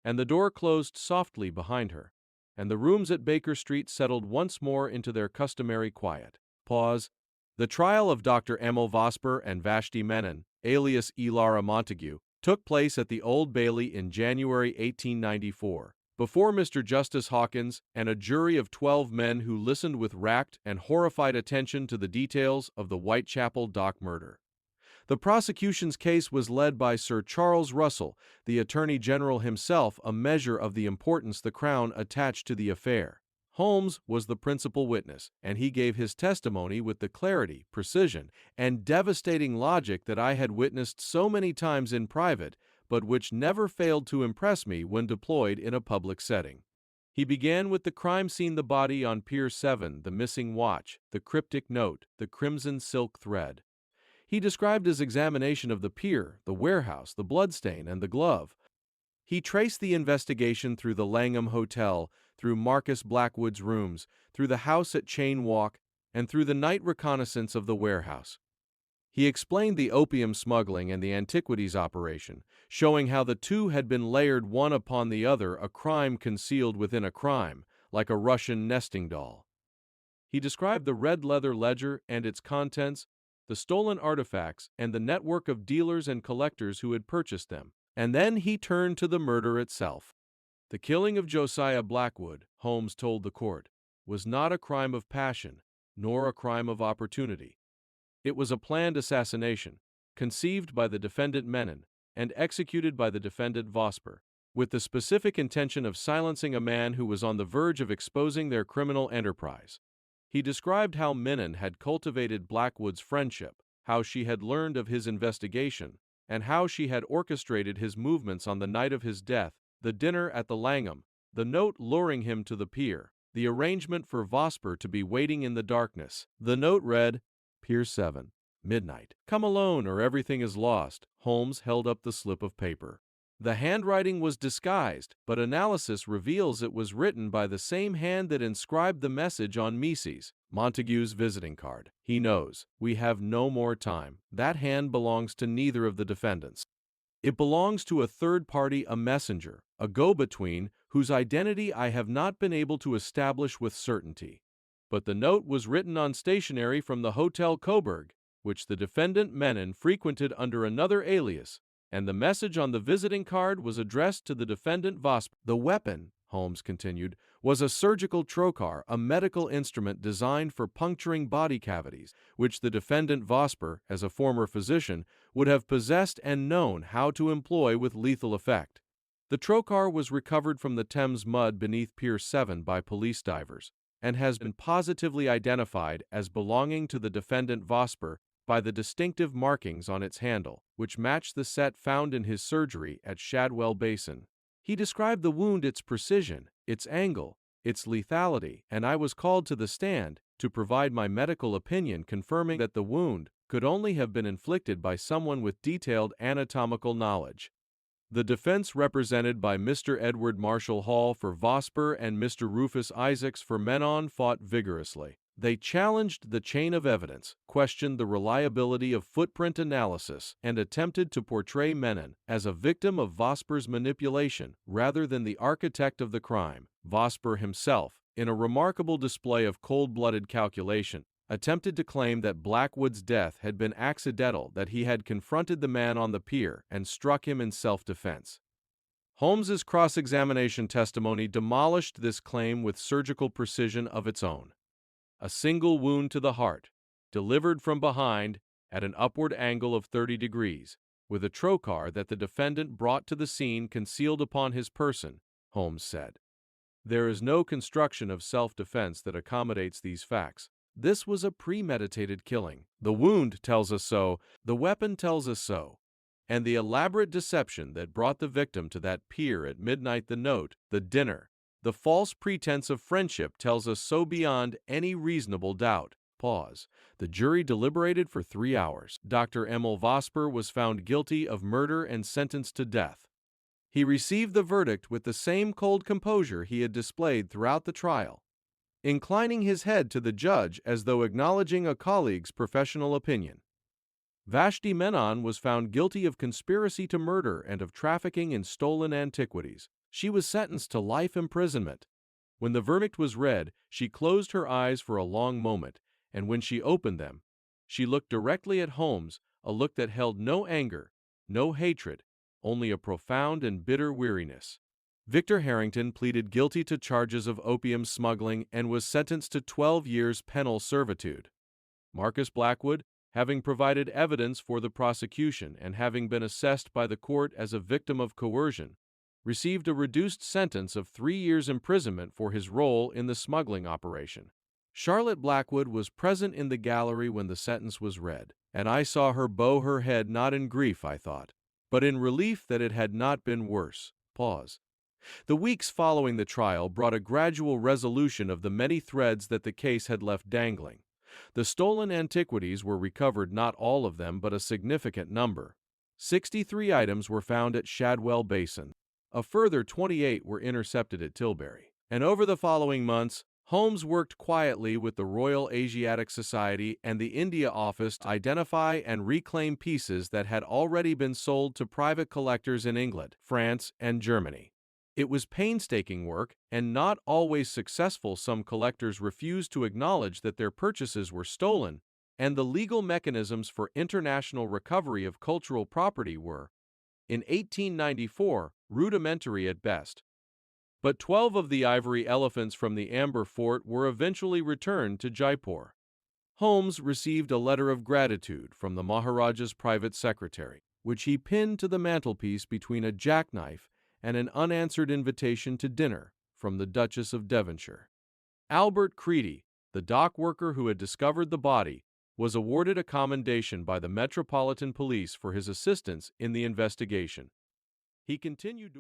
and the door closed softly behind her, and the rooms at Baker Street settled once more into their customary quiet. Pause. The trial of Dr. Emil Vosper and Vashti Menon, alias Elara Montague, took place at the Old Bailey in January 1894, before Mr. Justice Hawkins and a jury of 12 men who listened with rapt and horrified attention to the details of the Whitechapel dock murder. The prosecution's case was led by Sir Charles Russell, the Attorney General himself, a measure of the importance the Crown attached to the affair. Holmes was the principal witness, and he gave his testimony with the clarity, precision, and devastating logic that I had witnessed so many times in private, but which never failed to impress me when deployed in a public setting. He began with the crime scene: the body on Pier 7, the missing watch, the cryptic note, the crimson silk thread. He described his examination of the pier, the warehouse, the bloodstain, and the glove. He traced the investigation through the Langham Hotel, through Marcus Blackwood's rooms, through the house at Chain Walk, and through the night reconnaissance of the warehouse. He explained the opium smuggling and the antiquities operation, showing how the two had been layered one upon the other, a crime concealed within a crime, like a Russian nesting doll. He described the red leather ledger and its contents, the stolen artifacts, and the network of dealers and collectors who had purchased them. And then he turned to the murder itself. The killing of Josiah Blackwood, Holmes told the court, was not a crime of passion, nor a crime of opportunity. It was a planned assassination, conceived by the defendant Menon and executed by the defendant Vosper, with the specific intention of silencing a man who was on the verge of exposing their criminal enterprise. He described how Menon had cultivated Blackwood's friendship, how she had learned of his investigation, and how she had orchestrated his movements on the night of his death, the dinner at the Langham, the note luring him to the pier, the arrangement for Vosper to be waiting in the darkness. The note read, "Pier 7, midnight. Come alone or everything is lost." Holmes held up the slip of paper. The handwriting was disguised, but analysis reveals it was written by the same hand that inscribed the message on Mrs. Montague's visiting card. He knows. We have no more time. That hand belongs to neither of the defendants. It belongs to a third party, a messenger, a go-between, whose identity I have not been able to establish with certainty. But the note was written on stationery from the Hotel Coburg, which the defendant Menon frequented under another alias, and the message on the visiting card was addressed to the defendant Vosper. The weapon, Holmes continued, was a surgical trocar, a medical instrument designed for puncturing body cavities, which the defendant Vosper, as a former physician, would have possessed and known how to employ with lethal effect. The trocar was recovered from the Thames mud beneath Pier 7 by police divers, and has been positively identified as belonging to the defendant Vosper by the distinctive markings on its handle, which match the set found in his surgery at Shadwell Basin. He described the wound, its precision, its angle, its lethality, and I was called to the stand to provide my medical opinion confirming that the wound could only have been inflicted by someone with detailed anatomical knowledge. The defense, represented by Mr. Edward Marshall Hall for Vosper and Mr. Rufus Isaacs for Menon, fought vigorously. They challenged the chain of evidence, questioned the reliability of footprint analysis, and attempted to portray Menon as a victim of Vosper's manipulation rather than the architect of the crime. Vosper himself, in a remarkable display of cold-blooded calculation, attempted to claim that Blackwood's death had been accidental, that he had confronted the man on the pier and struck him in self-defense. Holmes's cross-examination testimony demolished this claim with surgical precision of its own. A single wound to the heart, delivered from behind at an upward angle of 30 degrees, with a trocar that the defendant brought to the scene concealed upon his person, Holmes said. There is no construction of self-defense that accommodates these facts. This was a premeditated killing. The wound tells us so, the weapon tells us so, and the elaborate deception that brought the victim to that pier at midnight, the note, the dinner, the false pretense of friendship tells us so beyond any reasonable doubt. Pause. The jury deliberated for 3 hours. Dr. Emil Vosper was found guilty of murder and sentenced to death. He received the verdict with the same cold composure he had displayed throughout the trial, inclining his head to the judge as though acknowledging a colleague's professional opinion. Vashti Menon was found guilty of conspiracy to murder and of trafficking in stolen antiquities. She was sentenced to life imprisonment. When the verdict was read, she closed her eyes for a long moment, and when she opened them, she looked directly at Holmes, a look that held no anger, no hatred, only a profound and bitter weariness. Victor Harrington pleaded guilty to charges of opium smuggling and was sentenced to 12 years penal servitude. Marcus Blackwood, having provided evidence for the prosecution and having been assessed by the court as a victim of coercion, received a reduced sentence of 3 years imprisonment for his role in the smuggling operation. Charlotte Blackwood was present in the gallery when the sentence was read, and I saw her bow her head, not in grief, I thought, but in relief that it had not been worse. Pause. The weeks following the trial brought a gradual resolution of the many threads that the case had left dangling. The stolen antiquities were recovered, not all of them, but a significant number. 63 items were found at Shadwell Basin. A further 28 were intercepted at Tilbury. And over the following months, Holmes worked quietly with the Royal Asiatic Society and the India Office to identify and reclaim pieces that had already been sold to private collectors in England, France, and Germany. It was painstaking work and not always successful. Some collectors refused to acknowledge that their purchases were stolen, and the legal mechanisms for international recovery of cultural property were, in 1894, rudimentary at best. But 12 of the ivory elephants from the Amber Fort were eventually returned to Jaipur. Holmes received a letter of gratitude from the Maharaja's private secretary, which he pinned to the mantelpiece between a jackknife and an unanswered invitation to dinner from the Duchess of Devonshire. Albert Creedy, the dock worker who had discovered the body, was awarded a commendation by the Metropolitan Police for his assistance in the investigation. He continued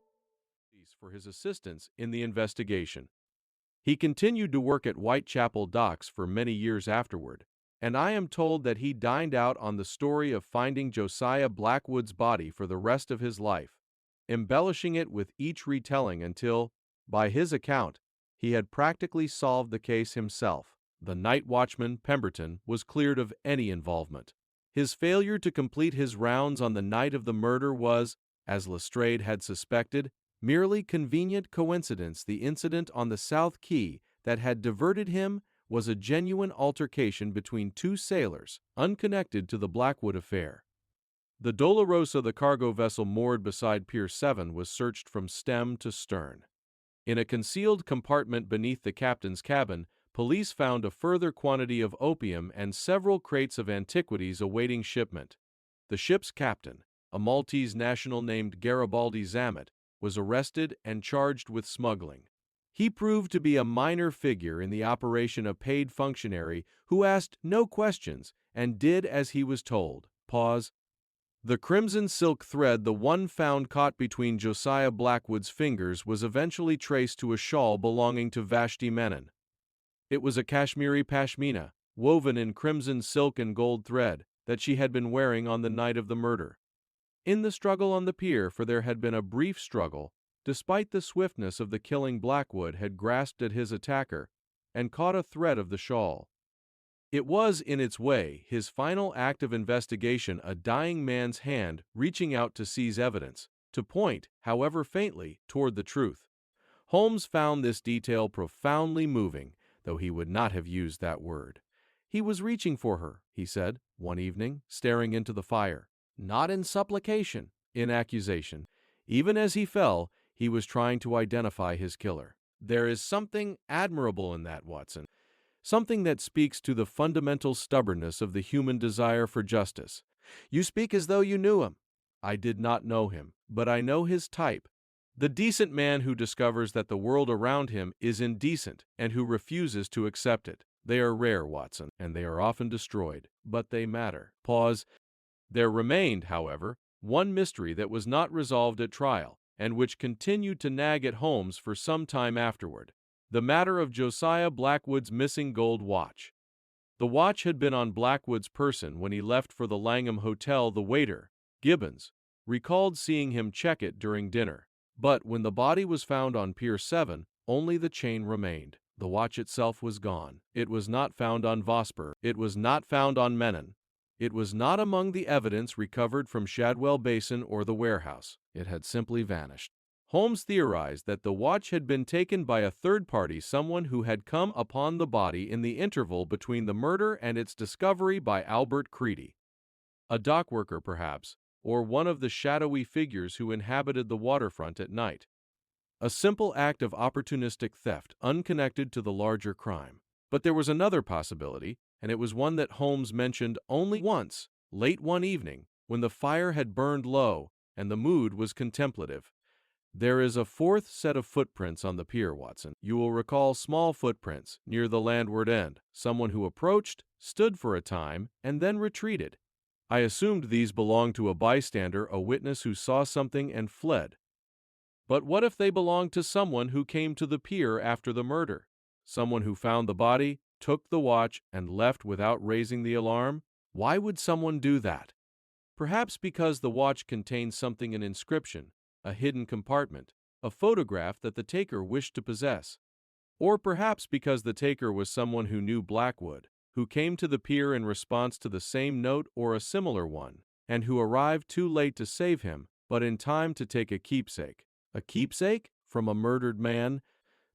to work at Whitechapel docks for many years afterward, and I am told that he dined out on the story of finding Josiah Blackwood's body for the rest of his life, embellishing it with each retelling until, by his account, he had practically solved the case himself. The night watchman, Pemberton, was cleared of any involvement. His failure to complete his rounds on the night of the murder was, as Lestrade had suspected, merely convenient coincidence. The incident on the South Quay that had diverted him was a genuine altercation between two sailors, unconnected to the Blackwood affair. The Dolorosa, the cargo vessel moored beside Pier 7, was searched from stem to stern. In a concealed compartment beneath the captain's cabin, police found a further quantity of opium and several crates of antiquities awaiting shipment. The ship's captain, a Maltese national named Garibaldi Zamet, was arrested and charged with smuggling. He proved to be a minor figure in the operation, a paid functionary who asked no questions and did as he was told. Pause. The crimson silk thread, the one found caught between Josiah Blackwood's fingers, was eventually traced to a shawl belonging to Vashti Menon. It was a Kashmiri pashmina, woven in crimson silk and gold thread, that she had been wearing on the night of the murder. In the struggle on the pier, for there had been a brief struggle, despite the swiftness of the killing, Blackwood had grasped at his attacker and caught a thread of the shawl. It was, in its way, his final act of investigation, a dying man's hand reaching out to seize evidence, to point, however faintly, toward the truth. Holmes found this detail profoundly moving, though he would not have used that word. He was reaching for her, he said, one evening, staring into the fire. Not in supplication, in accusation. Even as he fell, he was trying to identify his killer. There is something admirable in that, Watson. Something that speaks to the fundamental stubbornness of the human desire for justice. You speak as though you knew him. I did not know him, but I know his type. The decent man who discovers that the world around him is indecent and who refuses to accept it. They are rare, Watson, and they are often destroyed, but they matter. Pause. There remained, however, one mystery that was not resolved at trial, and which continued to nag at Holmes for some time afterward. The matter of Josiah Blackwood's missing gold watch. The watch had been on Blackwood's person when he left for the Langham Hotel. The waiter, Gibbons, recalled seeing him check it during dinner. But when the body was found on Pier 7, only the chain remained. The watch itself was gone. It was not found on Vosper. It was not found on Menon. It was not among the evidence recovered from Shadwell Basin or the warehouse. It had simply vanished. Holmes theorized that the watch had been taken by a third party, someone who had come upon the body in the interval between the murder and its discovery by Albert Creedy. A dockworker, perhaps, or one of the shadowy figures who inhabited the waterfront at night. A simple act of opportunistic theft, unconnected to the larger crime. But there was another possibility, and it was one that Holmes mentioned only once, late one evening, when the fire had burned low and the mood was contemplative. There is a fourth set of footprints on the pier, Watson. You will recall small footprints near the landward end. Someone who approached, stood for a time, and then retreated. I assumed these belonged to a bystander, a witness who saw something and fled. But what if they belonged to someone who came to the pier after the murder? Someone who found the body, took the watch, and left without raising the alarm? Why would someone do that? Perhaps because the watch contained something, an inscription, a hidden compartment, a photograph that the taker wished to possess. Or perhaps because the taker was someone who knew Blackwood, who came to the pier in response to the same note or a similar one, and who arrived too late to save him, but in time to take a keepsake. A keepsake? From a murdered man?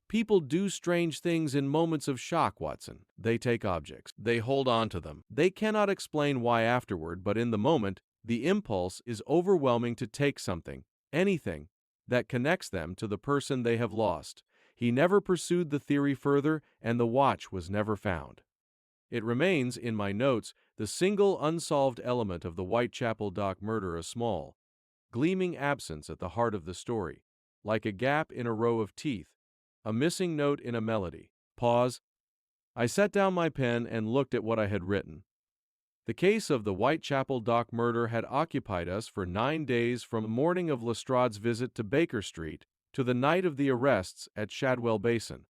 People do strange things in moments of shock, Watson. They take objects. They hold on to them. They cannot explain why afterward, but in the moment, the impulse is overwhelming to take something, anything, that connects them to the person they have lost. He never pursued the theory further, and the watch was never found. It remains, in my notes, the single unsolved element of the Whitechapel dock murder, a small, gleaming absence at the heart of the story, like a gap in a row of teeth, a missing note in a melody. Pause. I set down my pen and looked at what I had written. The case of the Whitechapel dock murder had occupied us for 9 days, from the morning of Lestrade's visit to Baker Street to the night of the arrests at Shadwell Basin.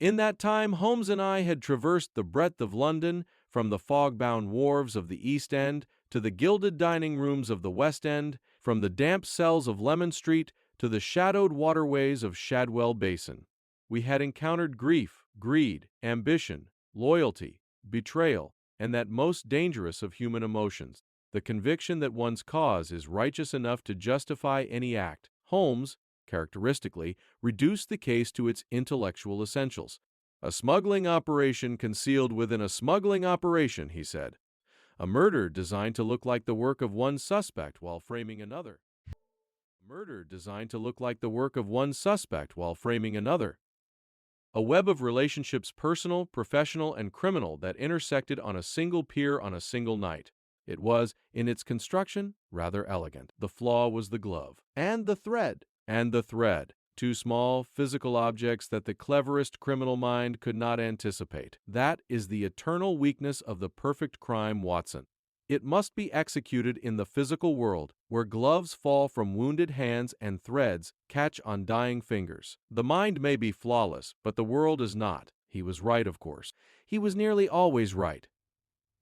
In that time, Holmes and I had traversed the breadth of London, from the fog-bound wharves of the East End to the gilded dining rooms of the West End, from the damp cells of Lemon Street to the shadowed waterways of Shadwell Basin. We had encountered grief, greed, ambition, loyalty, betrayal, and that most dangerous of human emotions, the conviction that one's cause is righteous enough to justify any act. Holmes, characteristically, reduced the case to its intellectual essentials. A smuggling operation concealed within a smuggling operation, he said. A murder designed to look like the work of one suspect while framing another. Murder designed to look like the work of one suspect while framing another. A web of relationships, personal, professional, and criminal, that intersected on a single pier on a single night. It was, in its construction, rather elegant. The flaw was the glove. And the thread. And the thread. Two small, physical objects that the cleverest criminal mind could not anticipate. That is the eternal weakness of the perfect crime, Watson. It must be executed in the physical world, where gloves fall from wounded hands and threads catch on dying fingers. The mind may be flawless, but the world is not. He was right, of course. He was nearly always right.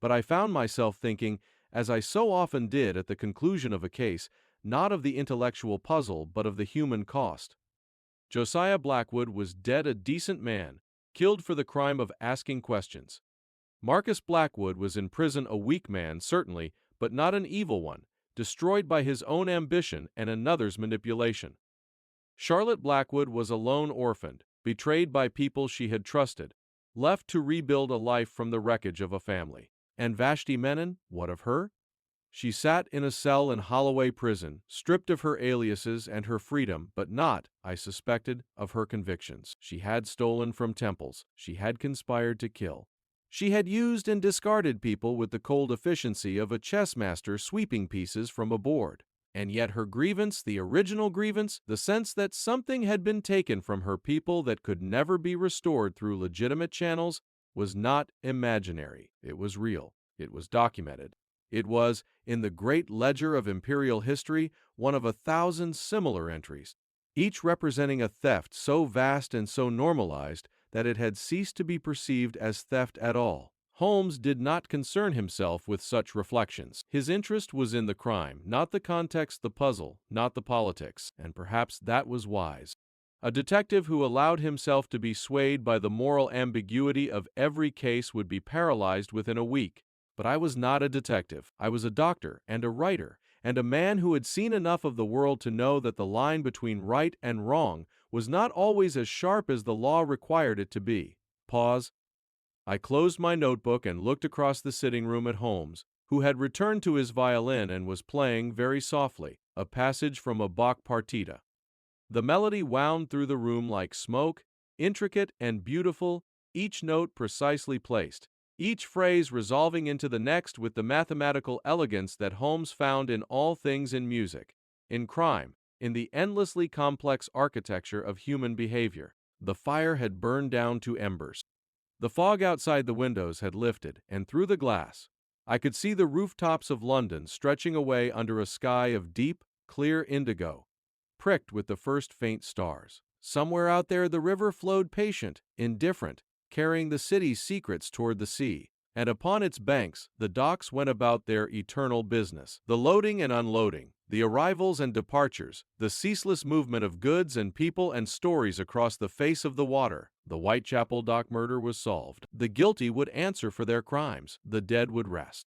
But I found myself thinking, as I so often did at the conclusion of a case, not of the intellectual puzzle, but of the human cost. Josiah Blackwood was dead, a decent man, killed for the crime of asking questions. Marcus Blackwood was in prison, a weak man, certainly, but not an evil one, destroyed by his own ambition and another's manipulation. Charlotte Blackwood was a lone orphan, betrayed by people she had trusted, left to rebuild a life from the wreckage of a family. And Vashti Menon, what of her? She sat in a cell in Holloway Prison, stripped of her aliases and her freedom, but not, I suspected, of her convictions. She had stolen from temples. She had conspired to kill. She had used and discarded people with the cold efficiency of a chess master sweeping pieces from a board. And yet her grievance, the original grievance, the sense that something had been taken from her people that could never be restored through legitimate channels, was not imaginary. It was real. It was documented. It was, in the great ledger of imperial history, one of 1,000 similar entries, each representing a theft so vast and so normalized that it had ceased to be perceived as theft at all. Holmes did not concern himself with such reflections. His interest was in the crime, not the context, the puzzle, not the politics, and perhaps that was wise. A detective who allowed himself to be swayed by the moral ambiguity of every case would be paralyzed within a week. But I was not a detective. I was a doctor and a writer, and a man who had seen enough of the world to know that the line between right and wrong was not always as sharp as the law required it to be. Pause. I closed my notebook and looked across the sitting room at Holmes, who had returned to his violin and was playing, very softly, a passage from a Bach partita. The melody wound through the room like smoke, intricate and beautiful, each note precisely placed, each phrase resolving into the next with the mathematical elegance that Holmes found in all things in music, in crime, in the endlessly complex architecture of human behavior. The fire had burned down to embers. The fog outside the windows had lifted, and through the glass, I could see the rooftops of London stretching away under a sky of deep, clear indigo, pricked with the first faint stars. Somewhere out there the river flowed patient, indifferent, carrying the city's secrets toward the sea, and upon its banks the docks went about their eternal business, the loading and unloading, the arrivals and departures, the ceaseless movement of goods and people and stories across the face of the water. The Whitechapel dock murder was solved. The guilty would answer for their crimes. The dead would rest.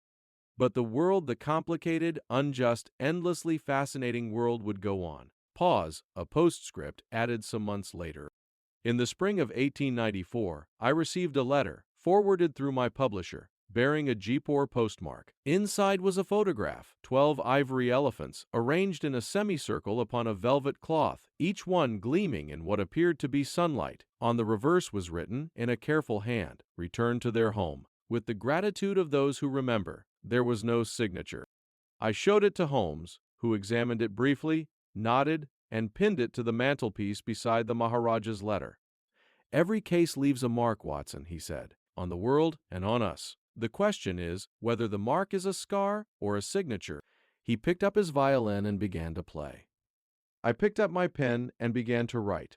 But the world, the complicated, unjust, endlessly fascinating world would go on. Pause, a postscript added some months later. In the spring of 1894, I received a letter, forwarded through my publisher, bearing a Jaipur postmark. Inside was a photograph, 12 ivory elephants, arranged in a semicircle upon a velvet cloth, each one gleaming in what appeared to be sunlight. On the reverse was written, in a careful hand, "Return to their home, with the gratitude of those who remember." There was no signature. I showed it to Holmes, who examined it briefly, nodded, and pinned it to the mantelpiece beside the Maharaja's letter. "Every case leaves a mark, Watson," he said, "on the world and on us. The question is whether the mark is a scar or a signature." He picked up his violin and began to play. I picked up my pen and began to write.